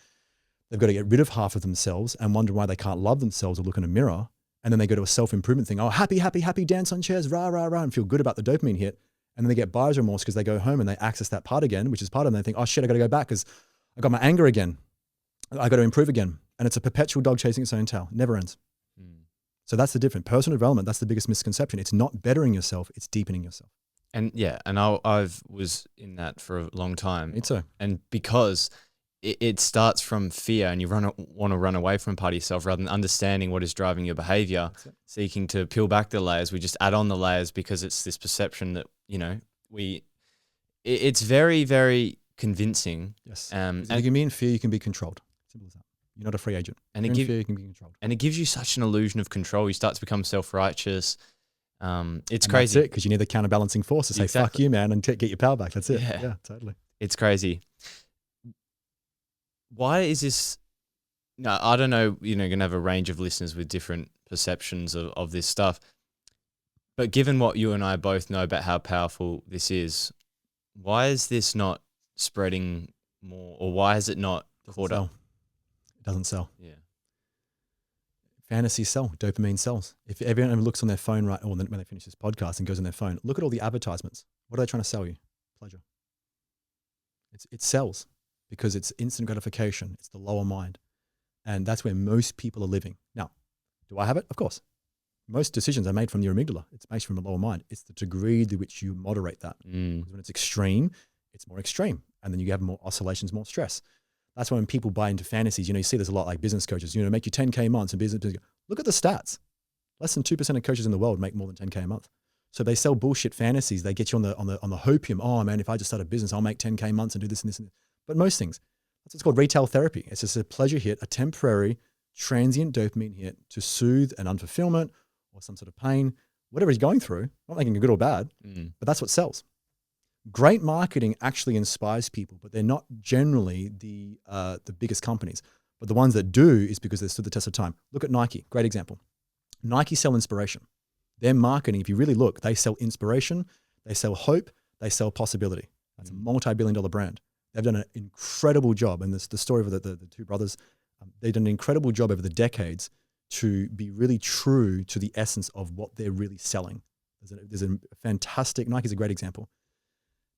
They've got to get rid of half of themselves and wonder why they can't love themselves or look in a mirror. And then they go to a self-improvement thing. Oh, happy, happy, happy, dance on chairs, rah, rah, rah, and feel good about the dopamine hit. And then they get buyer's remorse because they go home and they access that part again, which is part of them. They think, oh shit, I got to go back because I got my anger again. I got to improve again. And it's a perpetual dog chasing its own tail. Never ends. So that's the difference. Personal development, that's the biggest misconception. It's not bettering yourself, it's deepening yourself. And yeah, and I was in that for a long time. Me too. And because it starts from fear, and you want to run away from part of yourself rather than understanding what is driving your behavior, seeking to peel back the layers. We just add on the layers because it's this perception that, it's very, very convincing. Yes. And you can be in fear, you can be controlled. Simple as that. You're not a free agent. And in fear, you can be controlled. And it gives you such an illusion of control. You start to become self-righteous. It's crazy. That's it, because you need the counterbalancing force to say, fuck you, man, and get your power back. That's it. Yeah, totally. It's crazy. Why is this? No, I don't know. Going to have a range of listeners with different perceptions of this stuff. But given what you and I both know about how powerful this is, why is this not spreading more, or why is it not caught up? It doesn't sell. Yeah. Fantasies sell. Dopamine sells. If everyone looks on their phone when they finish this podcast and goes on their phone, look at all the advertisements. What are they trying to sell you? Pleasure. It sells because it's instant gratification. It's the lower mind. And that's where most people are living. Now, do I have it? Of course. Most decisions are made from the amygdala. It's based from the lower mind. It's the degree to which you moderate that. Because when it's extreme, it's more extreme. And then you have more oscillations, more stress. That's why when people buy into fantasies, you see there's a lot like business coaches, make you 10K months in business. Look at the stats. Less than 2% of coaches in the world make more than 10K a month. So they sell bullshit fantasies. They get you on the hopium. Oh man, if I just start a business, I'll make 10K months and do this and this and this. But most things, that's what's called retail therapy. It's just a pleasure hit, a temporary transient dopamine hit to soothe an unfulfillment or some sort of pain, whatever he's going through. Not making it good or bad, but that's what sells. Great marketing actually inspires people, but they're not generally the biggest companies. But the ones that do is because they stood the test of time. Look at Nike, great example. Nike sell inspiration. Their marketing, if you really look, they sell inspiration, they sell hope, they sell possibility. That's a multi-billion-dollar brand. They've done an incredible job. And this the story of the two brothers. They've done an incredible job over the decades to be really true to the essence of what they're really selling. There's a fantastic, Nike's a great example.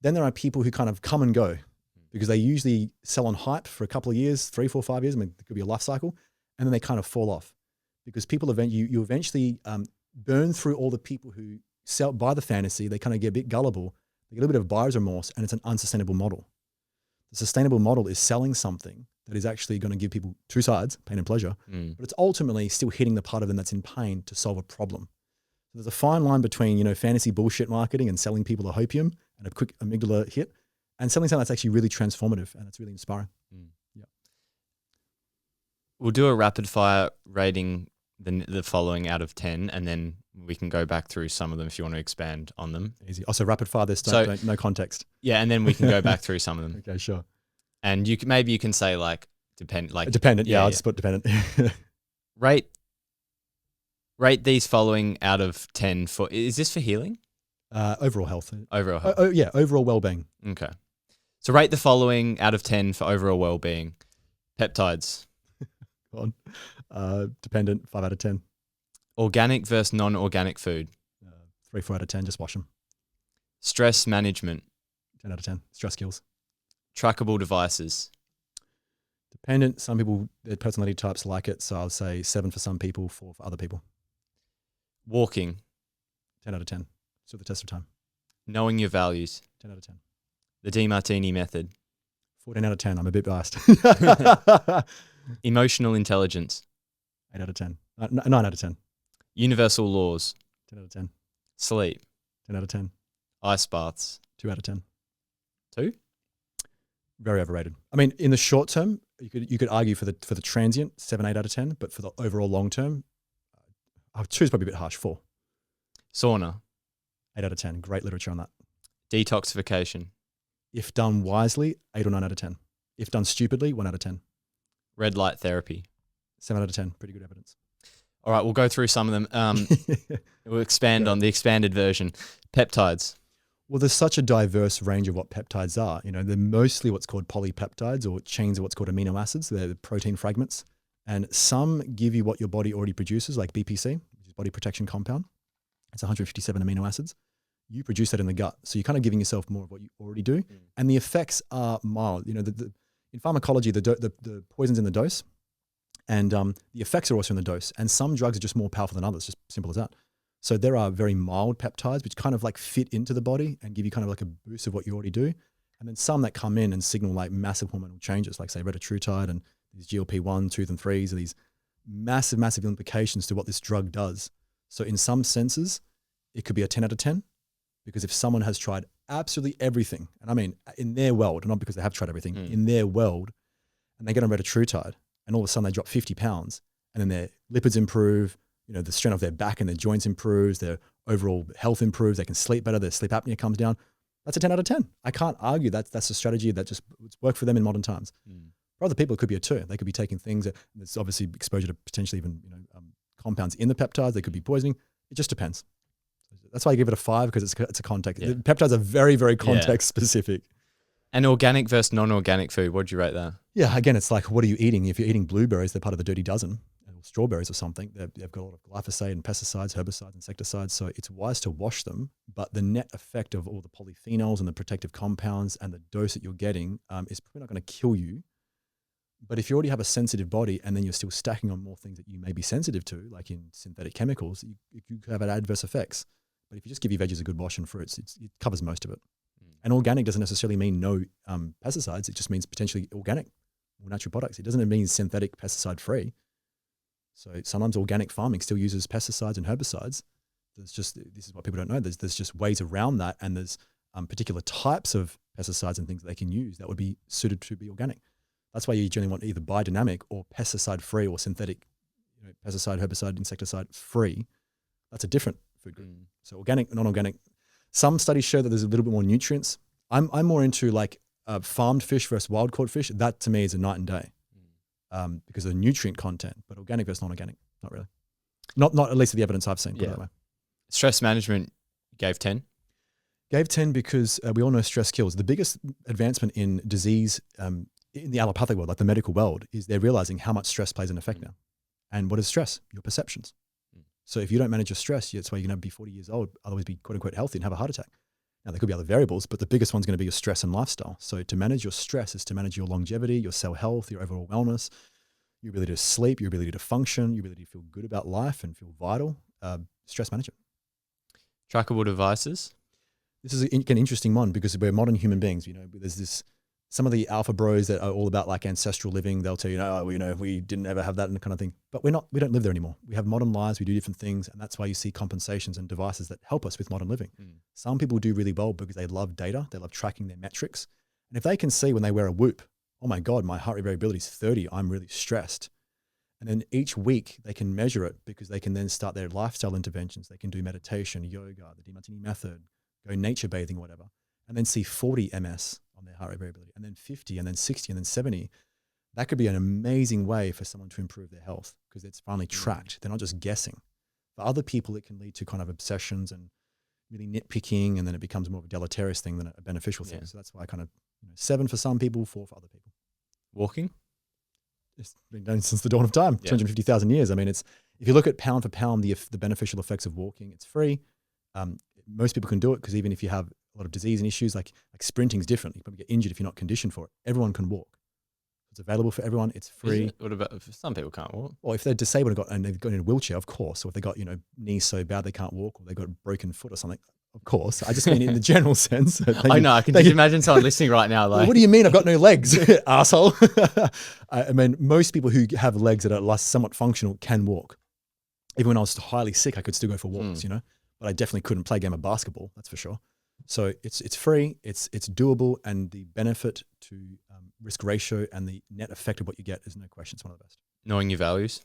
Then there are people who kind of come and go because they usually sell on hype for a couple of years, 3, 4, 5 years. I mean, it could be a life cycle. And then they kind of fall off because people you eventually burn through all the people who buy the fantasy. They kind of get a bit gullible. They get a little bit of buyer's remorse, and it's an unsustainable model. The sustainable model is selling something that is actually going to give people two sides, pain and pleasure, but it's ultimately still hitting the part of them that's in pain to solve a problem. So there's a fine line between, fantasy bullshit marketing and selling people a hopium and a quick amygdala hit, and selling something that's actually really transformative and it's really inspiring. Yeah. We'll do a rapid fire rating the following out of 10, and then we can go back through some of them if you want to expand on them. Easy. Also, rapid fire this, no context. Yeah, and then we can go back through some of them. Okay, sure. And maybe you can say dependent. Dependent. Yeah, I'll just put dependent. Rate these following out of 10 for. Is this for healing? Overall health. Overall health. Overall well-being. Okay. So rate the following out of 10 for overall well-being. Peptides. Go on. Dependent. 5 out of 10. Organic versus non-organic food. 3, 4 out of 10. Just wash them. Stress management. 10 out of 10. Stress skills. Trackable devices. Dependent. Some people, their personality types like it. So I'll say 7 for some people, 4 for other people. Walking. 10 out of 10. Stood the test of time. Knowing your values. 10 out of 10. The Demartini Method. 14 out of 10. I'm a bit biased. Emotional intelligence. 8 out of 10. 9 out of 10. Universal laws. 10 out of 10. Sleep. 10 out of 10. Ice baths. 2 out of 10. 2? Very overrated. I mean, in the short term, you could argue for the transient 7, 8 out of 10, but for the overall long term, 2 is probably a bit harsh. 4. Sauna. 8 out of 10. Great literature on that. Detoxification. If done wisely, 8 or 9 out of 10. If done stupidly, 1 out of 10. Red light therapy. 7 out of 10. Pretty good evidence. All right, we'll go through some of them. We'll expand on the expanded version. Peptides. Well, there's such a diverse range of what peptides are. They're mostly what's called polypeptides or chains of what's called amino acids. They're the protein fragments. And some give you what your body already produces, like BPC, which is body protection compound. It's 157 amino acids. You produce that in the gut. So you're kind of giving yourself more of what you already do. And the effects are mild. In pharmacology, the poison's in the dose. And the effects are also in the dose. And some drugs are just more powerful than others, just simple as that. So there are very mild peptides, which kind of like fit into the body and give you kind of like a boost of what you already do. And then some that come in and signal like massive hormonal changes, like say retatrutide and these GLP-1, 2s and 3s, and these massive, massive implications to what this drug does. So in some senses, it could be a 10 out of 10, because if someone has tried absolutely everything, and I mean in their world, not because they have tried everything, in their world, and they get on retatrutide, and all of a sudden they drop 50 pounds, and then their lipids improve, the strength of their back and their joints improves, their overall health improves, they can sleep better, their sleep apnea comes down. That's a 10 out of 10. I can't argue that's a strategy that just worked for them in modern times. For other people, it could be a 2. They could be taking things there's obviously exposure to potentially even compounds in the peptides. They could be poisoning. It just depends. That's why I give it a 5, because it's a context. The peptides are very, very context specific. And organic versus non-organic food, what would you rate that? Yeah, again, it's like, what are you eating? If you're eating blueberries, they're part of the dirty dozen. Strawberries or something, they've got a lot of glyphosate and pesticides, herbicides, insecticides. So it's wise to wash them. But the net effect of all the polyphenols and the protective compounds and the dose that you're getting is probably not going to kill you. But if you already have a sensitive body and then you're still stacking on more things that you may be sensitive to, like in synthetic chemicals, you could have adverse effects. But if you just give your veggies a good wash and fruits, it covers most of it. And organic doesn't necessarily mean no pesticides. It just means potentially organic or natural products. It doesn't mean synthetic pesticide free. So sometimes organic farming still uses pesticides and herbicides. This is what people don't know. There's just ways around that, and there's particular types of pesticides and things that they can use that would be suited to be organic. That's why you generally want either biodynamic or pesticide free or synthetic, pesticide, herbicide, insecticide free. That's a different food group. So organic, non-organic. Some studies show that there's a little bit more nutrients. I'm more into like farmed fish versus wild caught fish. That to me is a night and day. Because of the nutrient content, but organic versus non-organic, not really. Not at least the evidence I've seen, put it that way. Stress management gave 10. Gave 10 because we all know stress kills. The biggest advancement in disease in the allopathic world, like the medical world, is they're realizing how much stress plays an effect now. And what is stress? Your perceptions. So if you don't manage your stress, that's why you're going to be 40 years old, otherwise be quote unquote healthy and have a heart attack. Now, there could be other variables, but the biggest one's going to be your stress and lifestyle. So to manage your stress is to manage your longevity, your cell health, your overall wellness, your ability to sleep, your ability to function, your ability to feel good about life and feel vital. Stress management. Trackable devices. This is an interesting one because we're modern human beings. There's some of the alpha bros that are all about like ancestral living. They'll tell you, we didn't ever have that and kind of thing. But we don't live there anymore. We have modern lives. We do different things, and that's why you see compensations and devices that help us with modern living. Some people do really well because they love data. They love tracking their metrics, and if they can see when they wear a Whoop, oh my God, my heart rate variability is 30. I'm really stressed. And then each week they can measure it because they can then start their lifestyle interventions. They can do meditation, yoga, the Demartini Method, go nature bathing, whatever, and then see 40 MS on their heart rate variability, and then 50, and then 60, and then 70. That could be an amazing way for someone to improve their health because it's finally tracked. They're not just guessing. For other people, it can lead to kind of obsessions and really nitpicking, and then it becomes more of a deleterious thing than a beneficial thing. So that's why I kind of 7 for some people, 4 for other people. Walking? It's been done since the dawn of time, 250,000 years. I mean, if you look at pound for pound, the beneficial effects of walking, it's free. Most people can do it because even if you have a lot of disease and issues, like sprinting is different. You probably get injured if you're not conditioned for it. Everyone can walk. It's available for everyone. It's free. What about if some people can't walk? Well, if they're disabled and they've got in a wheelchair, of course. Or if they got knees so bad they can't walk, or they've got a broken foot or something, of course. I just mean in the general sense. I know. I can just imagine someone listening right now. Like, well, what do you mean? I've got no legs, asshole. I mean, most people who have legs that are somewhat functional can walk. Even when I was highly sick, I could still go for walks, but I definitely couldn't play a game of basketball. That's for sure. So it's free, it's doable, and the benefit to risk ratio and the net effect of what you get is no question. It's one of the best. Knowing your values.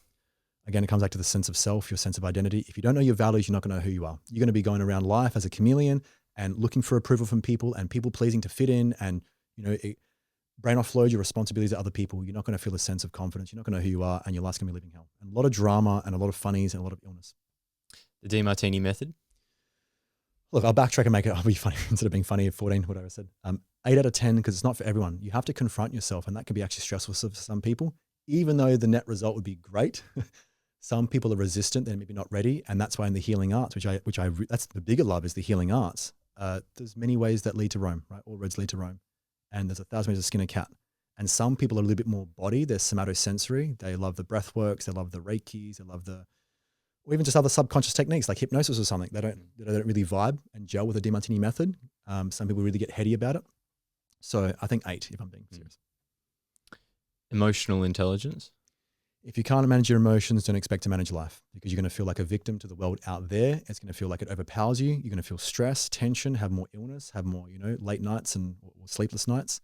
Again, it comes back to the sense of self, your sense of identity. If you don't know your values, you're not going to know who you are. You're going to be going around life as a chameleon and looking for approval from people and people pleasing to fit in, and brain offload your responsibilities to other people. You're not going to feel a sense of confidence. You're not going to know who you are, and your life's going to be living hell. And a lot of drama and a lot of funnies and a lot of illness. The Demartini Method. Look, I'll backtrack and make it, I'll be funny instead of being funny at 14, whatever I said. 8 out of 10, because it's not for everyone. You have to confront yourself, and that can be actually stressful for some people. Even though the net result would be great, some people are resistant, they're maybe not ready, and that's why in the healing arts, that's the bigger love is the healing arts. There's many ways that lead to Rome, right? All roads lead to Rome, and there's 1,000 ways to skin a cat. And some people are a little bit more body, they're somatosensory. They love the breath works, they love the Reikis, they love or even just other subconscious techniques like hypnosis or something. They don't really vibe and gel with the Demartini Method. Some people really get heady about it. So I think 8, if I'm being serious. Emotional intelligence. If you can't manage your emotions, don't expect to manage life, because you're going to feel like a victim to the world out there. It's going to feel like it overpowers you. You're going to feel stress, tension, have more illness, have more, late nights or sleepless nights.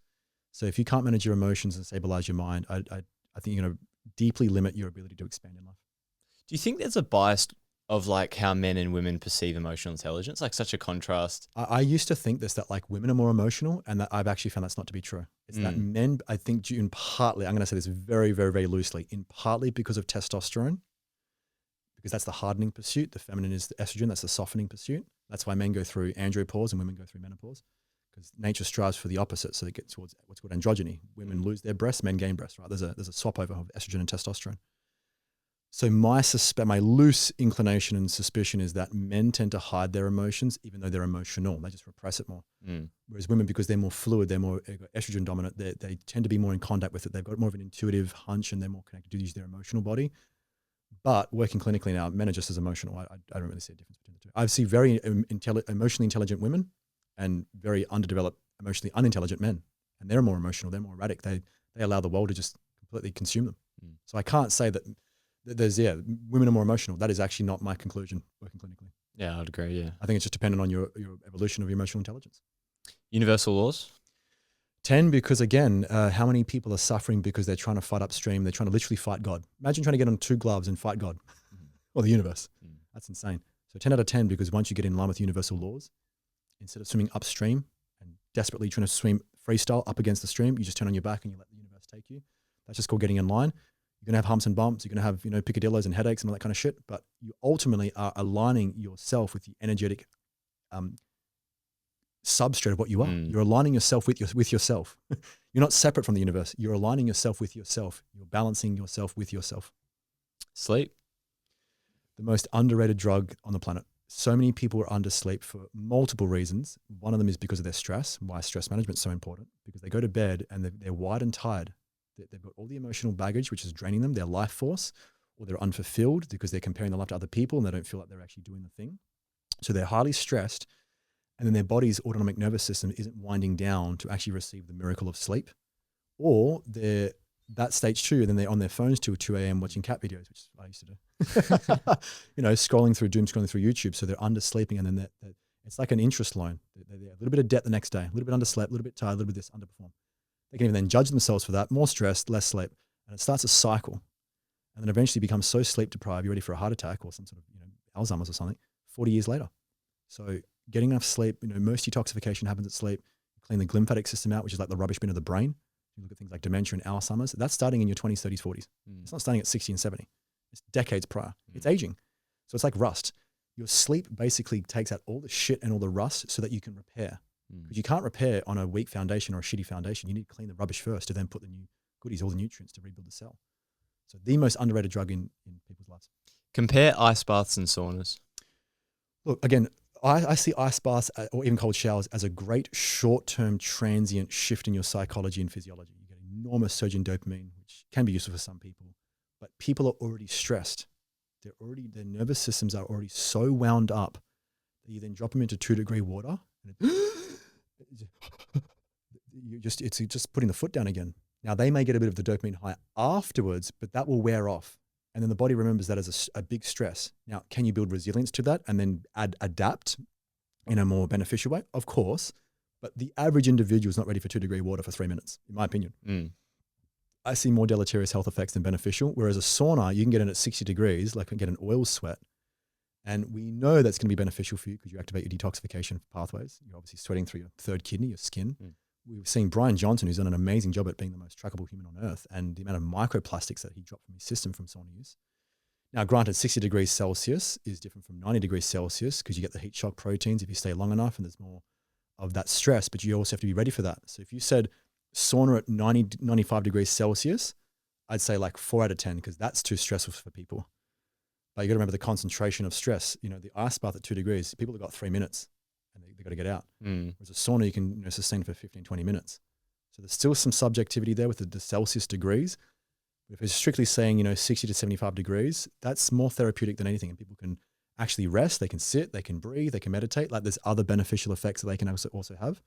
So if you can't manage your emotions and stabilize your mind, I think you're going to deeply limit your ability to expand in life. Do you think there's a bias of like how men and women perceive emotional intelligence, like such a contrast? I used to think that like women are more emotional, and that I've actually found that's not to be true. It's that men, I think in partly, I'm going to say this very, very, very loosely, in partly because of testosterone, because that's the hardening pursuit. The feminine is the estrogen, that's the softening pursuit. That's why men go through andropause and women go through menopause, because nature strives for the opposite. So they get towards what's called androgyny. Women lose their breasts, men gain breasts, right? There's a swap over of estrogen and testosterone. So my loose inclination and suspicion is that men tend to hide their emotions, even though they're emotional. They just repress it more. Whereas women, because they're more fluid, they're more estrogen dominant, they tend to be more in contact with it. They've got more of an intuitive hunch, and they're more connected to their emotional body. But working clinically now, men are just as emotional. I don't really see a difference between the two. I see very emotionally intelligent women and very underdeveloped, emotionally unintelligent men. And they're more emotional. They're more erratic. They allow the world to just completely consume them. So I can't say that women are more emotional. That is actually not my conclusion working clinically. Yeah, I'd agree, yeah. I think it's just dependent on your evolution of your emotional intelligence. Universal laws? 10, because again, how many people are suffering because they're trying to fight upstream? They're trying to literally fight God. Imagine trying to get on 2 gloves and fight God or the universe. That's insane. So 10 out of 10, because once you get in line with universal laws, instead of swimming upstream and desperately trying to swim freestyle up against the stream, you just turn on your back and you let the universe take you. That's just called getting in line. You're going to have humps and bumps. You're going to have, picadillos and headaches and all that kind of shit. But you ultimately are aligning yourself with the energetic substrate of what you are. You're aligning yourself with yourself. You're not separate from the universe. You're aligning yourself with yourself. You're balancing yourself with yourself. Sleep. The most underrated drug on the planet. So many people are undersleep for multiple reasons. One of them is because of their stress. Why stress management is so important? Because they go to bed and they're wide and tired. They've got all the emotional baggage, which is draining them, their life force, or they're unfulfilled because they're comparing their life to other people and they don't feel like they're actually doing the thing. So they're highly stressed, and then their body's autonomic nervous system isn't winding down to actually receive the miracle of sleep. Or they're that stage 2, and then they're on their phones till 2 a.m. watching cat videos, which I used to do. Scrolling through YouTube. So they're undersleeping, and then it's like an interest loan. They're a little bit of debt the next day, a little bit underslept, a little bit tired, a little bit this, underperform. They can even then judge themselves for that, more stress, less sleep. And it starts a cycle. And then eventually becomes so sleep deprived, you're ready for a heart attack or some sort of, Alzheimer's or something, 40 years later. So getting enough sleep, most detoxification happens at sleep. Clean the lymphatic system out, which is like the rubbish bin of the brain. You look at things like dementia and Alzheimer's. That's starting in your 20s, 30s, 40s. It's not starting at 60 and 70. It's decades prior. It's aging. So it's like rust. Your sleep basically takes out all the shit and all the rust so that you can repair. Because you can't repair on a weak foundation or a shitty foundation. You need to clean the rubbish first to then put the new goodies, all the nutrients to rebuild the cell. So the most underrated drug in people's lives. Compare ice baths and saunas. Look, again, I see ice baths or even cold showers as a great short-term transient shift in your psychology and physiology. You get an enormous surge in dopamine, which can be useful for some people. But people are already stressed. Their nervous systems are already so wound up that you then drop them into 2-degree water and it's just putting the foot down again. Now they may get a bit of the dopamine high afterwards, but that will wear off. And then the body remembers that as a big stress. Now, can you build resilience to that and then adapt in a more beneficial way? Of course. But the average individual is not ready for 2-degree water for 3 minutes, in my opinion. I see more deleterious health effects than beneficial. Whereas a sauna, you can get in at 60 degrees, like get an oil sweat. And we know that's going to be beneficial for you because you activate your detoxification pathways. You're obviously sweating through your third kidney, your skin. We've seen Brian Johnson, who's done an amazing job at being the most trackable human on earth, and the amount of microplastics that he dropped from his system from sauna use. Now, granted, 60 degrees Celsius is different from 90 degrees Celsius because you get the heat shock proteins if you stay long enough, and there's more of that stress, but you also have to be ready for that. So if you said sauna at 95 degrees Celsius, I'd say like 4 out of 10 because that's too stressful for people. But you got to remember the concentration of stress. The ice bath at 2 degrees, people have got 3 minutes and they got to get out. Whereas a sauna, you can sustain for 15, 20 minutes. So there's still some subjectivity there with the Celsius degrees. But if it's strictly saying, 60 to 75 degrees, that's more therapeutic than anything. And people can actually rest, they can sit, they can breathe, they can meditate. Like there's other beneficial effects that they can also have.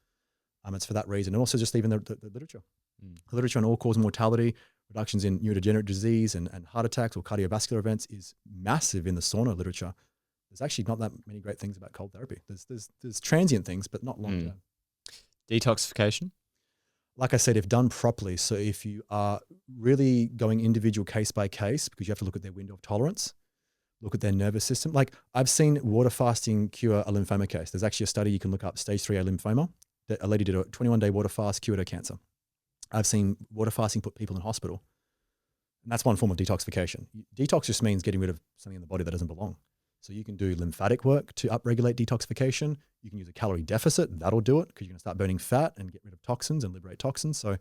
It's for that reason. And also just even the literature. The literature on all-cause mortality, reductions in neurodegenerative disease and heart attacks or cardiovascular events is massive in the sauna literature. There's actually not that many great things about cold therapy. There's transient things, but not long term. Detoxification? Like I said, if done properly, so if you are really going individual case by case, because you have to look at their window of tolerance, look at their nervous system. Like I've seen water fasting cure a lymphoma case. There's actually a study you can look up, stage 3A lymphoma. A lady did a 21-day water fast, cured her cancer. I've seen water fasting put people in hospital. And that's one form of detoxification. Detox just means getting rid of something in the body that doesn't belong. So you can do lymphatic work to upregulate detoxification. You can use a calorie deficit. That'll do it because you're going to start burning fat and get rid of toxins and liberate toxins. So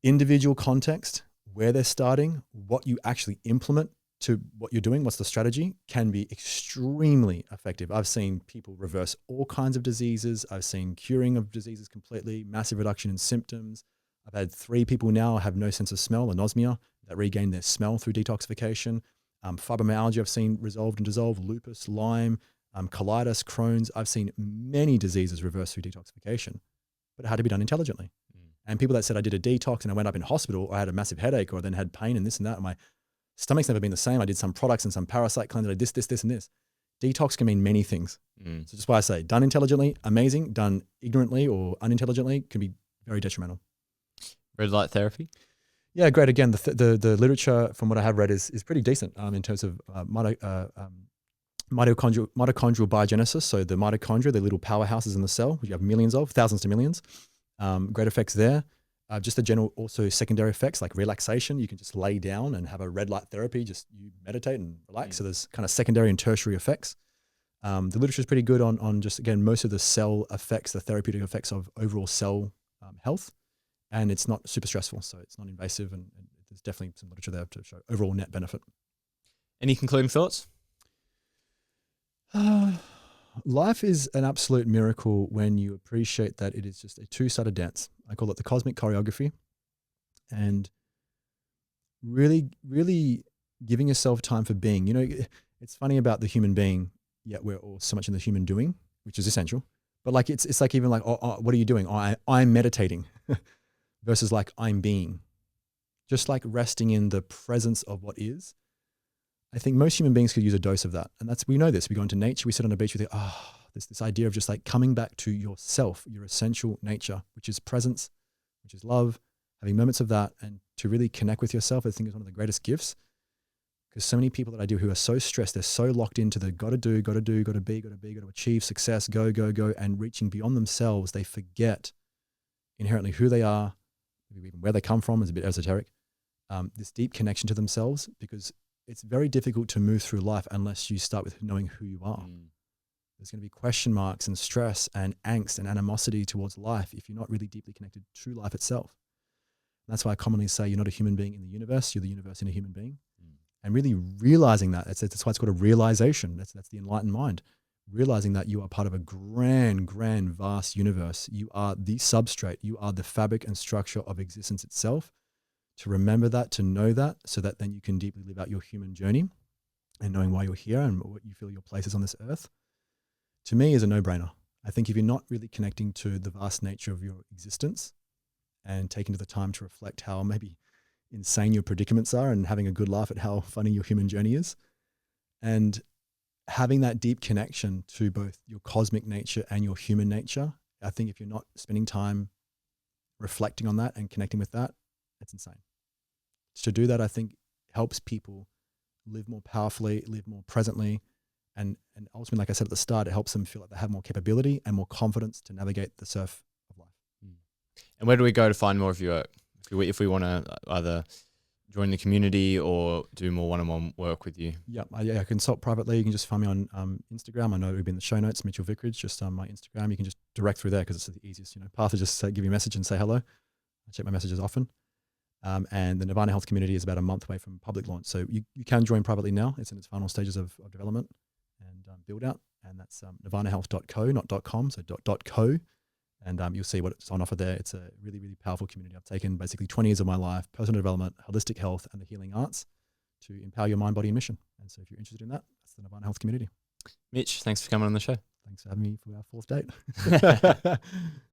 individual context, where they're starting, what you actually implement to what you're doing, what's the strategy, can be extremely effective. I've seen people reverse all kinds of diseases. I've seen curing of diseases completely, massive reduction in symptoms. I've had 3 people now have no sense of smell, anosmia, that regain their smell through detoxification. Fibromyalgia I've seen resolved and dissolve, lupus, Lyme, colitis, Crohn's. I've seen many diseases reverse through detoxification, but it had to be done intelligently. And people that said I did a detox and I went up in hospital, or I had a massive headache, or then had pain and this and that, and my stomach's never been the same. I did some products and some parasite cleanse. I did this, and this. Detox can mean many things. So just why I say done intelligently, amazing. Done ignorantly or unintelligently can be very detrimental. Red light therapy? Yeah, great. Again, the literature from what I have read is pretty decent in terms of mitochondrial biogenesis. So the mitochondria, the little powerhouses in the cell, which you have millions of, thousands to millions. Great effects there. Just the general also secondary effects like relaxation. You can just lay down and have a red light therapy. Just you meditate and relax. So there's kind of secondary and tertiary effects. The literature is pretty good on just, again, most of the cell effects, the therapeutic effects of overall cell health. And it's not super stressful. So it's not invasive. And there's definitely some literature there to show overall net benefit. Any concluding thoughts? Life is an absolute miracle when you appreciate that it is just a two-sided dance. I call it the cosmic choreography. And really, really giving yourself time for being. You know, it's funny about the human being, yet we're all so much in the human doing, which is essential. But like it's like even like, oh, what are you doing? Oh, I'm meditating versus like I'm being. Just like resting in the presence of what is. I think most human beings could use a dose of that. And we know this. We go into nature, we sit on a beach, we think, this idea of just like coming back to yourself, your essential nature, which is presence, which is love, having moments of that, and to really connect with yourself, I think is one of the greatest gifts. Because so many people that I do who are so stressed, they're so locked into the gotta do, gotta be, gotta achieve success, go, and reaching beyond themselves, they forget inherently who they are, maybe even where they come from is a bit esoteric, this deep connection to themselves, because it's very difficult to move through life unless you start with knowing who you are. There's going to be question marks and stress and angst and animosity towards life if you're not really deeply connected to life itself. And that's why I commonly say you're not a human being in the universe, you're the universe in a human being. And really realizing that, that's why it's called a realization. That's the enlightened mind. Realizing that you are part of a grand, vast universe. You are the substrate. You are the fabric and structure of existence itself. To remember that, to know that, so that then you can deeply live out your human journey and knowing why you're here and what you feel your place is on this earth, to me is a no-brainer. I think if you're not really connecting to the vast nature of your existence and taking the time to reflect how maybe insane your predicaments are and having a good laugh at how funny your human journey is, and having that deep connection to both your cosmic nature and your human nature, I think if you're not spending time reflecting on that and connecting with that, it's insane. To do that, I think, helps people live more powerfully, live more presently, and ultimately, like I said at the start, it helps them feel like they have more capability and more confidence to navigate the surf of life. And where do we go to find more of your work? If we want to either join the community or do more one-on-one work with you? I consult privately. You can just find me on Instagram. I know it would be in the show notes, Mitchell Vickridge, just on my Instagram. You can just direct through there because it's the easiest, path to just give you a message and say hello. I check my messages often. And the Nirvana Health community is about a month away from public launch. So you can join privately now. It's in its final stages of development and build out. And that's nirvanahealth.co, not .com, so .co. And you'll see what's on offer there. It's a really, really powerful community. I've taken basically 20 years of my life, personal development, holistic health, and the healing arts to empower your mind, body, and mission. And so if you're interested in that, that's the Nirvana Health community. Mitch, thanks for coming on the show. Thanks for having me for our fourth date.